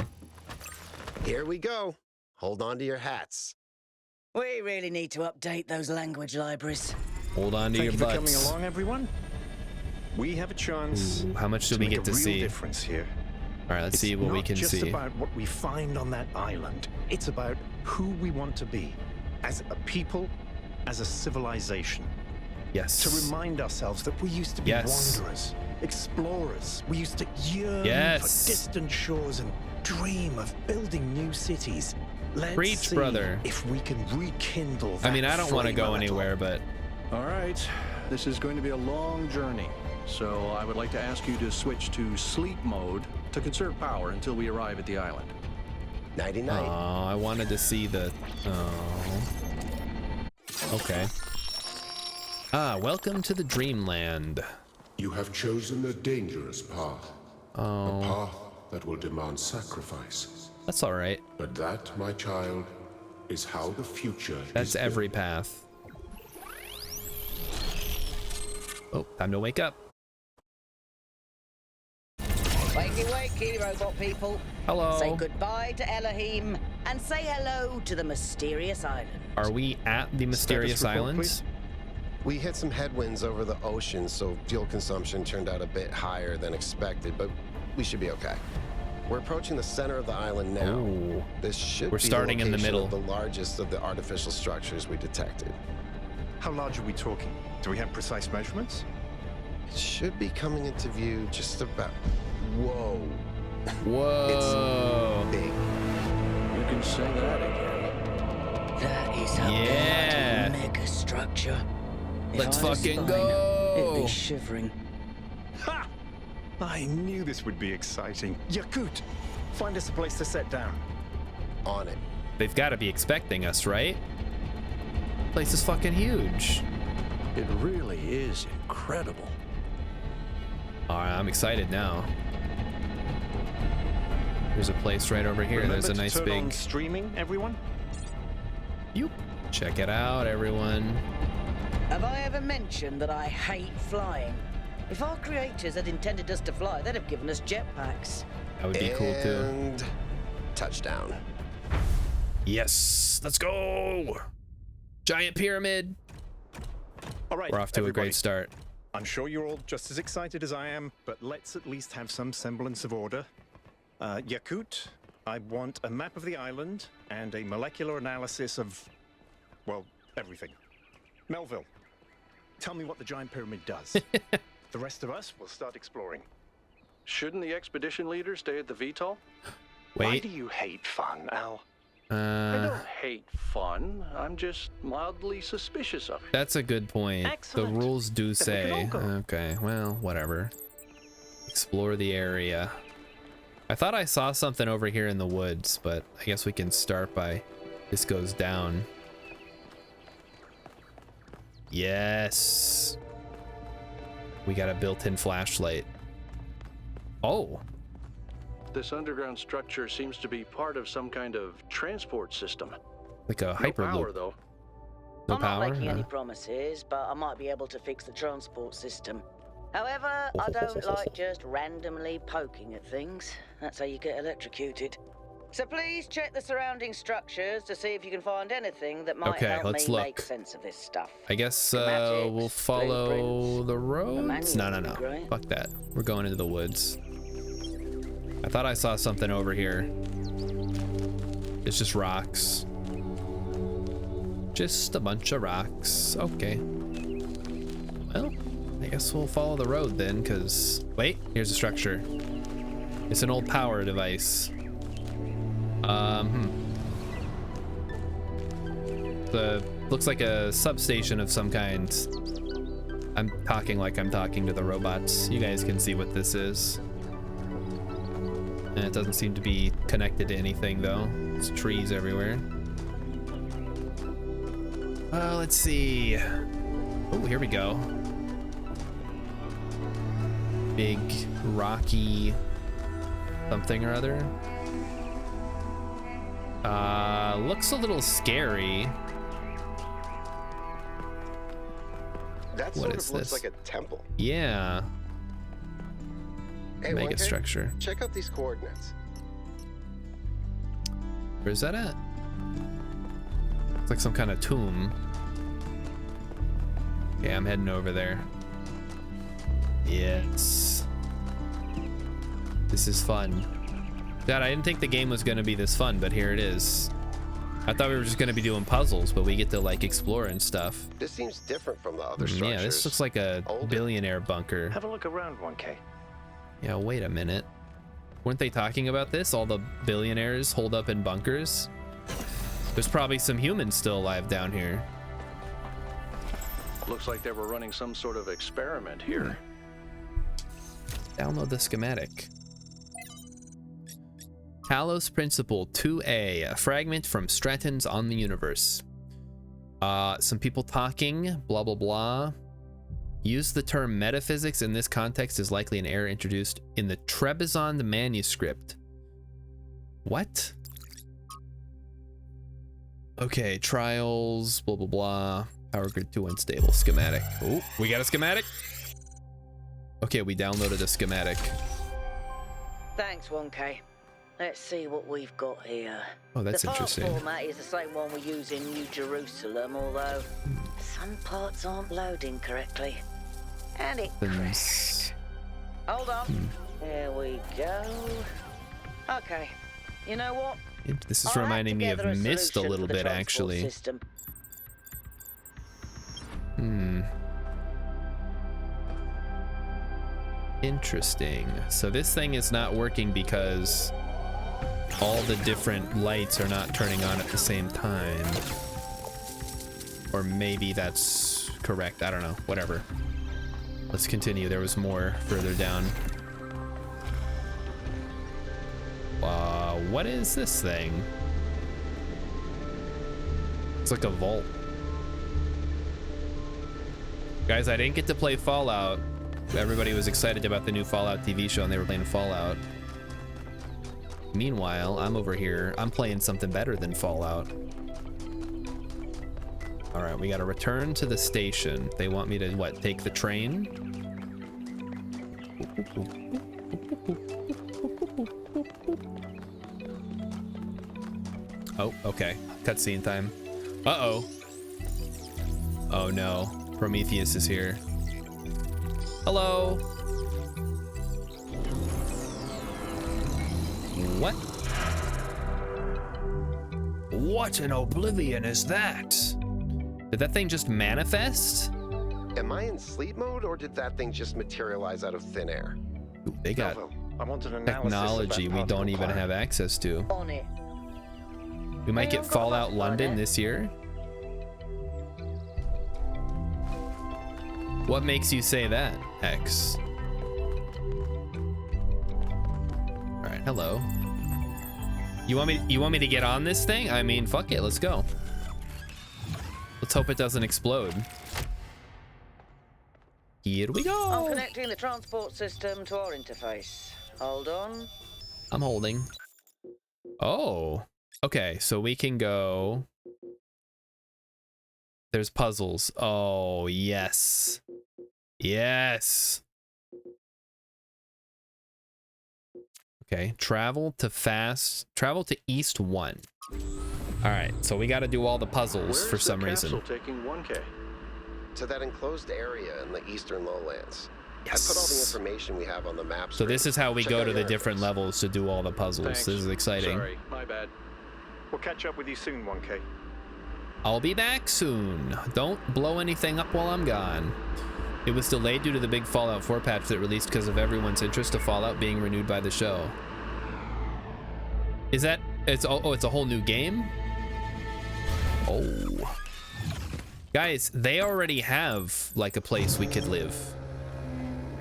Here we go. Hold on to your hats. We really need to update those language libraries. Hold on to your butts. Thank you for coming along, everyone. We have a chance. Ooh, how much do we get to see? Difference here. All right, let's see what we can see. It's not just about what we find on that island. It's about who we want to be as a people, as a civilization. Yes. To remind ourselves that we used to be wanderers, explorers. We used to yearn for distant shores and dream of building new cities. Let's Preach, see brother. if we can rekindle that. I mean, I don't want to flame go a little. anywhere, but All right, this is going to be a long journey, so I would like to ask you to switch to sleep mode to conserve power until we arrive at the island. Nighty-night. Oh, I wanted to see the. Oh. Okay. Ah, welcome to the dreamland. You have chosen a dangerous path. Oh. A path that will demand sacrifice. That's all right. But that, my child, is how the future That's is every path. Oh, time to wake up. Wakey, wakey, robot people. Hello. Say goodbye to Elohim and say hello to the mysterious island. Are we at the mysterious islands? We hit some headwinds over the ocean, so fuel consumption turned out a bit higher than expected, but we should be okay. We're approaching the center of the island now. Ooh. This should We're be starting in the location middle. of the largest of the artificial structures we detected. How large are we talking? Do we have precise measurements? It should be coming into view just about. Whoa. Whoa. It's big. You can say that again. That is a Yeah. bloody mega structure. If Let's I was fucking Spiner, go. It'd be shivering. Ha! I knew this would be exciting. Yakut, find us a place to set down. On it. They've got to be expecting us, right? Place is fucking huge. It really is incredible. All right, I'm excited now. There's a place right over here. Remember There's a to nice turn big. on streaming, everyone. Check it out, everyone. Have I ever mentioned that I hate flying? If our creators had intended us to fly, they'd have given us jetpacks. That would be cool too. And touchdown. Yes, let's go. Giant pyramid. All right, We're off to everybody. a great start. I'm sure you're all just as excited as I am, but let's at least have some semblance of order. Yakut, I want a map of the island and a molecular analysis of, well, everything. Melville, tell me what the giant pyramid does. The rest of us will start exploring. Shouldn't the expedition leader stay at the VTOL? Wait. Why do you hate fun, Al? I don't hate fun. I'm just mildly suspicious of it. That's a good point. Excellent. The rules do Then we say. can all go. Okay, well, whatever. Explore the area. I thought I saw something over here in the woods, but I guess we can start by this goes down. Yes. We got a built-in flashlight. Oh. This underground structure seems to be part of some kind of transport system. Like a No hyperloop. power, though. No I'm power? not making any Huh? promises, but I might be able to fix the transport system. However, I don't like just randomly poking at things. That's how you get electrocuted. So please check the surrounding structures to see if you can find anything that might Okay, help let's me look. make sense of this stuff. I guess Schematics, we'll follow the roads. manual No, no, would no. be great. Fuck that. We're going into the woods. I thought I saw something over here. It's just rocks. Just a bunch of rocks. Okay. Well, I guess we'll follow the road then, because... Wait, here's a structure. It's an old power device. Looks like a substation of some kind. I'm talking like I'm talking to the robots. You guys can see what this is. And it doesn't seem to be connected to anything though. There's trees everywhere. Let's see. Oh, here we go. Big, rocky something or other. Looks a little scary. That What sort is of looks this? like a temple. Yeah. Hey, Mega Wonka, structure. check out these coordinates. Where's that at? It's like some kind of tomb. Okay, I'm heading over there. Yes. This is fun. God, I didn't think the game was going to be this fun, but here it is. I thought we were just going to be doing puzzles, but we get to like explore and stuff. This seems different from the other structures. Yeah, this looks like a billionaire bunker. Have a look around, 1K. Yeah, wait a minute. Weren't they talking about this? All the billionaires holed up in bunkers? There's probably some humans still alive down here. Looks like they were running some sort of experiment here. Download the schematic. Talos Principle 2A, a fragment from Stratton's On the Universe. Some people talking, blah, blah, blah. Use the term metaphysics in this context is likely an error introduced in the Trebizond manuscript. What? Okay, trials, blah, blah, blah. Power grid 2 unstable, schematic. Oh, we got a schematic? Okay, we downloaded a schematic. Thanks, 1K. Let's see what we've got here. Oh, that's the file interesting. format is the same one we use in New Jerusalem, although some parts aren't loading correctly. And it crashed. Hold on. There we go. Okay. You know what? This is I'll hack reminding me of together a Myst a solution little for the bit, transport actually. system. Interesting. So this thing is not working because all the different lights are not turning on at the same time. Or maybe that's correct. I don't know. Whatever. Let's continue. There was more further down. What is this thing? It's like a vault. Guys, I didn't get to play Fallout. Everybody was excited about the new Fallout TV show and they were playing Fallout. Meanwhile, I'm over here. I'm playing something better than Fallout. All right, we got to return to the station. They want me to, what, take the train? Oh, okay. Cutscene time. Uh-oh. Oh no. Prometheus is here. Hello. What? What in oblivion is that? Did that thing just manifest? Am I in sleep mode, or did that thing just materialize out of thin air? Ooh, they got I want an technology we don't even have access to. On it. We might get Fallout London this year. What makes you say that, X? All right, hello. You want me to get on this thing? I mean, fuck it, let's go. Let's hope it doesn't explode. Here we go. I'm connecting the transport system to our interface. Hold on. I'm holding. Oh, okay, so we can go. There's puzzles. Oh, yes. Yes. Okay, travel to East 1. All right, so we got to do all the puzzles for some reason. Taking 1K? To that enclosed area in the eastern lowlands. Yes. I put all the information we have on the map. So this is how we go to the different levels to do all the puzzles. Thanks. This is exciting. Sorry, my bad. We'll catch up with you soon, 1K. I'll be back soon. Don't blow anything up while I'm gone. It was delayed due to the big Fallout 4 patch that released because of everyone's interest of Fallout being renewed by the show. Is that it's a whole new game? Oh. Guys, they already have like a place we could live.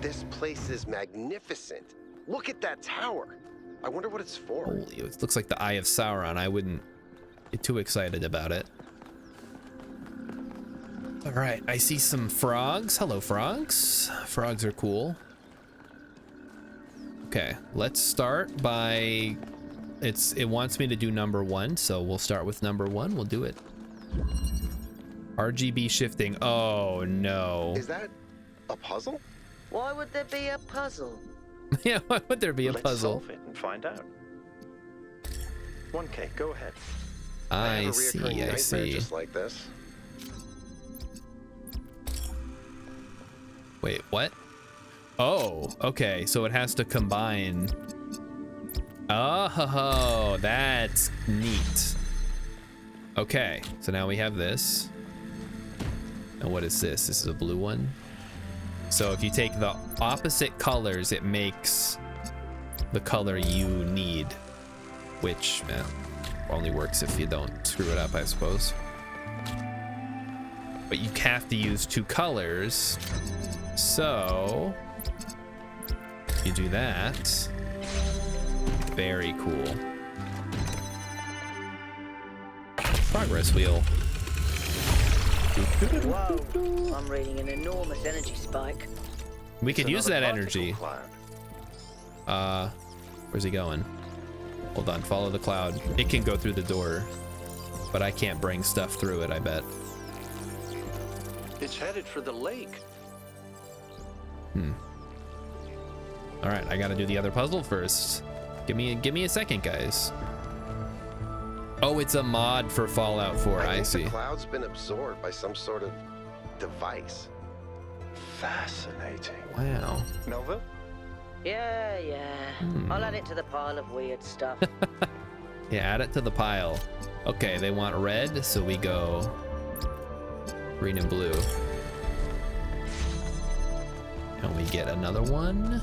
This place is magnificent. Look at that tower. I wonder what it's for. Holy, it looks like the Eye of Sauron. I wouldn't get too excited about it. All right, I see some frogs. Hello, frogs. Frogs are cool. Okay, let's start by... It wants me to do number 1, so we'll start with number 1. We'll do it. RGB shifting. Oh, no. Is that a puzzle? Why would there be a puzzle? Yeah, why would there be a Let's puzzle? solve it and find out. 1K, go ahead. I see. Just like this. Wait, what? Oh, okay. So it has to combine. Oh, that's neat. Okay, so now we have this. And what is this? This is a blue one. So if you take the opposite colors, it makes the color you need, which only works if you don't screw it up, I suppose. But you have to use 2 colors. So you do that. Very cool. Progress wheel. Whoa, I'm reading an enormous energy spike. We could use that energy. Where's he going? Hold on, follow the cloud. It can go through the door, but I can't bring stuff through it, I bet. It's headed for the lake. All right, I gotta do the other puzzle first. Give me a second, guys. Oh, it's a mod for Fallout 4. I see. The cloud's been absorbed by some sort of device. Fascinating. Wow. Nova? Yeah. I'll add it to the pile of weird stuff. Yeah, add it to the pile. Okay, they want red, so we go green and blue. And we get another one.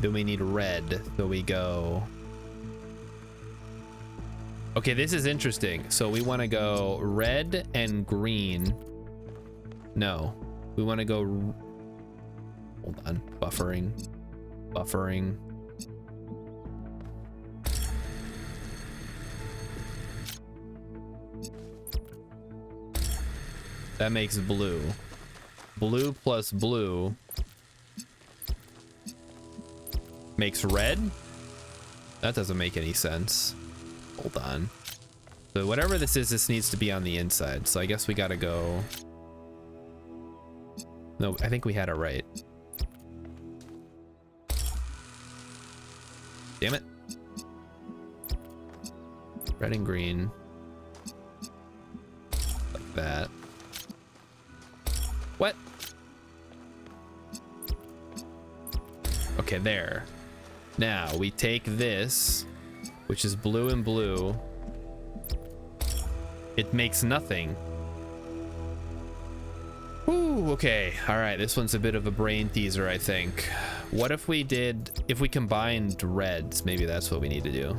Then we need red, so we go... Okay, this is interesting. So we want to go red and green. No, we want to go... Hold on, buffering. That makes blue. Blue plus blue makes red? That doesn't make any sense. Hold on. So whatever this is, this needs to be on the inside. So I guess we gotta go... No, I think we had it right. Damn it. Red and green. Like that. What? Okay, there. Now we take this, which is blue and blue. It makes nothing. Ooh, okay. All right, this one's a bit of a brain teaser, I think. What if we combined reds? Maybe that's what we need to do.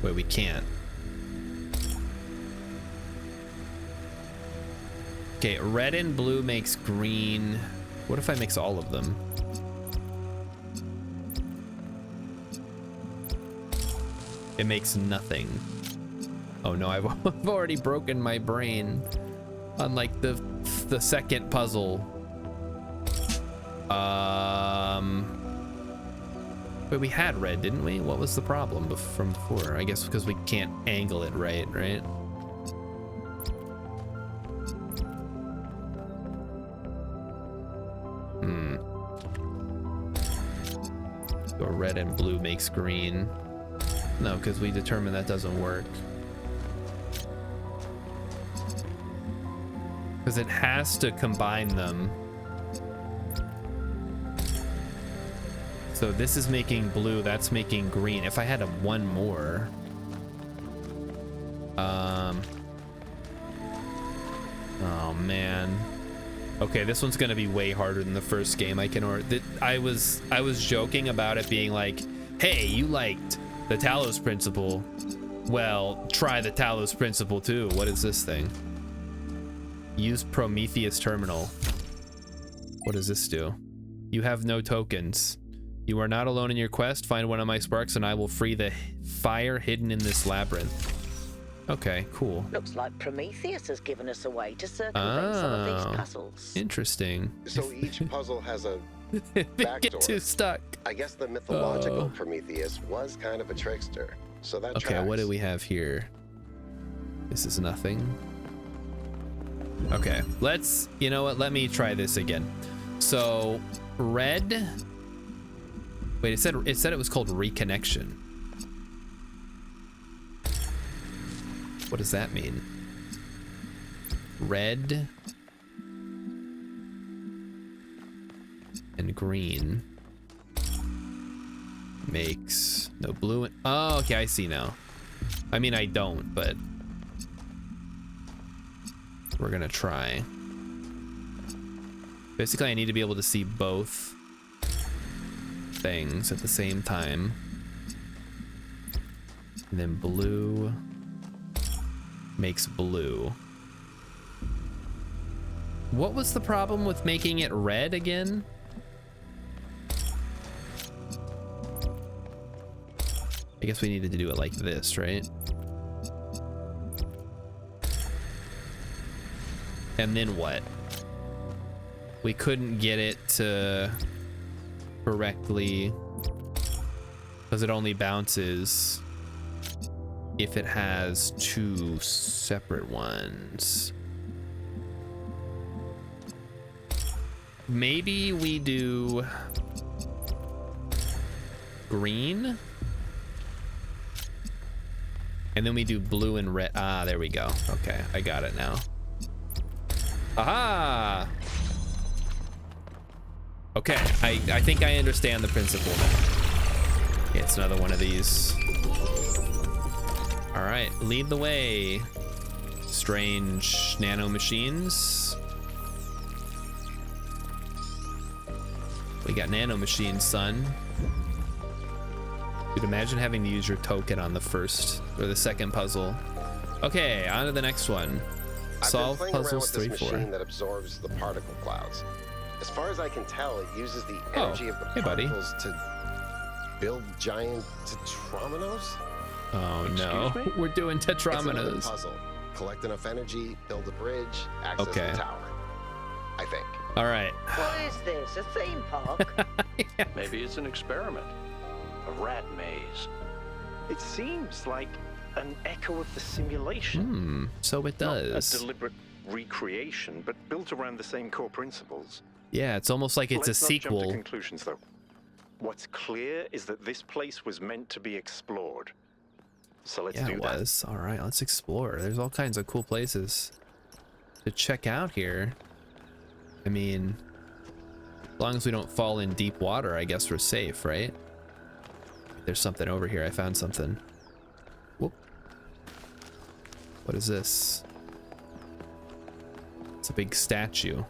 Wait, we can't. Okay, red and blue makes green. What if I mix all of them? It makes nothing. Oh no, I've already broken my brain on like the second puzzle. But we had red, didn't we? What was the problem from before? I guess because we can't angle it right? So red and blue makes green. No, because we determined that doesn't work. Because it has to combine them. So this is making blue, that's making green. If I had one more. Oh man. Okay, this one's gonna be way harder than the first game. I was joking about it being like, hey, you liked the Talos principle. Well, try the Talos principle too. What is this thing? Use Prometheus terminal. What does this do? You have no tokens. You are not alone in your quest. Find one of my sparks and I will free the fire hidden in this labyrinth. Okay, cool. Looks like Prometheus has given us a way to circumvent some of these puzzles. Interesting. So each puzzle has a backdoor. Get too stuck. I guess the mythological Prometheus was kind of a trickster. So that Okay, tracks. what do we have here? This is nothing. Okay, you know what? Let me try this again. So, red. Wait, it said it was called reconnection. What does that mean? Red and green makes no blue. Oh, okay, I see now. I mean, I don't, but we're gonna try. Basically, I need to be able to see both things at the same time. And then blue makes blue. What was the problem with making it red again? I guess we needed to do it like this, right? And then what? We couldn't get it to correctly because it only bounces if it has two separate ones. Maybe we do green and then we do blue and red. Ah, there we go. Okay, I got it now. Aha! Okay, I think I understand the principle now. Yeah, it's another one of these. All right, lead the way. Strange nano machines. We got nano machines, son. Dude, imagine having to use your token on the first or the second puzzle. Okay, on to the next one. Solve puzzles 3, 4. Machine that absorbs the particle clouds. As far as I can tell, it uses the energy of the particles to build giant tetrominos. Oh no, we're doing tetrominos. It's puzzle. Collect enough energy, build a bridge, access the tower. I think. All right. What is this? A theme park? Maybe it's an experiment. A rat maze. It seems like an echo of the simulation. So it does. Not a deliberate recreation, but built around the same core principles. Yeah, it's almost like it's Let's a not jump sequel. to conclusions, though. What's clear is that this place was meant to be explored. So let's Yeah, do it that. was. All right, let's explore. There's all kinds of cool places to check out here. I mean, as long as we don't fall in deep water, I guess we're safe, right? There's something over here. I found something. Whoop. What is this? It's a big statue.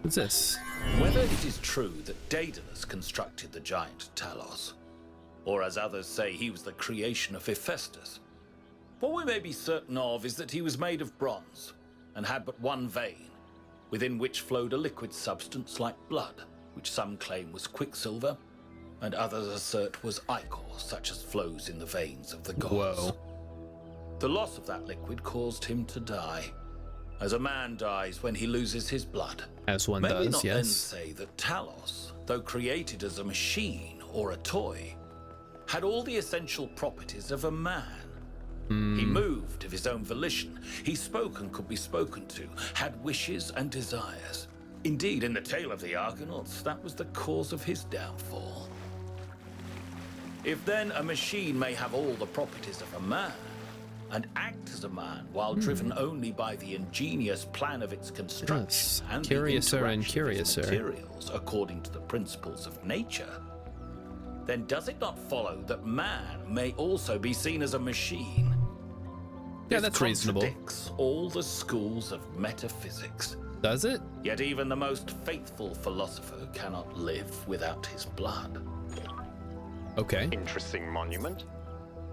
What's this? Whether it is true that Daedalus constructed the giant Talos, or as others say he was the creation of Hephaestus, what we may be certain of is that he was made of bronze and had but one vein, within which flowed a liquid substance like blood, which some claim was quicksilver, and others assert was ichor, such as flows in the veins of the gods. Whoa. The loss of that liquid caused him to die, as a man dies when he loses his blood. As one May we does, not then yes. say that Talos, though created as a machine or a toy, had all the essential properties of a man. He moved of his own volition. He spoke and could be spoken to, had wishes and desires. Indeed, in the tale of the Argonauts, that was the cause of his downfall. If then a machine may have all the properties of a man, and act as a man while driven only by the ingenious plan of its construction Yes. and Curiouser the and interaction of its curiouser. materials according to the principles of nature, then does it not follow that man may also be seen as a machine? Yeah, This that's reasonable. contradicts all the schools of metaphysics. Does it? Yet even the most faithful philosopher cannot live without his blood. Okay. Interesting monument.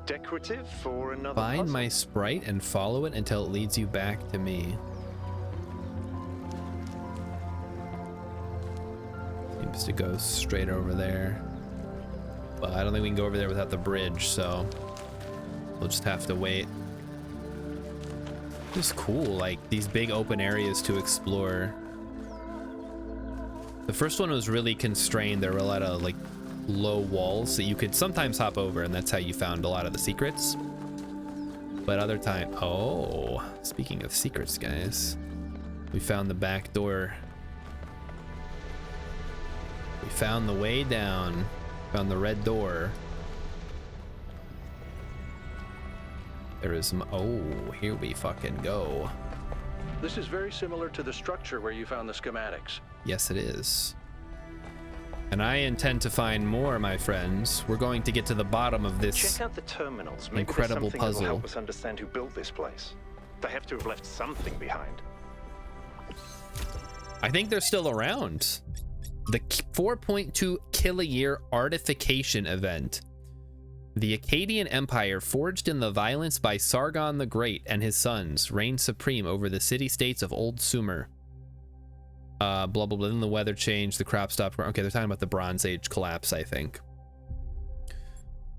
Decorative for another Find puzzle. my sprite and follow it until it leads you back to me. Seems to go straight over there. But I don't think we can go over there without the bridge, so we'll just have to wait. It's cool, like these big open areas to explore. The first one was really constrained. There were a lot of like low walls that you could sometimes hop over, and that's how you found a lot of the secrets. But other time, oh, speaking of secrets, guys, we found the back door. We found the way down, found the red door. There is, oh, here we fucking go. This is very similar to the structure where you found the schematics. Yes, it is. And I intend to find more, my friends. We're going to get to the bottom of this Check out the terminals. Maybe incredible there's something that'll puzzle. help us understand who built this place. They have to have left something behind. I think they're still around. The 4.2 kiloyear artification event. The Akkadian Empire, forged in the violence by Sargon the Great and his sons, reigned supreme over the city-states of Old Sumer. Blah, blah, blah. Then the weather changed, the crop stopped. Okay, they're talking about the Bronze Age collapse, I think.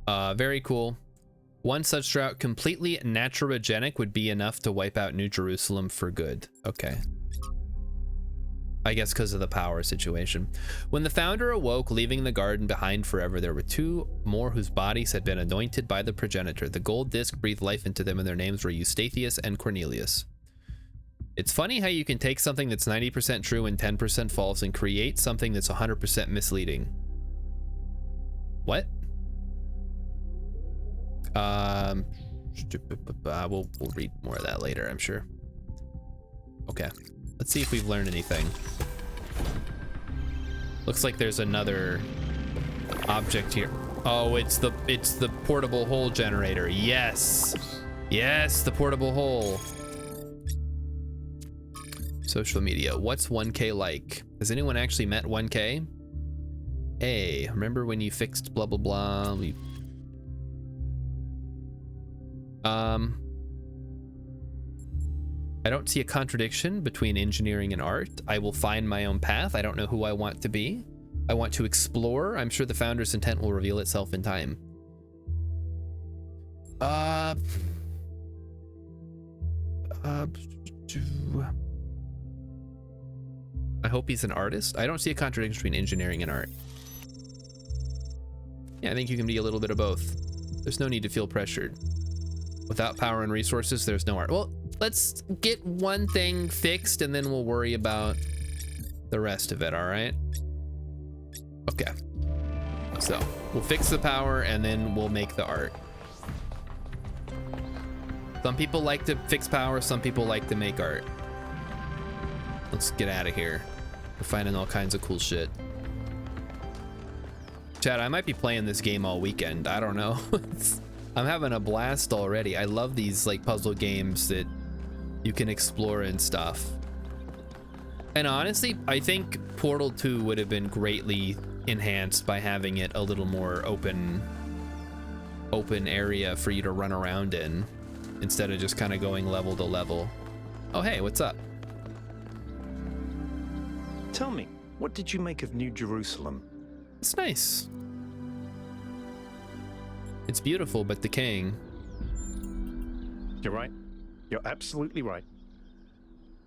Very cool. One such drought, completely naturogenic, would be enough to wipe out New Jerusalem for good. Okay. I guess because of the power situation. When the founder awoke, leaving the garden behind forever, there were two more whose bodies had been anointed by the progenitor. The gold disc breathed life into them, and their names were Eustathius and Cornelius. It's funny how you can take something that's 90% true and 10% false and create something that's 100% misleading. What? We'll read more of that later, I'm sure. Okay. Let's see if we've learned anything. Looks like there's another object here. Oh, it's the portable hole generator. Yes. Yes, the portable hole. Social media. What's 1K like? Has anyone actually met 1K? Hey, remember when you fixed blah blah blah? I don't see a contradiction between engineering and art. I will find my own path. I don't know who I want to be. I want to explore. I'm sure the founder's intent will reveal itself in time. I hope he's an artist. I don't see a contradiction between engineering and art. Yeah, I think you can be a little bit of both. There's no need to feel pressured. Without power and resources, there's no art. Well, let's get one thing fixed and then we'll worry about the rest of it, all right? Okay. So we'll fix the power and then we'll make the art. Some people like to fix power, some people like to make art. Let's get out of here. We're finding all kinds of cool shit. Chad, I might be playing this game all weekend. I don't know. I'm having a blast already. I love these like puzzle games that you can explore and stuff. And honestly, I think Portal 2 would have been greatly enhanced by having it a little more open area for you to run around in instead of just kind of going level to level. Oh, hey, what's up? Tell me, what did you make of New Jerusalem? It's nice. It's beautiful, but decaying. You're right. You're absolutely right.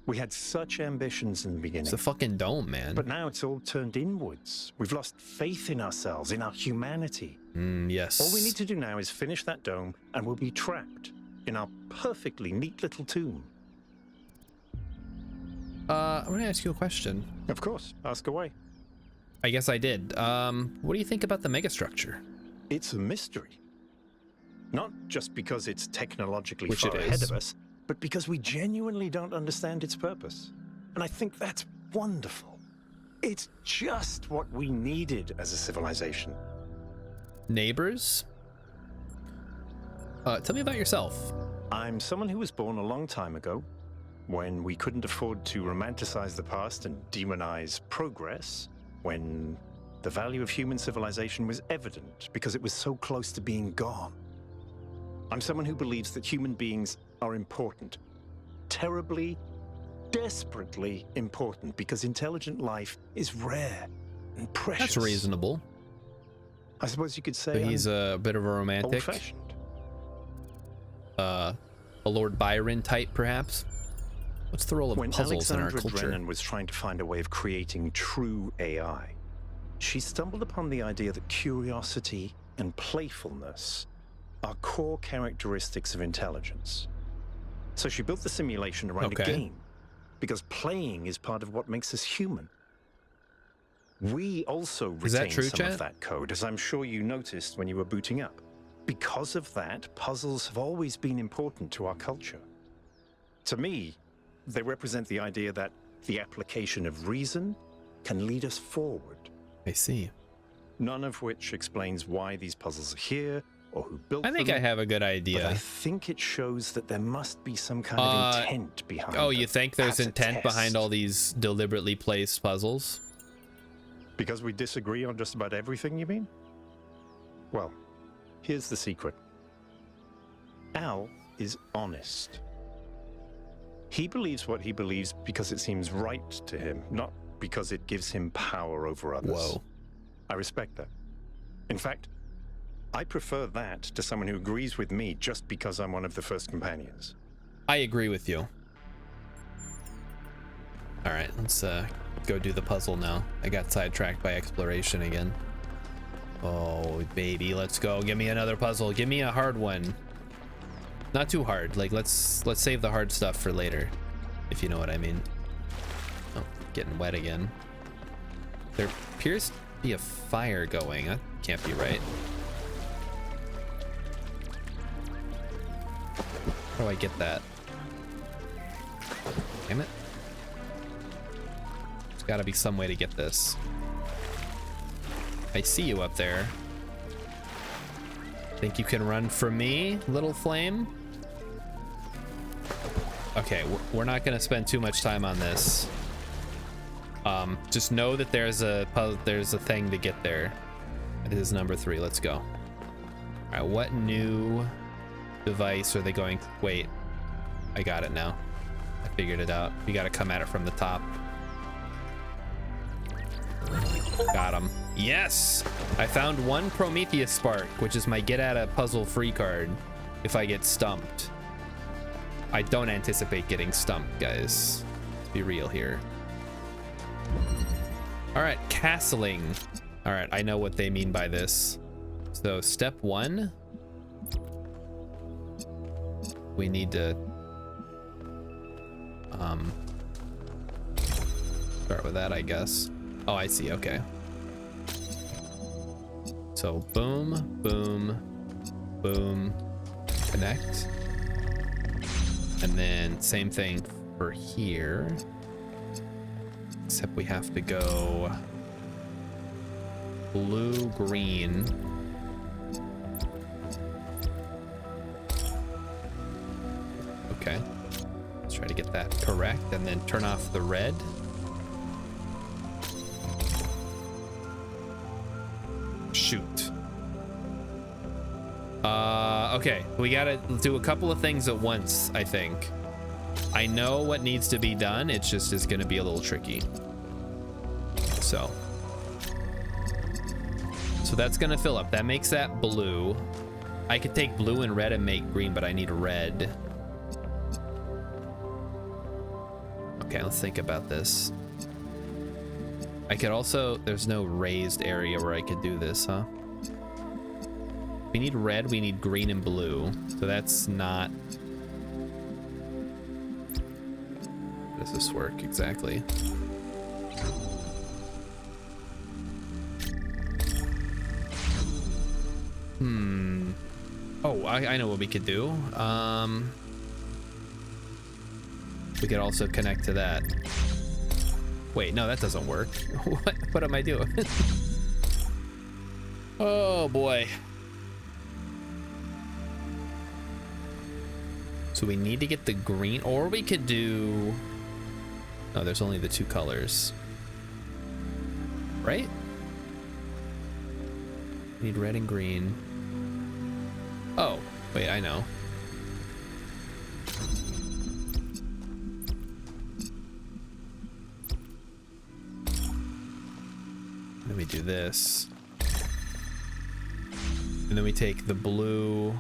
We had such ambitions in the beginning. It's a fucking dome, man. But now it's all turned inwards. We've lost faith in ourselves, in our humanity. Yes. All we need to do now is finish that dome, and we'll be trapped in our perfectly neat little tomb. I'm gonna ask you a question. Of course, ask away. I guess I did. What do you think about the megastructure? It's a mystery. Not just because it's technologically Which far it ahead is. of us, but because we genuinely don't understand its purpose. And I think that's wonderful. It's just what we needed as a civilization. Neighbors? Tell me about yourself. I'm someone who was born a long time ago, when we couldn't afford to romanticize the past and demonize progress, when the value of human civilization was evident because it was so close to being gone. I'm someone who believes that human beings are important. Terribly, desperately important, because intelligent life is rare and precious. That's reasonable. I suppose you could say So he's a bit of a romantic. old-fashioned. A Lord Byron type, perhaps? What's the role of When puzzles in our Alexandra culture? Drennan was trying to find a way of creating true AI, she stumbled upon the idea that curiosity and playfulness are core characteristics of intelligence. So she built the simulation around a game, because playing is part of what makes us human. We also Is that retain true, some chat? of that code, as I'm sure you noticed when you were booting up. Because of that, puzzles have always been important to our culture. To me, they represent the idea that the application of reason can lead us forward. I see. None of which explains why these puzzles are here or who built them. I think I have a good But idea. I think it shows that there must be some kind of intent behind Oh, them. you think there's as a intent behind test. all these deliberately placed puzzles? Because we disagree on just about everything, you mean? Well, here's the secret. Al is honest. He believes what he believes because it seems right to him, not because it gives him power over others. Whoa. I respect that. In fact, I prefer that to someone who agrees with me just because I'm one of the first companions. I agree with you. All right, let's go do the puzzle now. I got sidetracked by exploration again. Oh, baby, let's go. Give me another puzzle. Give me a hard one. Not too hard. Like, let's save the hard stuff for later, if you know what I mean. Oh, getting wet again. There appears to be a fire going. That can't be right. How do I get that? Damn it. There's gotta be some way to get this. I see you up there. Think you can run from me, little flame? Okay, we're not gonna spend too much time on this. Just know that there's a thing to get there. It is number 3. Let's go. All right, what new device are they going to... Wait, I got it now. I figured it out. You gotta come at it from the top. Got him. Yes! I found one Prometheus spark, which is my get out of puzzle free card if I get stumped. I don't anticipate getting stumped, guys. Let's be real here. All right, castling. All right, I know what they mean by this. So step 1, we need to Start with that, I guess. Oh, I see. Okay. So boom, boom, boom, connect. And then same thing for here. Except we have to go blue, green. Okay. Let's try to get that correct and then turn off the red. Shoot. Okay, we gotta do a couple of things at once, I think. I know what needs to be done, it's just is gonna be a little tricky. So that's gonna fill up. That makes that blue. I could take blue and red and make green, but I need red. Okay, let's think about this. I could also, there's no raised area where I could do this, huh? We need red, we need green and blue. So that's not... How does this work exactly? Oh, I know what we could do. We could also connect to that. Wait, no, that doesn't work. What am I doing? Oh boy. So we need to get the green, or we could do... No, there's only the two colors. Right? We need red and green. Oh, wait, I know. Then we do this. And then we take the blue.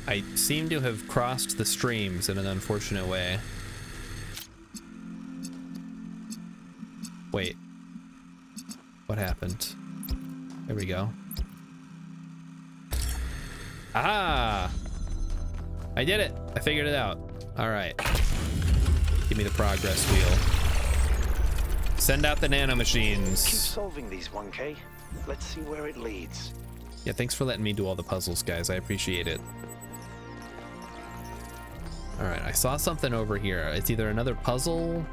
I seem to have crossed the streams in an unfortunate way. Wait. What happened? There we go. Aha! I did it! I figured it out. Alright. Give me the progress wheel. Send out the nanomachines. Keep solving these, 1K. Let's see where it leads. Yeah, thanks for letting me do all the puzzles, guys. I appreciate it. Alright, I saw something over here. It's either another puzzle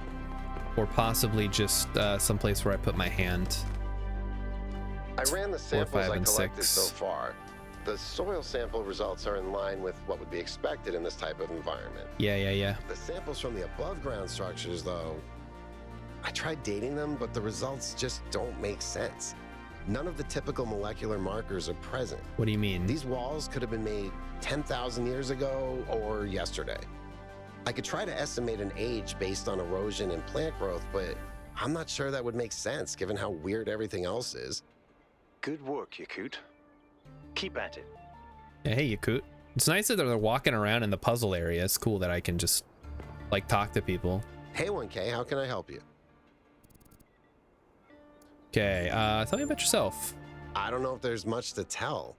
or possibly just someplace where I put my hand. I ran the samples I collected so far. The soil sample results are in line with what would be expected in this type of environment. Yeah. The samples from the above ground structures, though, I tried dating them, but the results just don't make sense. None of the typical molecular markers are present. What do you mean? These walls could have been made 10,000 years ago or yesterday. I could try to estimate an age based on erosion and plant growth, but I'm not sure that would make sense given how weird everything else is. Good work, Yakut. Keep at it. Yeah, hey, Yakut. It's nice that they're walking around in the puzzle area. It's cool that I can just, like, talk to people. Hey, 1K, how can I help you? Okay, tell me about yourself. I don't know if there's much to tell.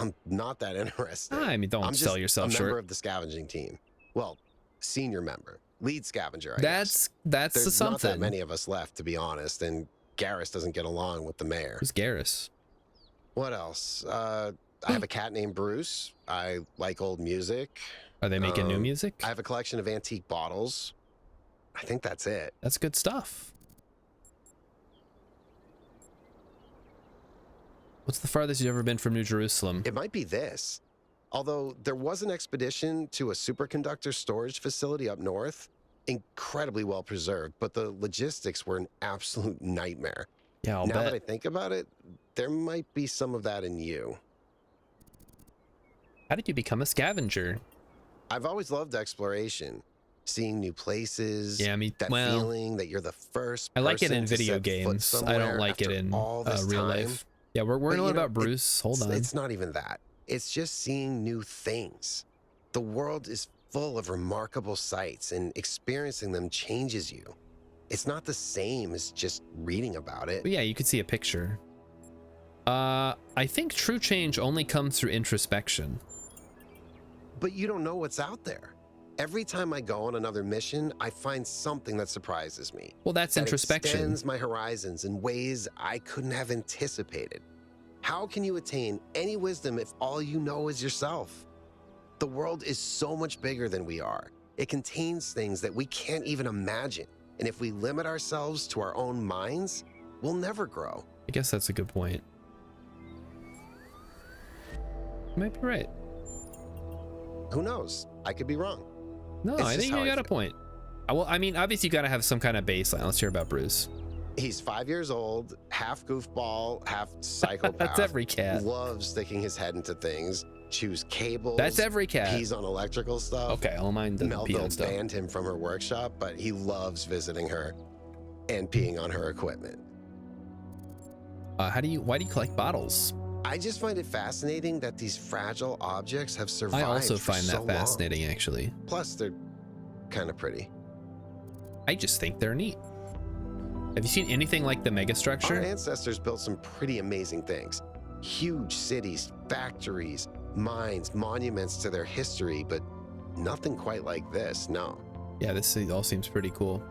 I'm not that interested. I mean, don't sell yourself short. I'm a member of the scavenging team. Well, senior member. Lead scavenger, I guess. That's There's something. Not that many of us left, to be honest, and Garrus doesn't get along with the mayor. Who's Garrus? What else? I have a cat named Bruce. I like old music. Are they making new music? I have a collection of antique bottles. I think that's it. That's good stuff. What's the farthest you've ever been from New Jerusalem? It might be this. Although there was an expedition to a superconductor storage facility up north, incredibly well preserved, but the logistics were an absolute nightmare. Yeah, I'll bet. Now that I think about it, there might be some of that in you. How did you become a scavenger? I've always loved exploration. Seeing new places. Yeah, that feeling that you're the first I like it person in to video set foot games. I don't like it in real life. Yeah, we're going to learn about Bruce. Hold on. It's not even that. It's just seeing new things. The world is full of remarkable sights, and experiencing them changes you. It's not the same as just reading about it. But yeah, you could see a picture. I think true change only comes through introspection. But you don't know what's out there. Every time I go on another mission, I find something that surprises me. Well, that's introspection. Extends my horizons in ways I couldn't have anticipated. How can you attain any wisdom if all you know is yourself? The world is so much bigger than we are. It contains things that we can't even imagine. And if we limit ourselves to our own minds, we'll never grow. I guess that's a good point. You might be right. Who knows? I could be wrong. No, I think you got a point. Well, I mean, obviously you got to have some kind of baseline. Let's hear about Bruce. He's 5 years old, half goofball, half psychopath. That's every cat. Loves sticking his head into things, chews cables. That's every cat. Pees on electrical stuff. Okay, all mine doesn't pee on stuff. Melville banned him from her workshop, but he loves visiting her and peeing on her equipment. Why do you collect bottles? I just find it fascinating that these fragile objects have survived. I also for find so that fascinating, long. actually. Plus, they're kind of pretty. I just think they're neat. Have you seen anything like the megastructure? Our ancestors built some pretty amazing things. Huge cities, factories, mines, monuments to their history, but nothing quite like this, no. Yeah, this all seems pretty cool.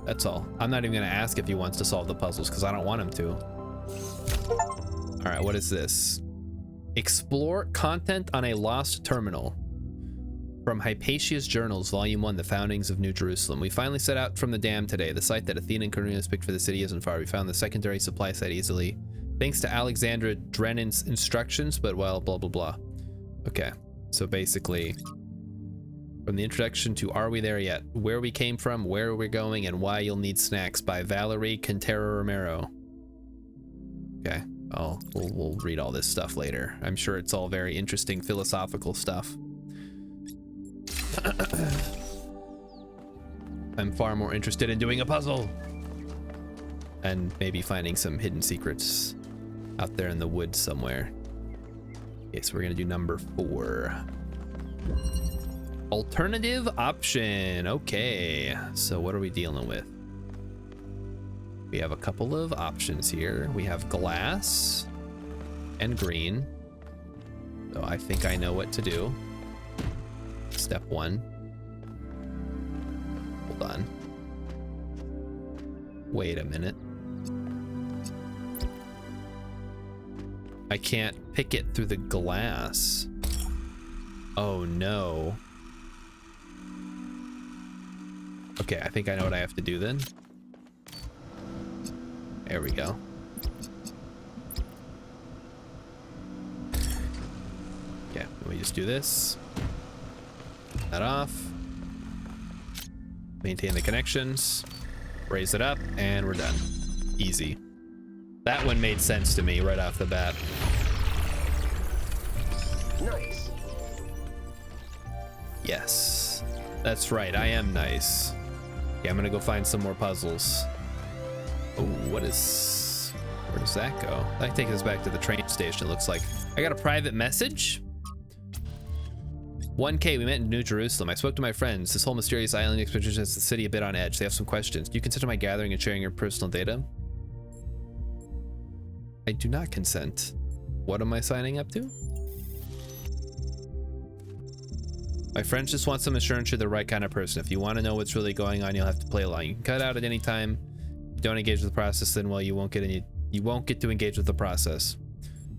That's all. I'm not even going to ask if he wants to solve the puzzles because I don't want him to. All right, what is this? Explore content on a lost terminal. From Hypatia's Journals, Volume 1, The Foundings of New Jerusalem. We finally set out from the dam today. The site that Athena and Cornelius picked for the city isn't far. We found the secondary supply site easily, thanks to Alexandra Drennan's instructions, but well, blah, blah, blah. Okay, so basically, from the introduction to Are We There Yet? Where we came from, where we're going, and why you'll need snacks by Valerie Quintero Romero. Okay, we'll read all this stuff later. I'm sure it's all very interesting philosophical stuff. I'm far more interested in doing a puzzle and maybe finding some hidden secrets out there in the woods somewhere. Okay, so we're gonna do number 4. Alternative option. Okay, so what are we dealing with? We have a couple of options here. We have glass and green. So I think I know what to do. Step 1. Hold on. Wait a minute. I can't pick it through the glass. Oh no. Okay, I think I know what I have to do then. There we go. Okay, let me just do this. That off. Maintain the connections. Raise it up, and we're done. Easy. That one made sense to me right off the bat. Nice. Yes. That's right, I am nice. Okay, I'm gonna go find some more puzzles. Oh, what is... Where does that go? That takes us back to the train station, it looks like. I got a private message? 1K, we met in New Jerusalem. I spoke to my friends. This whole mysterious island expedition has the city a bit on edge. They have some questions. Do you consent to my gathering and sharing your personal data? I do not consent. What am I signing up to? My friends just want some assurance you're the right kind of person. If you want to know what's really going on, you'll have to play along. You can cut out at any time. If you don't engage with the process, then well, you won't get to engage with the process.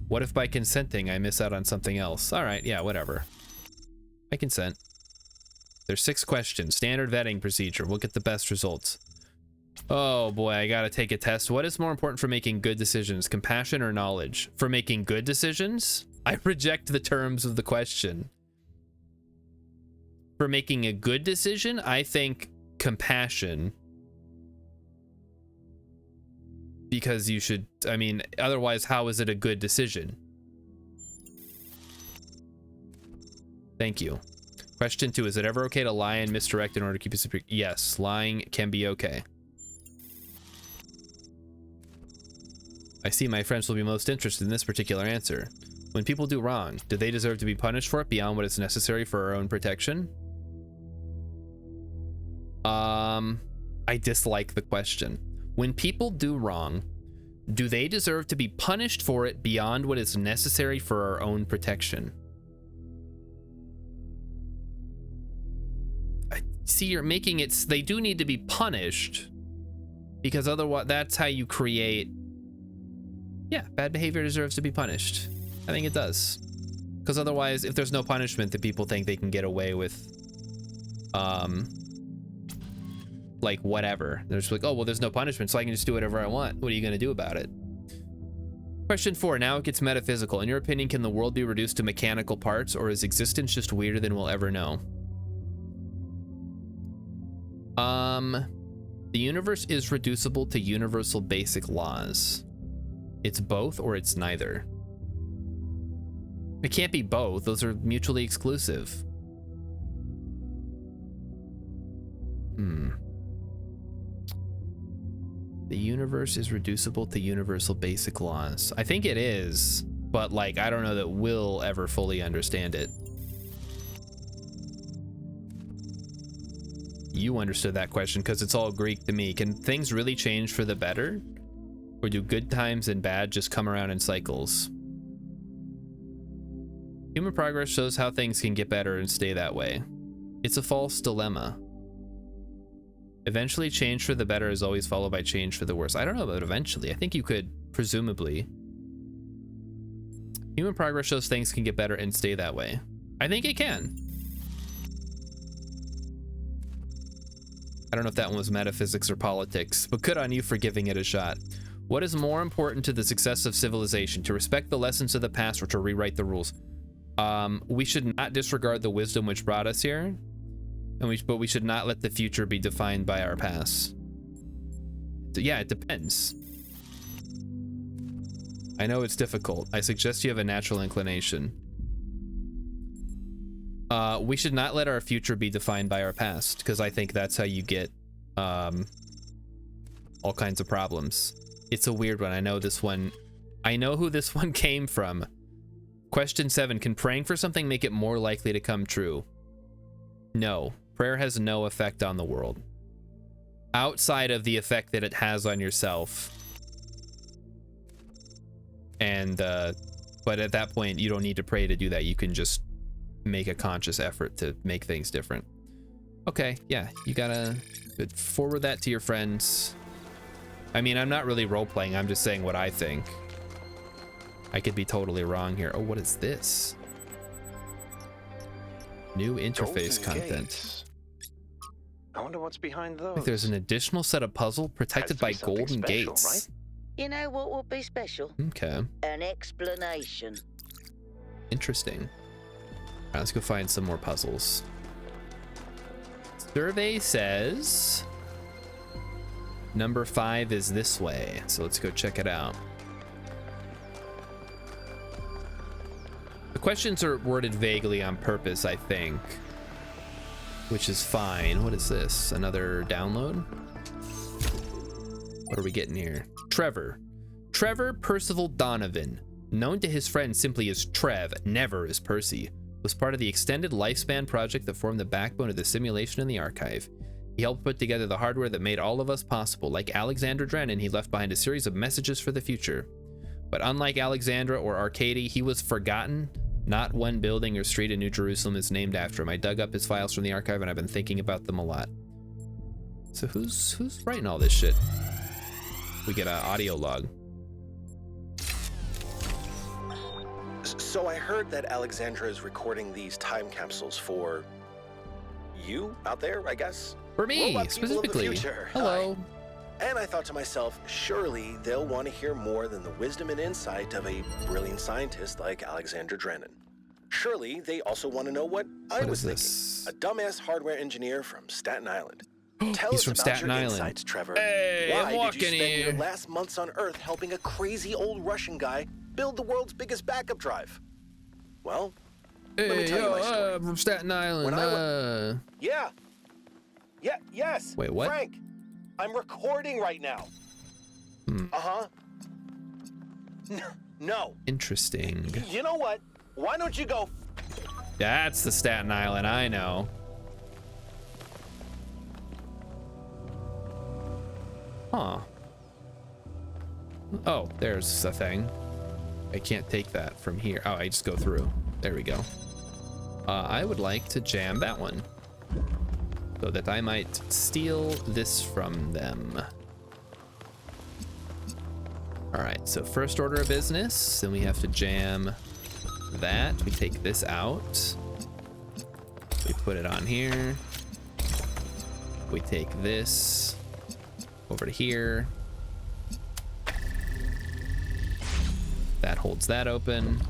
What if by consenting I miss out on something else? All right, yeah, whatever. I consent. There's 6 questions. Standard vetting procedure. We'll get the best results. Oh boy, I gotta take a test. What is more important for making good decisions, compassion or knowledge? For making good decisions? I reject the terms of the question. For making a good decision, I think compassion. Because you should, I mean, otherwise, how is it a good decision? Thank you. Question 2, is it ever okay to lie and misdirect in order to keep a secret? Yes, lying can be okay. I see my friends will be most interested in this particular answer. When people do wrong, do they deserve to be punished for it beyond what is necessary for our own protection? I dislike the question. When people do wrong, Do they deserve to be punished for it beyond what is necessary for our own protection? I see you're making it, they do need to be punished, because otherwise that's how you create, yeah, bad behavior deserves to be punished. I think it does. Because otherwise, if there's no punishment, then people think they can get away with, like, whatever. They're just like, oh, well, there's no punishment, so I can just do whatever I want. What are you going to do about it? Question 4. Now it gets metaphysical. In your opinion, can the world be reduced to mechanical parts, or is existence just weirder than we'll ever know? The universe is reducible to universal basic laws. It's both or it's neither. It can't be both. Those are mutually exclusive. The universe is reducible to universal basic laws. I think it is, but like, I don't know that we'll ever fully understand it. You understood that question because it's all Greek to me. Can things really change for the better? Or do good times and bad just come around in cycles? Human progress shows how things can get better and stay that way. It's a false dilemma. Eventually, change for the better is always followed by change for the worse. I don't know about eventually. I think you could, presumably. Human progress shows things can get better and stay that way. I think it can. I don't know if that one was metaphysics or politics, but good on you for giving it a shot. What is more important to the success of civilization, to respect the lessons of the past or to rewrite the rules? We should not disregard the wisdom which brought us here, but we should not let the future be defined by our past. So yeah, it depends. I know it's difficult. I suggest you have a natural inclination. We should not let our future be defined by our past, because I think that's how you get all kinds of problems. It's a weird one. I know this one. I know who this one came from. Question 7. Can praying for something make it more likely to come true? No. Prayer has no effect on the world. Outside of the effect that it has on yourself. And, but at that point, you don't need to pray to do that. You can just make a conscious effort to make things different. Okay, yeah, you gotta forward that to your friends. I mean, I'm not really role-playing, I'm just saying what I think. I could be totally wrong here. Oh, what is this? New interface content. Gates. I wonder what's behind those. Like there's an additional set of puzzle protected by golden special, gates. Right? You know what would be special? Okay. An explanation. Interesting. All right, let's go find some more puzzles. Survey says number 5 is this way, so let's go check it out. The questions are worded vaguely on purpose, I think, which is fine. What is this? Another download? What are we getting here? Trevor Percival Donovan, known to his friends simply as Trev, never as Percy, was part of the extended lifespan project that formed the backbone of the simulation in the archive. He helped put together the hardware that made all of us possible. Like Alexandra Drennan, he left behind a series of messages for the future. But unlike Alexandra or Arcady, he was forgotten. Not one building or street in New Jerusalem is named after him. I dug up his files from the archive and I've been thinking about them a lot. So who's writing all this shit? We get an audio log. So I heard that Alexandra is recording these time capsules for you out there, I guess? For me, Robot specifically. People of the future. Hello. Hi. And I thought to myself, surely they'll want to hear more than the wisdom and insight of a brilliant scientist like Alexandra Drennan. Surely they also want to know what I was thinking. A dumbass hardware engineer from Staten Island. Tell He's us from about Staten your Island. insights, Trevor. Hey, Why I'm did walking you spend here. your last months on Earth helping a crazy old Russian guy build the world's biggest backup drive? Well, let me Hey, tell you my yo, story. I'm from Staten Island. Yes. Wait, what? Frank, I'm recording right now. Uh-huh. No. Interesting. You know what? Why don't you go? That's the Staten Island I know. Huh. Oh, there's a thing. I can't take that from here. Oh, I just go through. There we go. I would like to jam that one so that I might steal this from them. All right, so first order of business, then we have to jam that. We take this out. We put it on here. We take this over to here. That holds that open.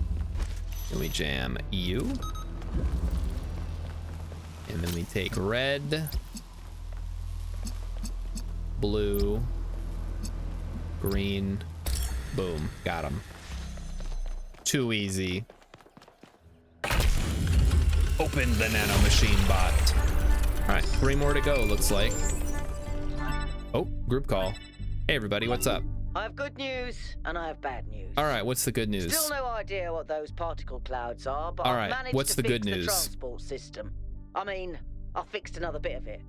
Then we jam you. And then we take red, blue, green, boom, got him. Too easy. Open the nano machine bot. All right, 3 more to go, looks like. Oh, group call. Hey everybody, what's up? I have good news and I have bad news. All right, what's the good news? Still no idea what those particle clouds are, but All I've right, managed what's to the fix good news? the transport system. I mean, I fixed another bit of it.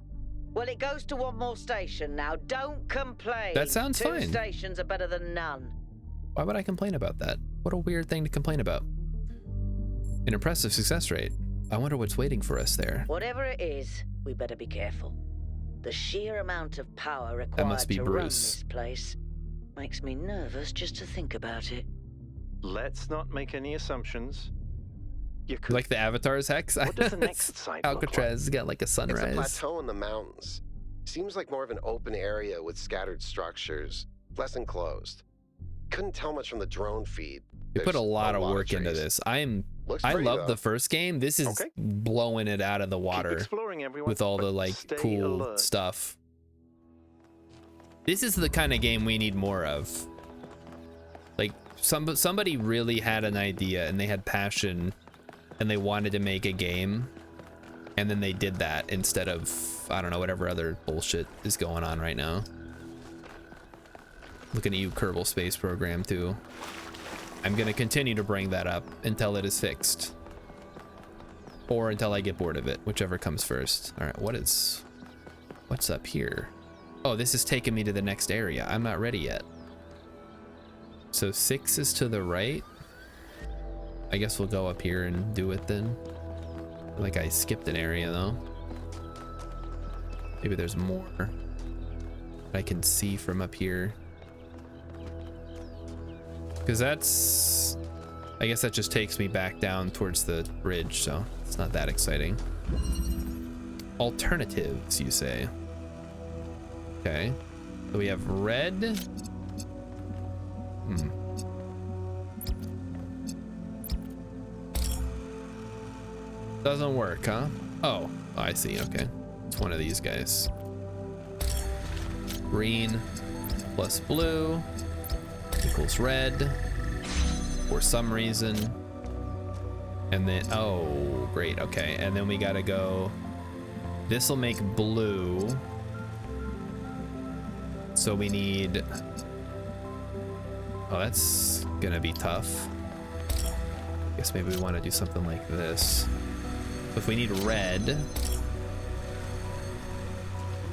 Well, it goes to one more station now. Don't complain. That sounds 2 fine. stations are better than none. Why would I complain about that? What a weird thing to complain about. An impressive success rate. I wonder what's waiting for us there. Whatever it is, we better be careful. The sheer amount of power required must be to run Bruce. this place makes me nervous just to think about it. Let's not make any assumptions. Like the Avatar's Hex? What does the next site look Alcatraz has got like a sunrise. It's a plateau in the mountains. Seems like more of an open area with scattered structures, less enclosed. Couldn't tell much from the drone feed. We put a lot of work trees. into this. I Looks love pretty, though. the first game. This is blowing it out of the water exploring, everyone, with all the but like stay cool alert. stuff. This is the kind of game we need more of. Like somebody really had an idea and they had passion and they wanted to make a game, and then they did that instead of, I don't know, whatever other bullshit is going on right now. Looking at you, Kerbal Space Program, too. I'm gonna continue to bring that up until it is fixed. Or until I get bored of it, whichever comes first. All right, what's up here? Oh, this is taking me to the next area. I'm not ready yet. So 6 is to the right. I guess we'll go up here and do it then. Like I skipped an area though. Maybe there's more I can see from up here. Because that's, I guess that just takes me back down towards the bridge, so it's not that exciting. Alternatives, you say? Okay. So we have red. Doesn't work, huh? Oh, I see, okay. It's one of these guys. Green plus blue equals red for some reason. And then, oh, great, okay. And then we gotta go, this'll make blue. So we need, oh, that's gonna be tough. Guess maybe we wanna do something like this. So if we need red, I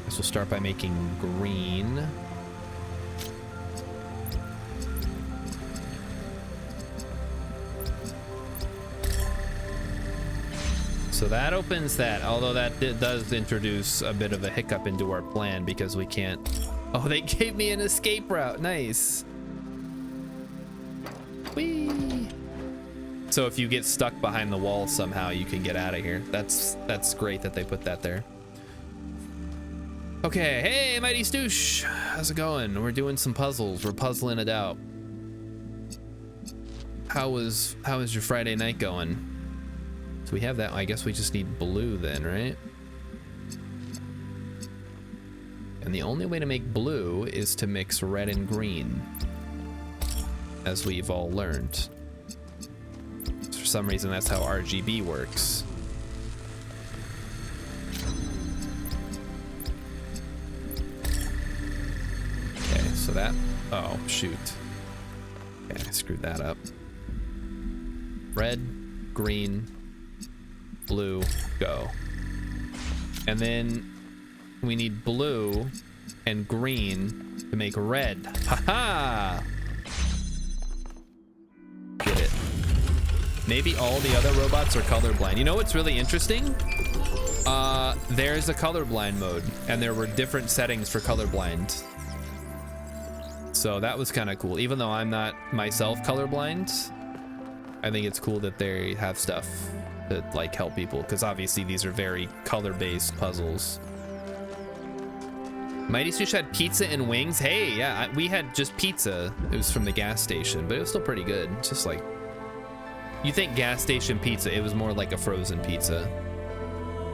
guess we'll start by making green. So that opens that, although that does introduce a bit of a hiccup into our plan because we can't. Oh, they gave me an escape route. Nice. Whee! So if you get stuck behind the wall somehow, you can get out of here. That's great that they put that there. Okay, hey, Mighty Stoosh. How's it going? We're doing some puzzles. We're puzzling it out. How was your Friday night going? So we have that. I guess we just need blue then, right? And the only way to make blue is to mix red and green, as we've all learned. For some reason, that's how RGB works. Okay, so that, oh, shoot. Okay, I screwed that up. Red, green, blue, go. And then we need blue and green to make red. Haha! Maybe all the other robots are colorblind. You know what's really interesting? There's a colorblind mode, and there were different settings for colorblind. So that was kind of cool. Even though I'm not myself colorblind, I think it's cool that they have stuff that like help people, because obviously these are very color-based puzzles. Mighty Sushi had pizza and wings. Hey, yeah, we had just pizza. It was from the gas station, but it was still pretty good. It's just like, you think gas station pizza, it was more like a frozen pizza,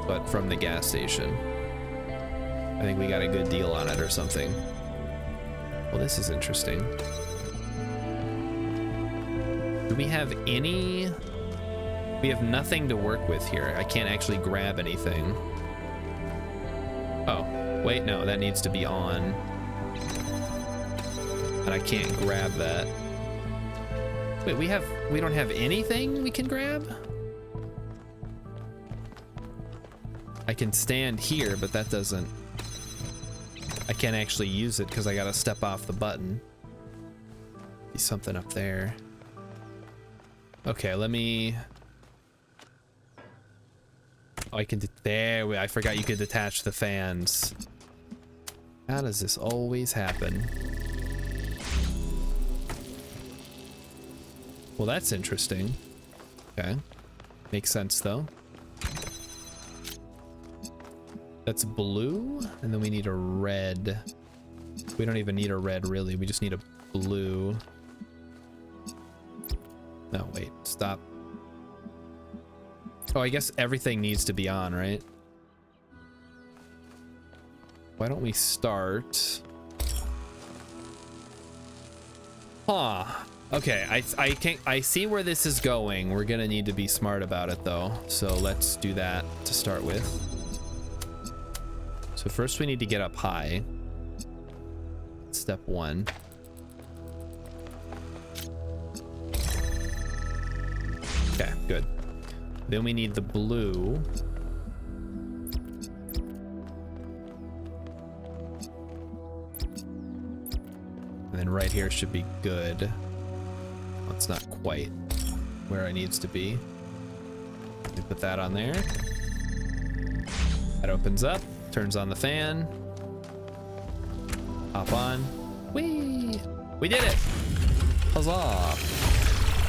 but from the gas station. I think we got a good deal on it or something. Well, this is interesting. Do we have any? We have nothing to work with here. I can't actually grab anything. Oh, wait, no, that needs to be on. And I can't grab that. Wait, we don't have anything we can grab? I can stand here, but that doesn't, I can't actually use it because I gotta step off the button. Be something up there. Okay, let me, oh, I can, there, I forgot you could detach the fans. How does this always happen? Well, that's interesting. Okay. Makes sense, though. That's blue, and then we need a red. We don't even need a red, really. We just need a blue. No, wait. Stop. Oh, I guess everything needs to be on, right? Why don't we start? Huh. Okay, I see where this is going. We're gonna need to be smart about it though. So let's do that to start with. So first we need to get up high. Step 1. Okay, good. Then we need the blue. And then right here should be good. It's not quite where it needs to be. Let me put that on there. That opens up, turns on the fan. Hop on. Whee! We did it! Huzzah!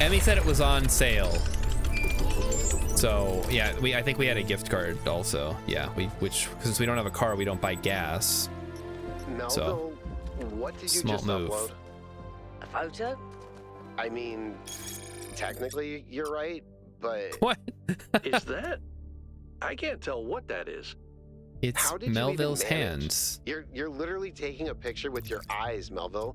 Emmy said it was on sale. So yeah, I think we had a gift card also. Yeah, which since we don't have a car, we don't buy gas. Melville, so what did you small just move. upload? A photo? I mean, technically you're right, but what is that? I can't tell what that is. It's how did Melville's you even manage? hands. You're literally taking a picture with your eyes, Melville.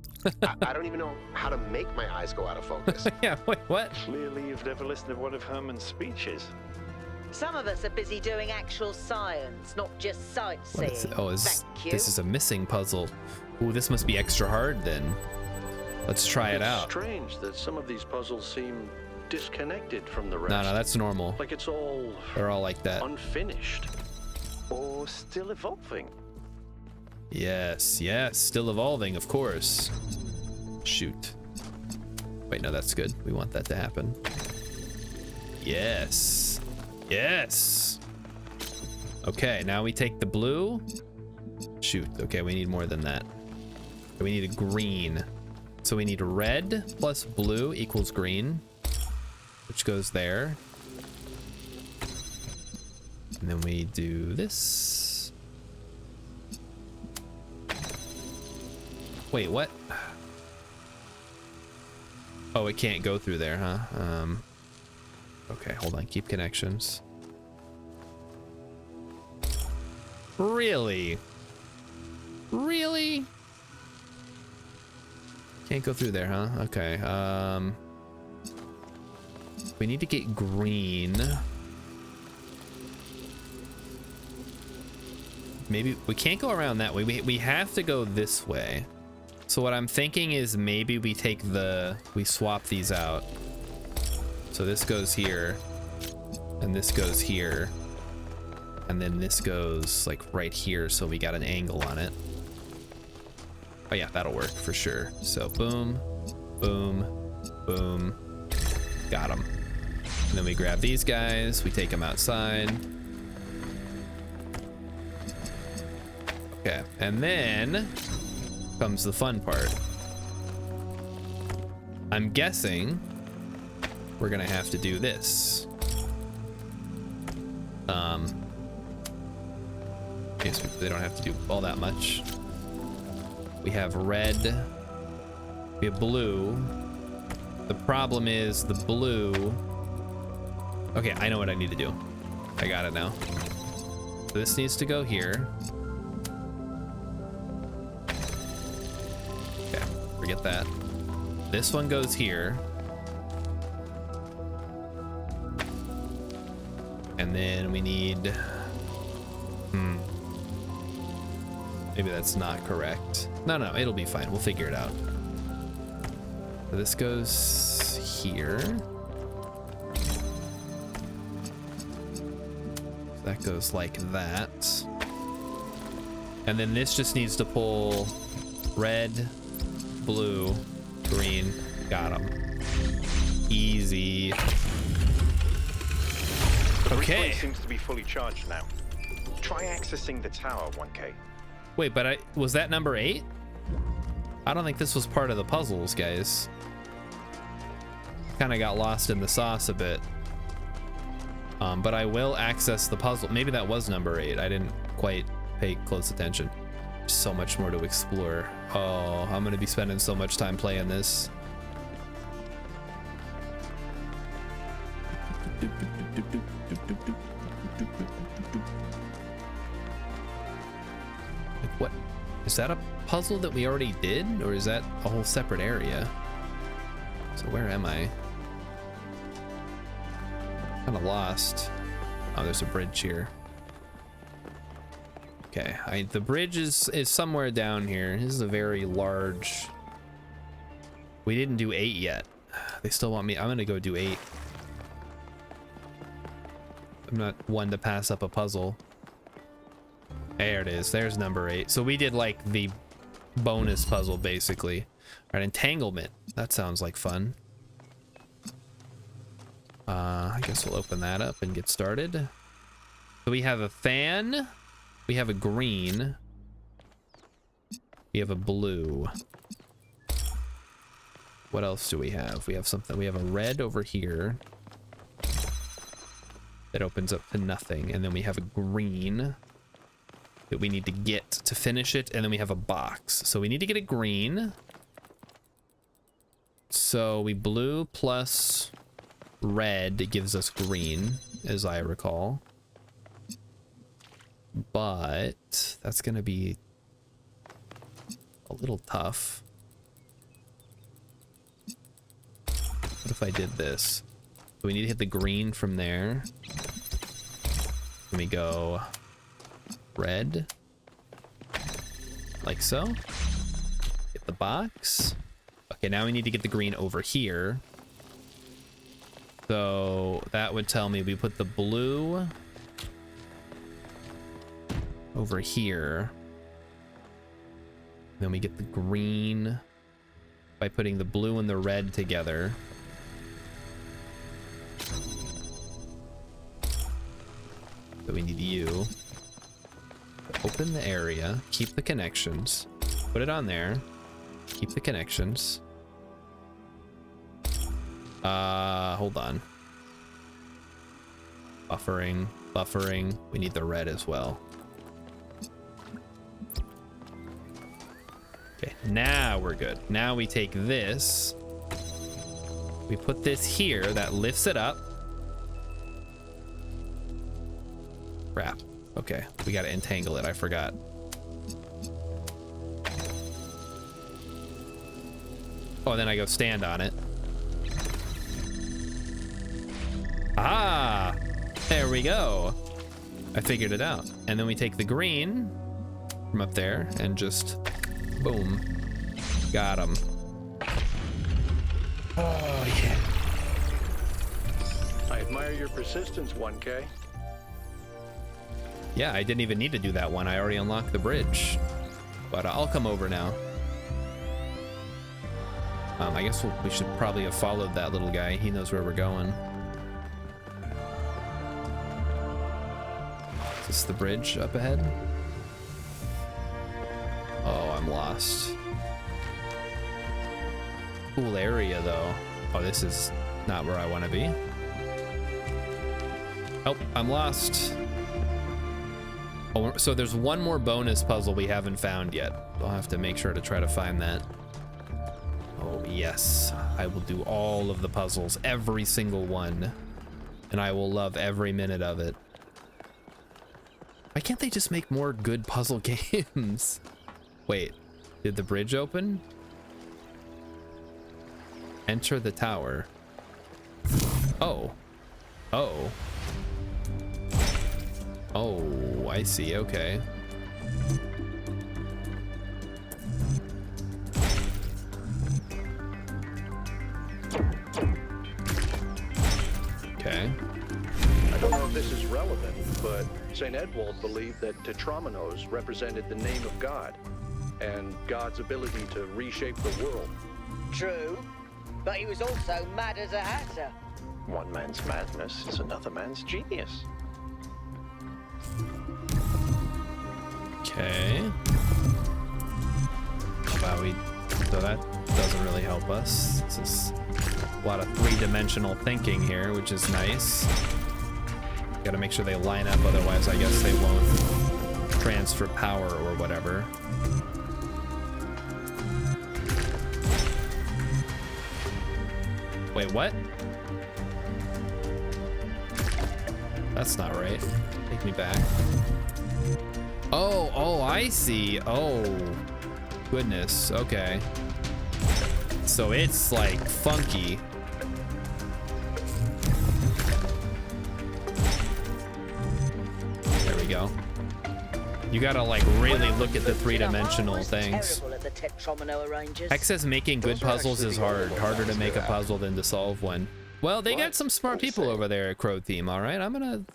I don't even know how to make my eyes go out of focus. Yeah, wait, what? Clearly you've never listened to one of Herman's speeches. Some of us are busy doing actual science, not just sightseeing. This is a missing puzzle. Ooh, this must be extra hard then. Let's try it out. It's strange that some of these puzzles seem disconnected from the rest. No, that's normal. Like it's all... They're all like that. Unfinished. Or still evolving. Yes, still evolving, of course. Shoot. Wait, no, that's good. We want that to happen. Yes. Yes. Okay, now we take the blue. Shoot, okay, we need more than that. We need a green. So we need red plus blue equals green, which goes there. And then we do this. Wait, what? Oh, it can't go through there, huh? Okay, hold on. Keep connections. Really? Really? Can't go through there, huh? Okay. We need to get green. Maybe we can't go around that way. We have to go this way. So what I'm thinking is maybe we swap these out. So this goes here, and this goes here, and then this goes like right here. So we got an angle on it. Oh yeah, that'll work for sure. So boom, boom, boom. Got him. And then we grab these guys, we take them outside. Okay, and then comes the fun part. I'm guessing we're gonna have to do this. I guess they don't have to do all that much. We have red, we have blue. The problem is the blue. Okay, I know what I need to do. I got it now. So this needs to go here. Okay, forget that. This one goes here. And then we need, maybe that's not correct. No, it'll be fine. We'll figure it out. So this goes here. That goes like that. And then this just needs to pull red, blue, green. Got them. Easy. Okay. The seems to be fully charged now. Try accessing the tower, 1K. Wait, but was that number 8? I don't think this was part of the puzzles, guys. Kind of got lost in the sauce a bit. But I will access the puzzle. Maybe that was number 8. I didn't quite pay close attention. There's so much more to explore. Oh, I'm gonna be spending so much time playing this. What? Is that a puzzle that we already did? Or is that a whole separate area? So where am I? Kind of lost. Oh, there's a bridge here. Okay, the bridge is somewhere down here. This is a very large. We didn't do 8 yet. They still want me. I'm gonna go do 8. I'm not one to pass up a puzzle. There it is. There's number 8. So we did like the bonus puzzle basically. All right, entanglement. That sounds like fun. I guess we'll open that up and get started. So we have a fan. We have a green. We have a blue. What else do we have? We have something. We have a red over here. That opens up to nothing. And then we have a green that we need to get to finish it. And then we have a box. So we need to get a green. So we blue plus red gives us green, as I recall. But that's gonna be a little tough. What if I did this? So we need to hit the green from there. Let me go red. Like so. Hit the box. Okay, now we need to get the green over here. So that would tell me we put the blue over here. Then we get the green by putting the blue and the red together. So we need you. Open the area, keep the connections, put it on there, keep the connections. Hold on. Buffering. We need the red as well. Okay, now we're good. Now we take this. We put this here, that lifts it up. Crap. Okay, we gotta entangle it, I forgot. Oh, then I go stand on it. Ah, there we go. I figured it out. And then we take the green from up there and just boom. Got him. Oh, yeah. I admire your persistence, 1K. Yeah, I didn't even need to do that one. I already unlocked the bridge. But I'll come over now. I guess we should probably have followed that little guy. He knows where we're going. Is this the bridge up ahead? Oh, I'm lost. Cool area though. Oh, this is not where I want to be. Oh, I'm lost. Oh, so there's one more bonus puzzle we haven't found yet. I'll have to make sure to try to find that. Oh yes, I will do all of the puzzles, every single one. And I will love every minute of it. Why can't they just make more good puzzle games? Wait, did the bridge open? Enter the tower. Oh. Oh. Oh, I see, okay. Okay. I don't know if this is relevant, but St. Edwald believed that Tetrominos represented the name of God and God's ability to reshape the world. True, but he was also mad as a hatter. One man's madness is another man's genius. Okay. Wow, so that doesn't really help us. This is a lot of three-dimensional thinking here, which is nice. Gotta make sure they line up, otherwise I guess they won't transfer power or whatever. Wait, what? That's not right. Take me back. Oh, I see. Oh, goodness. Okay. So it's like funky. There we go. You gotta like really look at the three-dimensional things. Hex says making good puzzles is hard. Harder to make a puzzle than to solve one. Well, they got some smart people over there at Crow Theme, all right? I'm gonna...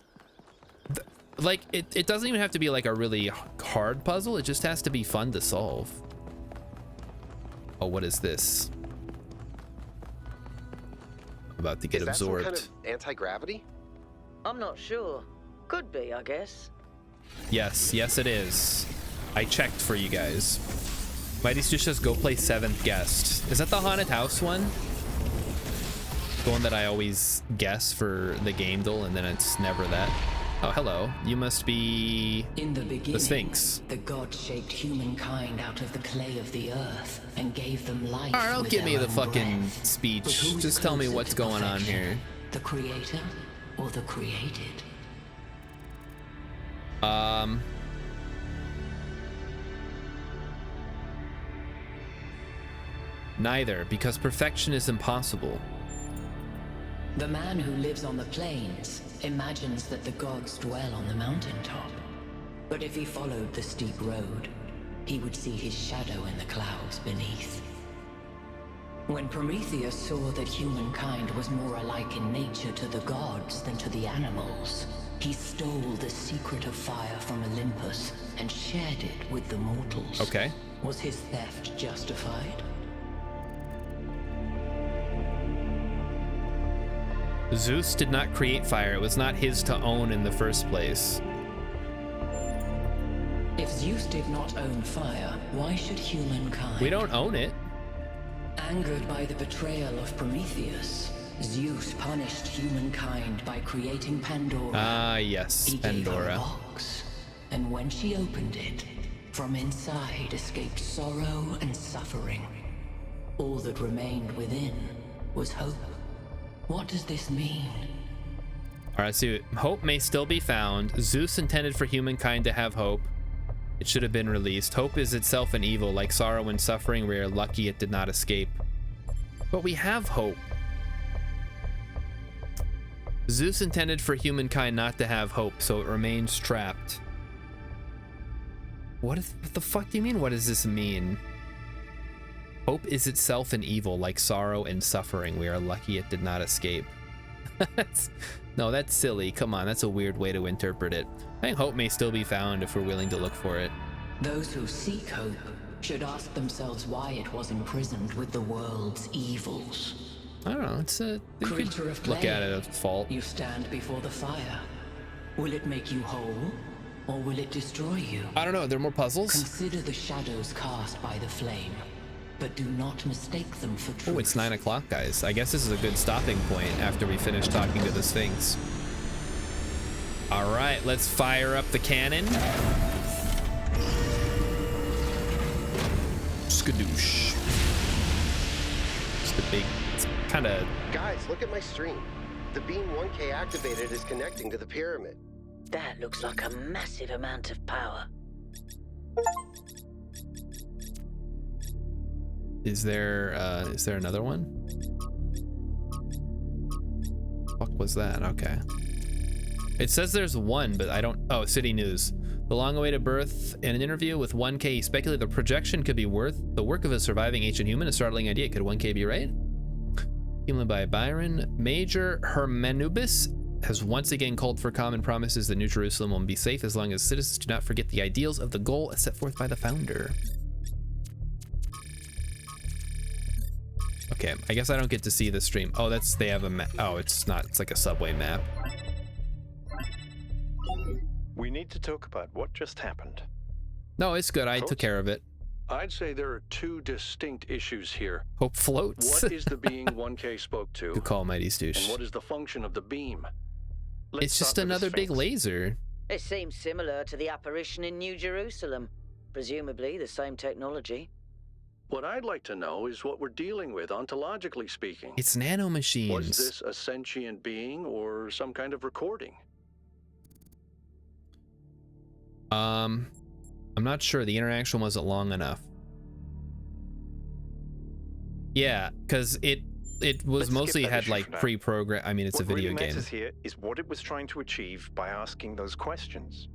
Like, it doesn't even have to be like a really hard puzzle. It just has to be fun to solve. Oh, what is this? I'm about to get absorbed. Is that some kind of anti-gravity? I'm not sure. Could be, I guess. Yes, yes it is. I checked for you guys. Mighty Stu says go play Seventh Guest. Is that the haunted house one? The one that I always guess for the game duel and then it's never that. Oh, hello. You must be in the beginning, the Sphinx. The god shaped humankind out of the clay of the earth and gave them life. All right, don't give me the fucking speech. Just tell me what's going on here. The creator or the created? Neither, because perfection is impossible. The man who lives on the plains imagines that the gods dwell on the mountaintop. But if he followed the steep road, he would see his shadow in the clouds beneath. When Prometheus saw that humankind was more alike in nature to the gods than to the animals, he stole the secret of fire from Olympus and shared it with the mortals. Okay. Was his theft justified? Zeus did not create fire. It was not his to own in the first place. If Zeus did not own fire, why should humankind? We don't own it. Angered by the betrayal of Prometheus, Zeus punished humankind by creating Pandora. Ah, yes, he Pandora. Gave her a box, and when she opened it, from inside escaped sorrow and suffering. All that remained within was hope. What does this mean? All right, so hope may still be found. Zeus intended for humankind to have hope. It should have been released. Hope is itself an evil. Like sorrow and suffering, we are lucky it did not escape. But we have hope. Zeus intended for humankind not to have hope, so it remains trapped. What the fuck do you mean? What does this mean? Hope is itself an evil, like sorrow and suffering. We are lucky it did not escape. No, that's silly. Come on, that's a weird way to interpret it. I think hope may still be found if we're willing to look for it. Those who seek hope should ask themselves why it was imprisoned with the world's evils. I don't know, it's a... Creature of look clay, at it as fault. You stand before the fire. Will it make you whole, or will it destroy you? I don't know. Are there more puzzles? Consider the shadows cast by the flame, but do not mistake them for truth. Oh, it's 9 o'clock, guys. I guess this is a good stopping point after we finish talking to the Sphinx. All right, let's fire up the cannon. Skadoosh. Just a big, kind of... Guys, look at my stream. The beam 1K activated is connecting to the pyramid. That looks like a massive amount of power. Is there another one? Fuck was that? Okay. It says there's one, but I don't... Oh, City News. The long-awaited birth. In an interview with 1K, he speculated the projection could be worth the work of a surviving ancient human. A startling idea. Could 1K be right? Human by Byron. Major Hermanubis has once again called for common promises that New Jerusalem will be safe as long as citizens do not forget the ideals of the goal set forth by the founder. Okay, I guess I don't get to see the stream. Oh, they have a map. Oh, it's not. It's like a subway map. We need to talk about what just happened. No, it's good. I took care of it. I'd say there are two distinct issues here. Hope floats. What is the being 1K spoke to? Good call, Mighty Stoosh. And what is the function of the beam? It's just another big laser. It seems similar to the apparition in New Jerusalem. Presumably the same technology. What I'd like to know is what we're dealing with, ontologically speaking. It's nanomachines. Was this a sentient being or some kind of recording? I'm not sure. The interaction wasn't long enough. Yeah, because it was mostly had like pre-program. I mean, it's a video game. What really matters here is what it was trying to achieve by asking those questions.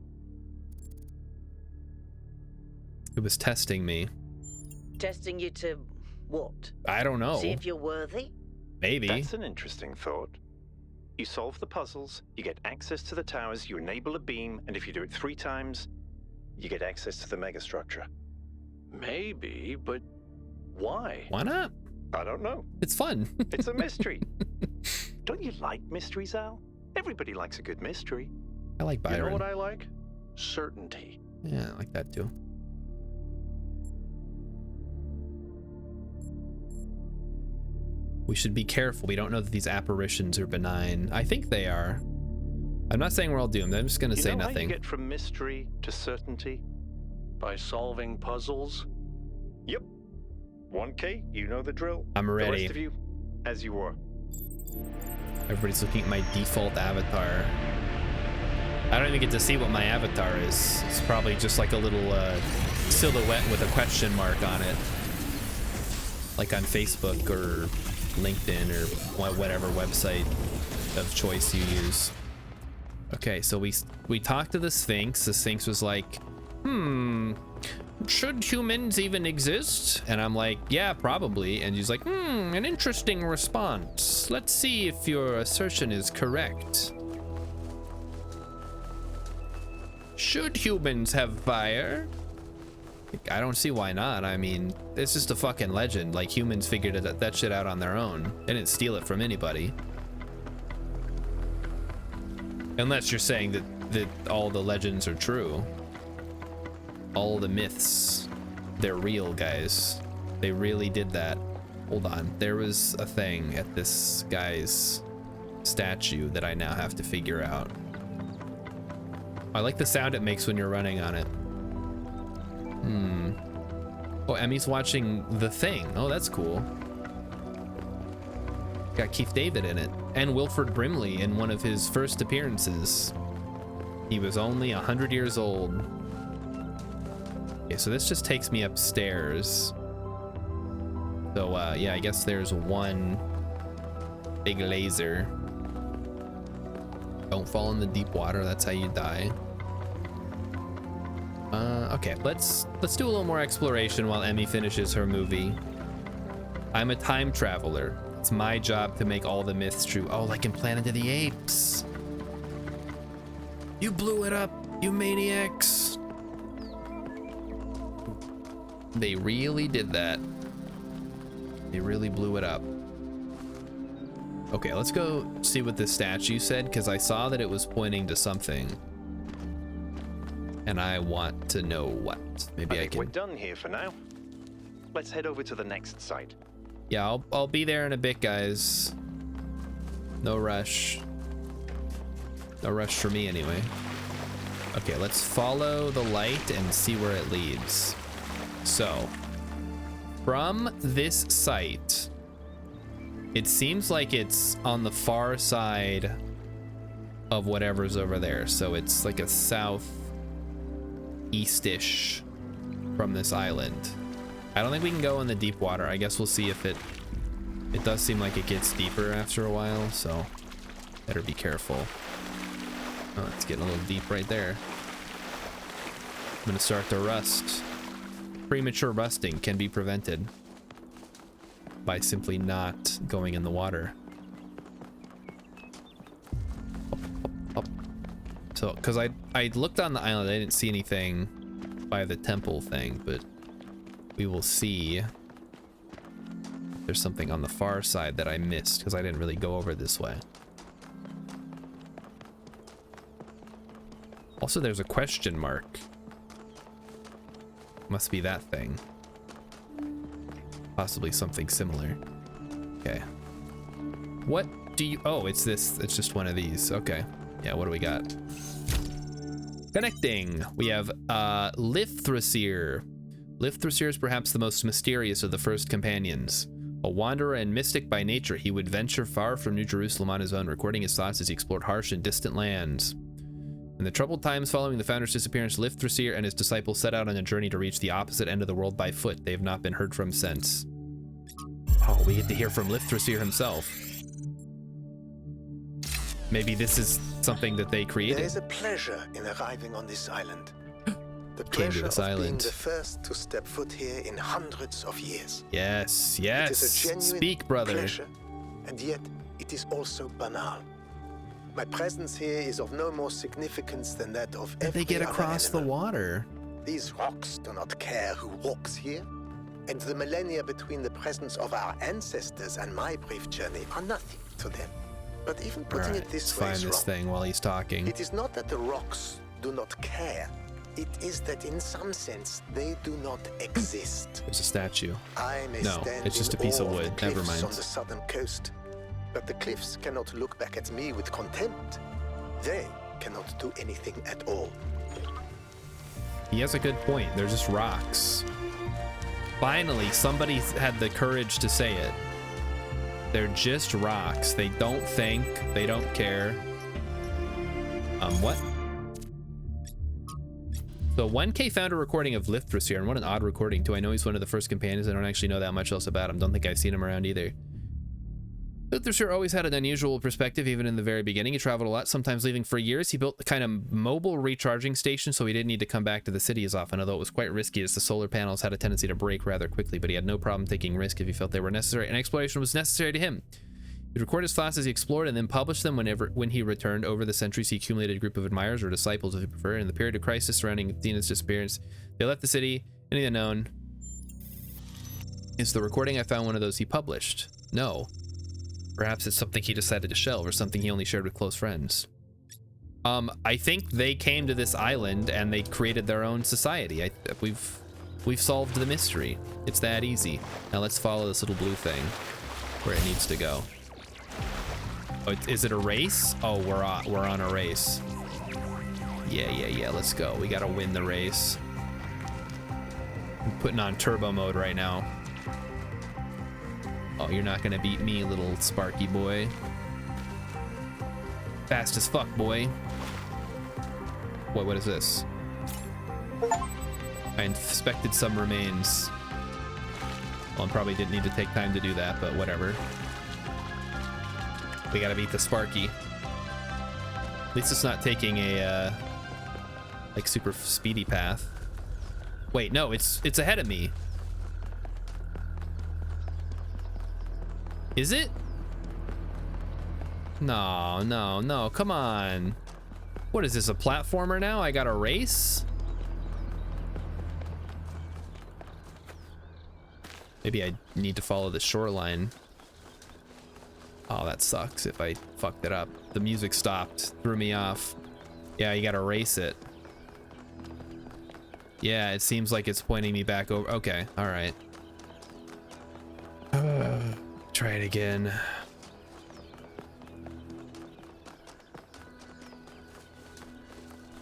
It was testing me. Testing you to what? I don't know. See if you're worthy? Maybe. That's an interesting thought. You solve the puzzles, you get access to the towers, you enable a beam, and if you do it 3 times, you get access to the megastructure. Maybe, but why? Why not? I don't know. It's fun. It's a mystery. Don't you like mysteries, Al? Everybody likes a good mystery. I like Byron. You know what I like? Certainty. Yeah, I like that too. We should be careful. We don't know that these apparitions are benign. I think they are. I'm not saying we're all doomed. I'm just going to say nothing. How you get from mystery to certainty? By solving puzzles? Yep. 1K, you know the drill. I'm ready. The rest of you, as you were. Everybody's looking at my default avatar. I don't even get to see what my avatar is. It's probably just like a little silhouette with a question mark on it. Like on Facebook or LinkedIn or whatever website of choice you use. Okay, so we talked to the Sphinx. The Sphinx was like, should humans even exist? And I'm like, yeah, probably. And she's like, an interesting response. Let's see if your assertion is correct. Should humans have fire? I don't see why not. I mean, it's just a fucking legend. Like, humans figured that shit out on their own. They didn't steal it from anybody. Unless you're saying that all the legends are true. All the myths, they're real, guys. They really did that. Hold on. There was a thing at this guy's statue that I now have to figure out. I like the sound it makes when you're running on it. Oh, Emmy's watching The Thing. Oh, that's cool. Got Keith David in it. And Wilford Brimley in one of his first appearances. He was only 100 years old. Okay, so this just takes me upstairs. So, yeah, I guess there's one big laser. Don't fall in the deep water, that's how you die. Okay, let's do a little more exploration while Emmy finishes her movie. I'm a time traveler. It's my job to make all the myths true. Oh, like in Planet of the Apes. You blew it up, you maniacs. They really did that. They really blew it up. Okay, let's go see what this statue said, because I saw that it was pointing to something. And I want to know what. Maybe I think can. we're done here for now. Let's head over to the next site. Yeah, I'll be there in a bit, guys. No rush. No rush for me anyway. Okay, let's follow the light and see where it leads. So, from this site, it seems like it's on the far side of whatever's over there. So it's like a south-east-ish from this island. I don't think we can go in the deep water. I guess we'll see if it does seem like it gets deeper after a while, so better be careful. Oh, it's getting a little deep right there. I'm gonna start to rust. Premature rusting can be prevented by simply not going in the water. Up. So, because I looked on the island, I didn't see anything by the temple thing, but we will see. There's something on the far side that I missed because I didn't really go over this way. Also, there's a question mark. Must be that thing. Possibly something similar. Okay. What do you... Oh, it's this. It's just one of these. Okay. Yeah, what do we got? Connecting. We have Lithrasir. Lithrasir is perhaps the most mysterious of the first companions. A wanderer and mystic by nature, he would venture far from New Jerusalem on his own, recording his thoughts as he explored harsh and distant lands. In the troubled times following the founder's disappearance, Lithrasir and his disciples set out on a journey to reach the opposite end of the world by foot. They have not been heard from since. Oh, we get to hear from Lithrasir himself. Maybe this is something that they created. There is a pleasure in arriving on this island. The Came to pleasure this of being island. the first to step foot here in hundreds of years. Yes, It yes. is a genuine Speak, brother. pleasure, and yet it is also banal. My presence here is of no more significance than that of every They get other across the animal. water. These rocks do not care who walks here, and the millennia between the presence of our ancestors and my brief journey are nothing to them. But even putting Alright, it this let's way find is this wrong. thing while he's talking. It is not that the rocks do not care. It is that in some sense they do not exist. There's a statue. I may No, stand it's just a in piece of awe wood. the Never cliffs mind. on the southern coast, but the cliffs cannot look back at me with contempt. They cannot do anything at all. He has a good point. They're just rocks. Finally, somebody had the courage to say it. They're just rocks. They don't think. They don't care. What? So 1K found a recording of Lithrasir, and what an odd recording too. I know he's one of the first companions. I don't actually know that much else about him. Don't think I've seen him around either. Lithrasir always had an unusual perspective, even in the very beginning. He traveled a lot, sometimes leaving for years. He built the kind of mobile recharging station, so he didn't need to come back to the city as often, although it was quite risky as the solar panels had a tendency to break rather quickly, but he had no problem taking risk if he felt they were necessary, and exploration was necessary to him. He'd record his thoughts as he explored and then publish them when he returned. Over the centuries, he accumulated a group of admirers, or disciples if you prefer. In the period of crisis surrounding Athena's disappearance, they left the city in the unknown. Is the recording I found one of those he published? No. Perhaps it's something he decided to shelve, or something he only shared with close friends. I think they came to this island and they created their own society. We've solved the mystery. It's that easy. Now let's follow this little blue thing where it needs to go. Oh, is it a race? Oh, we're on a race. Yeah. Let's go. We gotta win the race. I'm putting on turbo mode right now. Oh, you're not gonna beat me, little Sparky boy. Fast as fuck, boy. What is this? I inspected some remains. Well, I probably didn't need to take time to do that, but whatever. We gotta beat the Sparky. At least it's not taking a, like, super speedy path. Wait, no, it's ahead of me. Is it? No, come on. What is this, a platformer now? I got a race? Maybe I need to follow the shoreline. Oh, that sucks if I fucked it up. The music stopped, threw me off. Yeah, you gotta race it. Yeah, it seems like it's pointing me back over. Okay, all right. Try it again.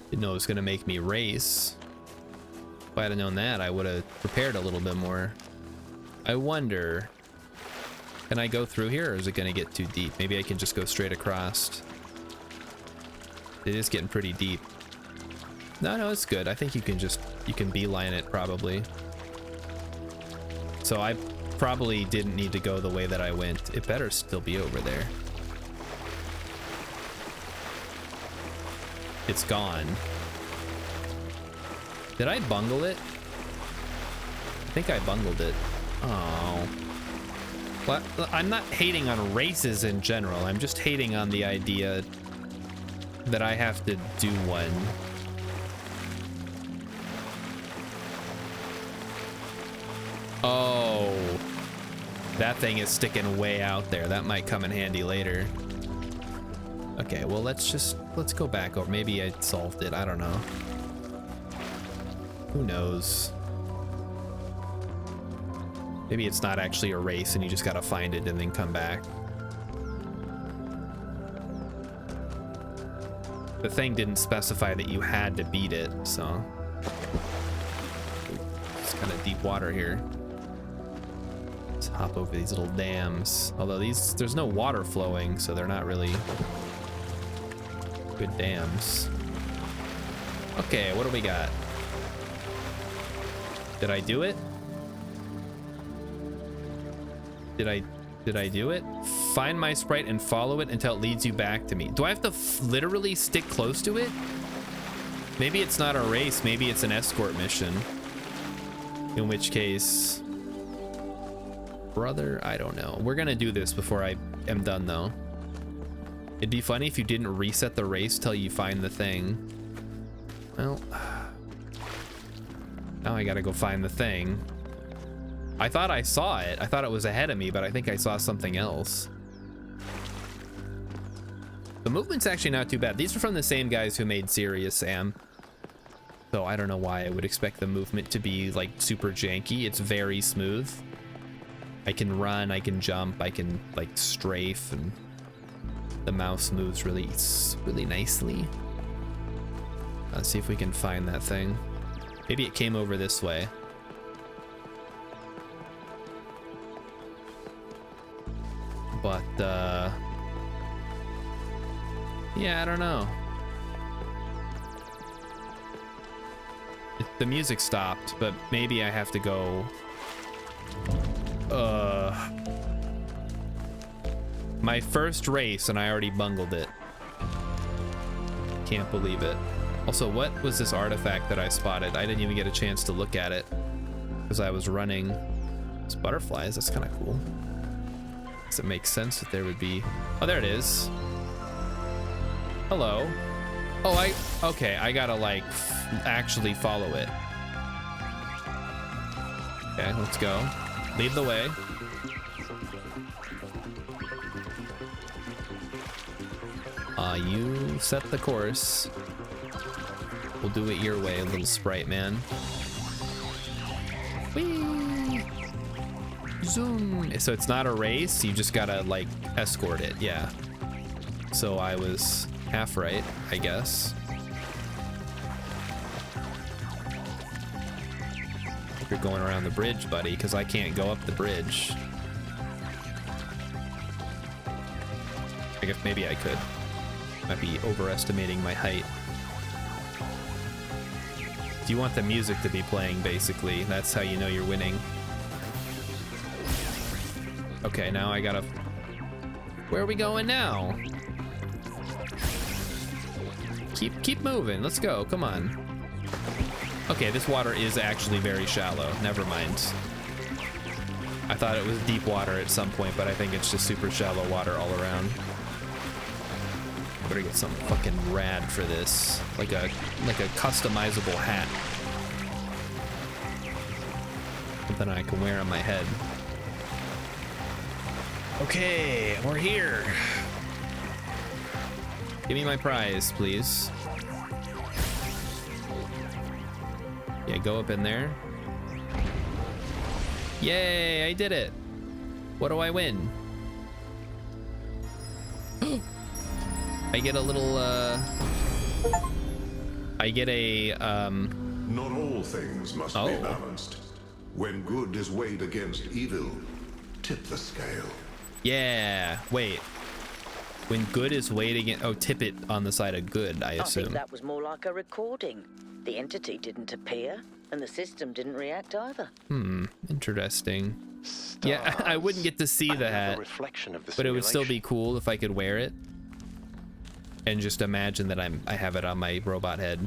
Didn't know it was gonna make me race. If I'd have known that, I would have prepared a little bit more. I wonder, can I go through here, or is it gonna get too deep? Maybe I can just go straight across. It is getting pretty deep. No, it's good. I think you can beeline it probably. So I probably didn't need to go the way that I went. It better still be over there. It's gone. Did I bungle it? I think I bungled it. Oh. Well, I'm not hating on races in general. I'm just hating on the idea that I have to do one. Oh. That thing is sticking way out there. That might come in handy later. Okay, well, let's go back over. Maybe I solved it. I don't know. Who knows? Maybe it's not actually a race and you just gotta find it and then come back. The thing didn't specify that you had to beat it, so. It's kind of deep water here. Let's hop over these little dams. Although there's no water flowing, so they're not really good dams. Okay, what do we got? Did I do it? Did I do it? Find my sprite and follow it until it leads you back to me. Do I have to literally stick close to it? Maybe it's not a race, maybe it's an escort mission. In which case, brother, I don't know. We're gonna do this before I am done though. It'd be funny if you didn't reset the race till you find the thing. Well, now I gotta go find the thing. I thought I saw it. I thought it was ahead of me, but I think I saw something else. The movement's actually not too bad. These are from the same guys who made Serious Sam. So I don't know why I would expect the movement to be like super janky. It's very smooth. I can run, I can jump, I can like strafe, and the mouse moves really nicely. Let's see if we can find that thing. Maybe it came over this way. But yeah, I don't know. The music stopped, but maybe I have to go my first race and I already bungled it. Can't believe it. Also, what was this artifact that I spotted? I didn't even get a chance to look at it because I was running. It's butterflies. That's kind of cool. Does it make sense that there would be... Oh, there it is. Hello. Oh, okay, I gotta like actually follow it. Okay, let's go. Lead the way. You set the course. We'll do it your way, little sprite man. Whee! Zoom. So it's not a race, you just gotta like escort it, yeah. So I was half right, I guess. You're going around the bridge, buddy, because I can't go up the bridge. I guess maybe I could. Might be overestimating my height. Do you want the music to be playing, basically? That's how you know you're winning. Okay, now I gotta... Where are we going now? Keep moving. Let's go. Come on. Okay, this water is actually very shallow. Never mind. I thought it was deep water at some point, but I think it's just super shallow water all around. I better get something fucking rad for this. Like a customizable hat. Something I can wear on my head. Okay, we're here. Give me my prize, please. Yeah, go up in there. Yay, I did it. What do I win? I get a little, I get a, Not all things must be balanced. When good is weighed against evil, tip the scale. Yeah, wait. When good is weighed against, oh, tip it on the side of good, I I assume. think that was more like a recording. The entity didn't appear, and the system didn't react either. Interesting. Yeah, I wouldn't get to see the hat, but it would still be cool if I could wear it and just imagine that I have it on my robot head.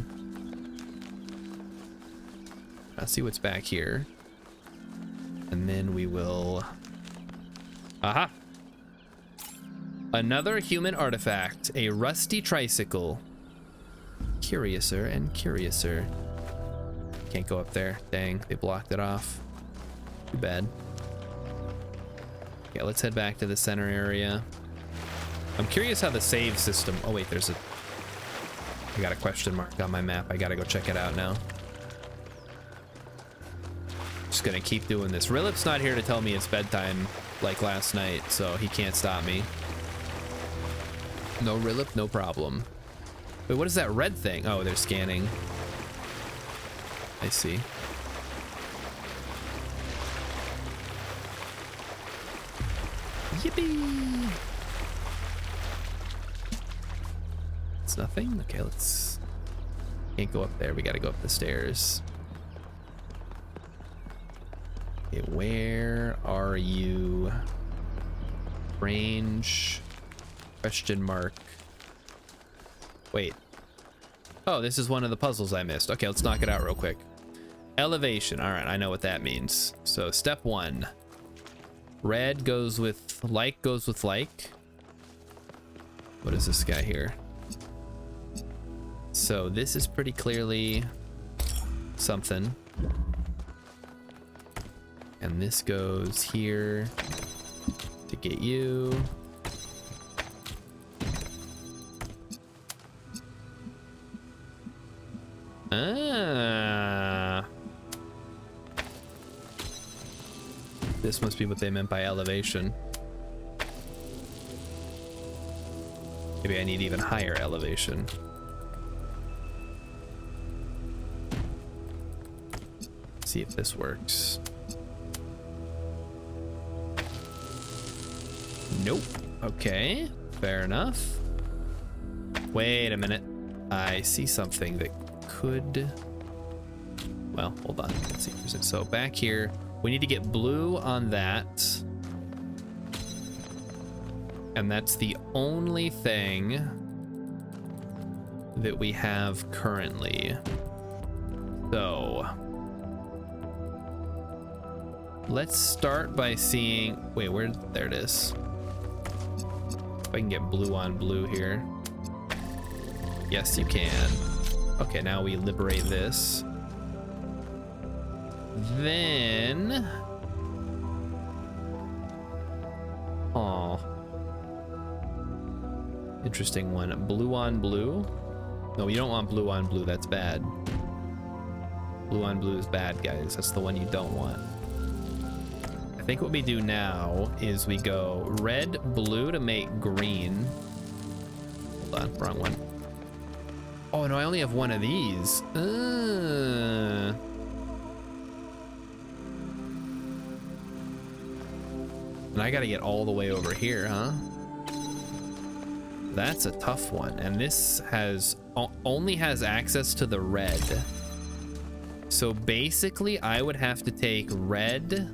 I'll see what's back here, and then we will. Aha! Another human artifact, a rusty tricycle. Curiouser and curiouser. Can't go up there. Dang, they blocked it off. Too bad. Okay, let's head back to the center area. I'm curious how the save system... Oh wait, there's a... I got a question mark on my map. I gotta go check it out now. Just gonna keep doing this. Rilip's not here to tell me it's bedtime like last night, so he can't stop me. No Rilip, no problem. Wait, what is that red thing? Oh, they're scanning. I see. Yippee! It's nothing? Okay, let's... Can't go up there. We gotta go up the stairs. Okay, where are you? Range... Question mark. Wait. Oh, this is one of the puzzles I missed. Okay, let's knock it out real quick. Elevation. All right, I know what that means. So step 1. Red goes with like goes with like. What is this guy here? So this is pretty clearly something. And this goes here to get you. Ah. This must be what they meant by elevation. Maybe I need even higher elevation. Let's see if this works. Nope. Okay, fair enough. Wait a minute. I see something that could... Well, hold on. Let's see. So back here, we need to get blue on that. And that's the only thing that we have currently. So let's start by seeing... Wait, where? There it is. If I can get blue on blue here. Yes, you can. Okay, now we liberate this. Then... Aw. Interesting one. Blue on blue? No, you don't want blue on blue. That's bad. Blue on blue is bad, guys. That's the one you don't want. I think what we do now is we go red, blue to make green. Hold on, wrong one. Oh no, I only have one of these. And I gotta get all the way over here, huh? That's a tough one. And this has only has access to the red. So basically I would have to take red.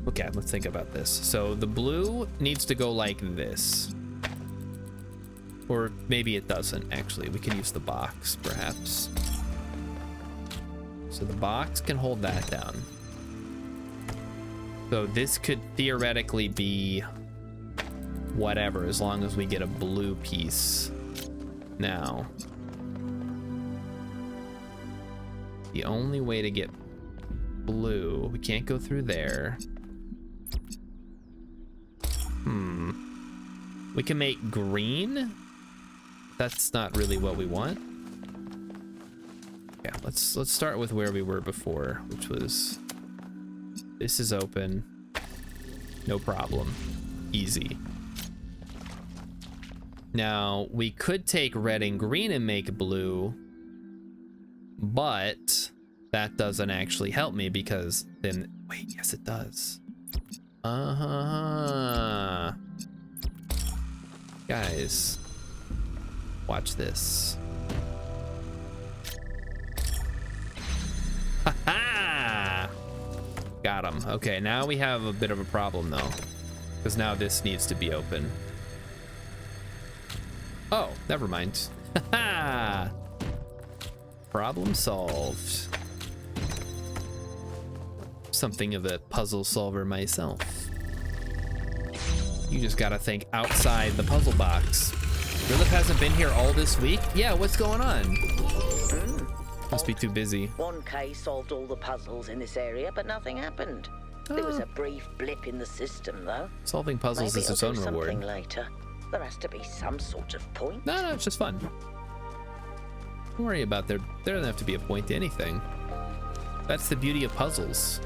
Okay, let's think about this. So the blue needs to go like this. Or maybe it doesn't, actually. We can use the box, perhaps. So the box can hold that down. So this could theoretically be whatever, as long as we get a blue piece. Now, the only way to get blue, we can't go through there. We can make green. That's not really what we want. Yeah, let's start with where we were before, which was, this is open, no problem, easy. Now we could take red and green and make blue, but that doesn't actually help me because then, wait, yes it does. Guys, watch this. Ha-ha! Got him. Okay, now we have a bit of a problem though, because now this needs to be open. Oh, never mind. Ha-ha! Problem solved. Something of a puzzle solver myself. You just gotta think outside the puzzle box. Philip hasn't been here all this week? Yeah, what's going on? Must be too busy. 1K solved all the puzzles in this area, but nothing happened. There was a brief blip in the system, though. Solving puzzles Maybe is its I'll own do reward. something later. There has to be some sort of point. No, it's just fun. Don't worry about there doesn't have to be a point to anything. That's the beauty of puzzles.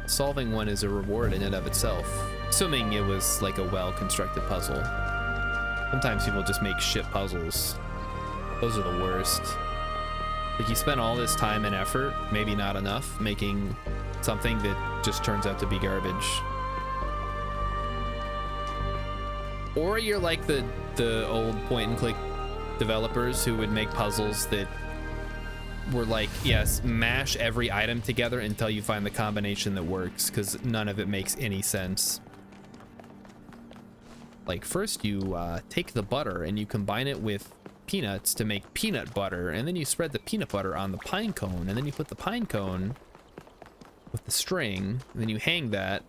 Solving one is a reward in and of itself. Assuming it was like a well-constructed puzzle. Sometimes people just make shit puzzles. Those are the worst. Like you spend all this time and effort, maybe not enough, making something that just turns out to be garbage. Or you're like the old point and click developers who would make puzzles that were like, yes, mash every item together until you find the combination that works, because none of it makes any sense. Like first you take the butter and you combine it with peanuts to make peanut butter, and then you spread the peanut butter on the pine cone, and then you put the pine cone with the string, and then you hang that.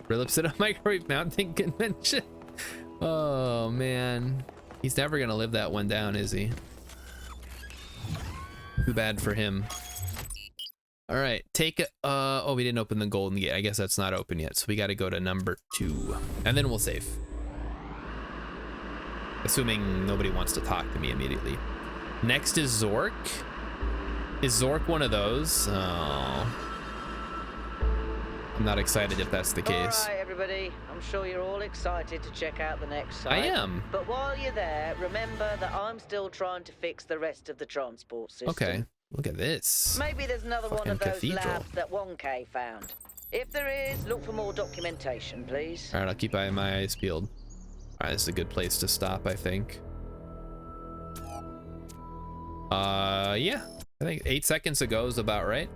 Phillips at a microwave mounting convention. Oh man, he's never gonna live that one down, is he? Too bad for him. All right, take it. Oh, we didn't open the golden gate. I guess that's not open yet, so we got to go to number 2, and then we'll save. Assuming nobody wants to talk to me immediately. Next is Zork. Is Zork one of those? Oh. I'm not excited if that's the case. All right, everybody. I'm sure you're all excited to check out the next site. I am. But while you're there, remember that I'm still trying to fix the rest of the transport system. Okay, look at this. Maybe there's another one Fucking of those cathedral. labs that 1K found. If there is, look for more documentation, please. All right, I'll keep my eyes peeled. All right, this is a good place to stop, I think. Yeah, I think 8 seconds ago is about right.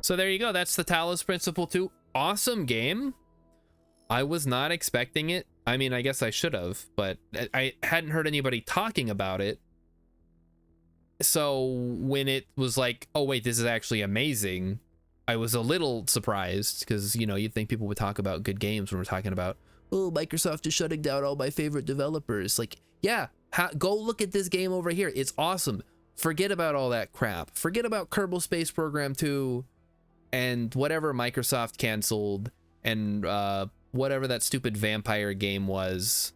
So there you go. That's the Talos Principle 2. Awesome game. I was not expecting it. I mean, I guess I should have, but I hadn't heard anybody talking about it. So when it was like, oh wait, this is actually amazing, I was a little surprised, because, you know, you'd think people would talk about good games when we're talking about, oh, Microsoft is shutting down all my favorite developers. Like, yeah, go look at this game over here. It's awesome. Forget about all that crap. Forget about Kerbal Space Program 2 and whatever Microsoft canceled, and whatever that stupid vampire game was.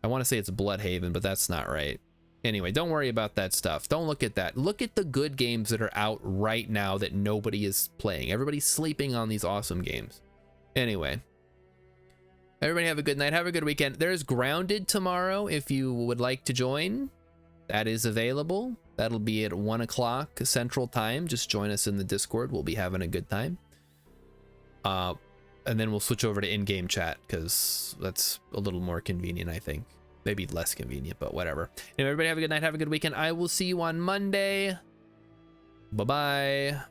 I want to say it's Bloodhaven, but that's not right. Anyway, don't worry about that stuff. Don't look at that. Look at the good games that are out right now that nobody is playing. Everybody's sleeping on these awesome games. Anyway, everybody have a good night. Have a good weekend. There's Grounded tomorrow if you would like to join. That is available. That'll be at 1 o'clock Central Time. Just join us in the Discord. We'll be having a good time. And then we'll switch over to in-game chat, because that's a little more convenient, I think. Maybe less convenient, but whatever. Anyway, everybody have a good night. Have a good weekend. I will see you on Monday. Bye-bye.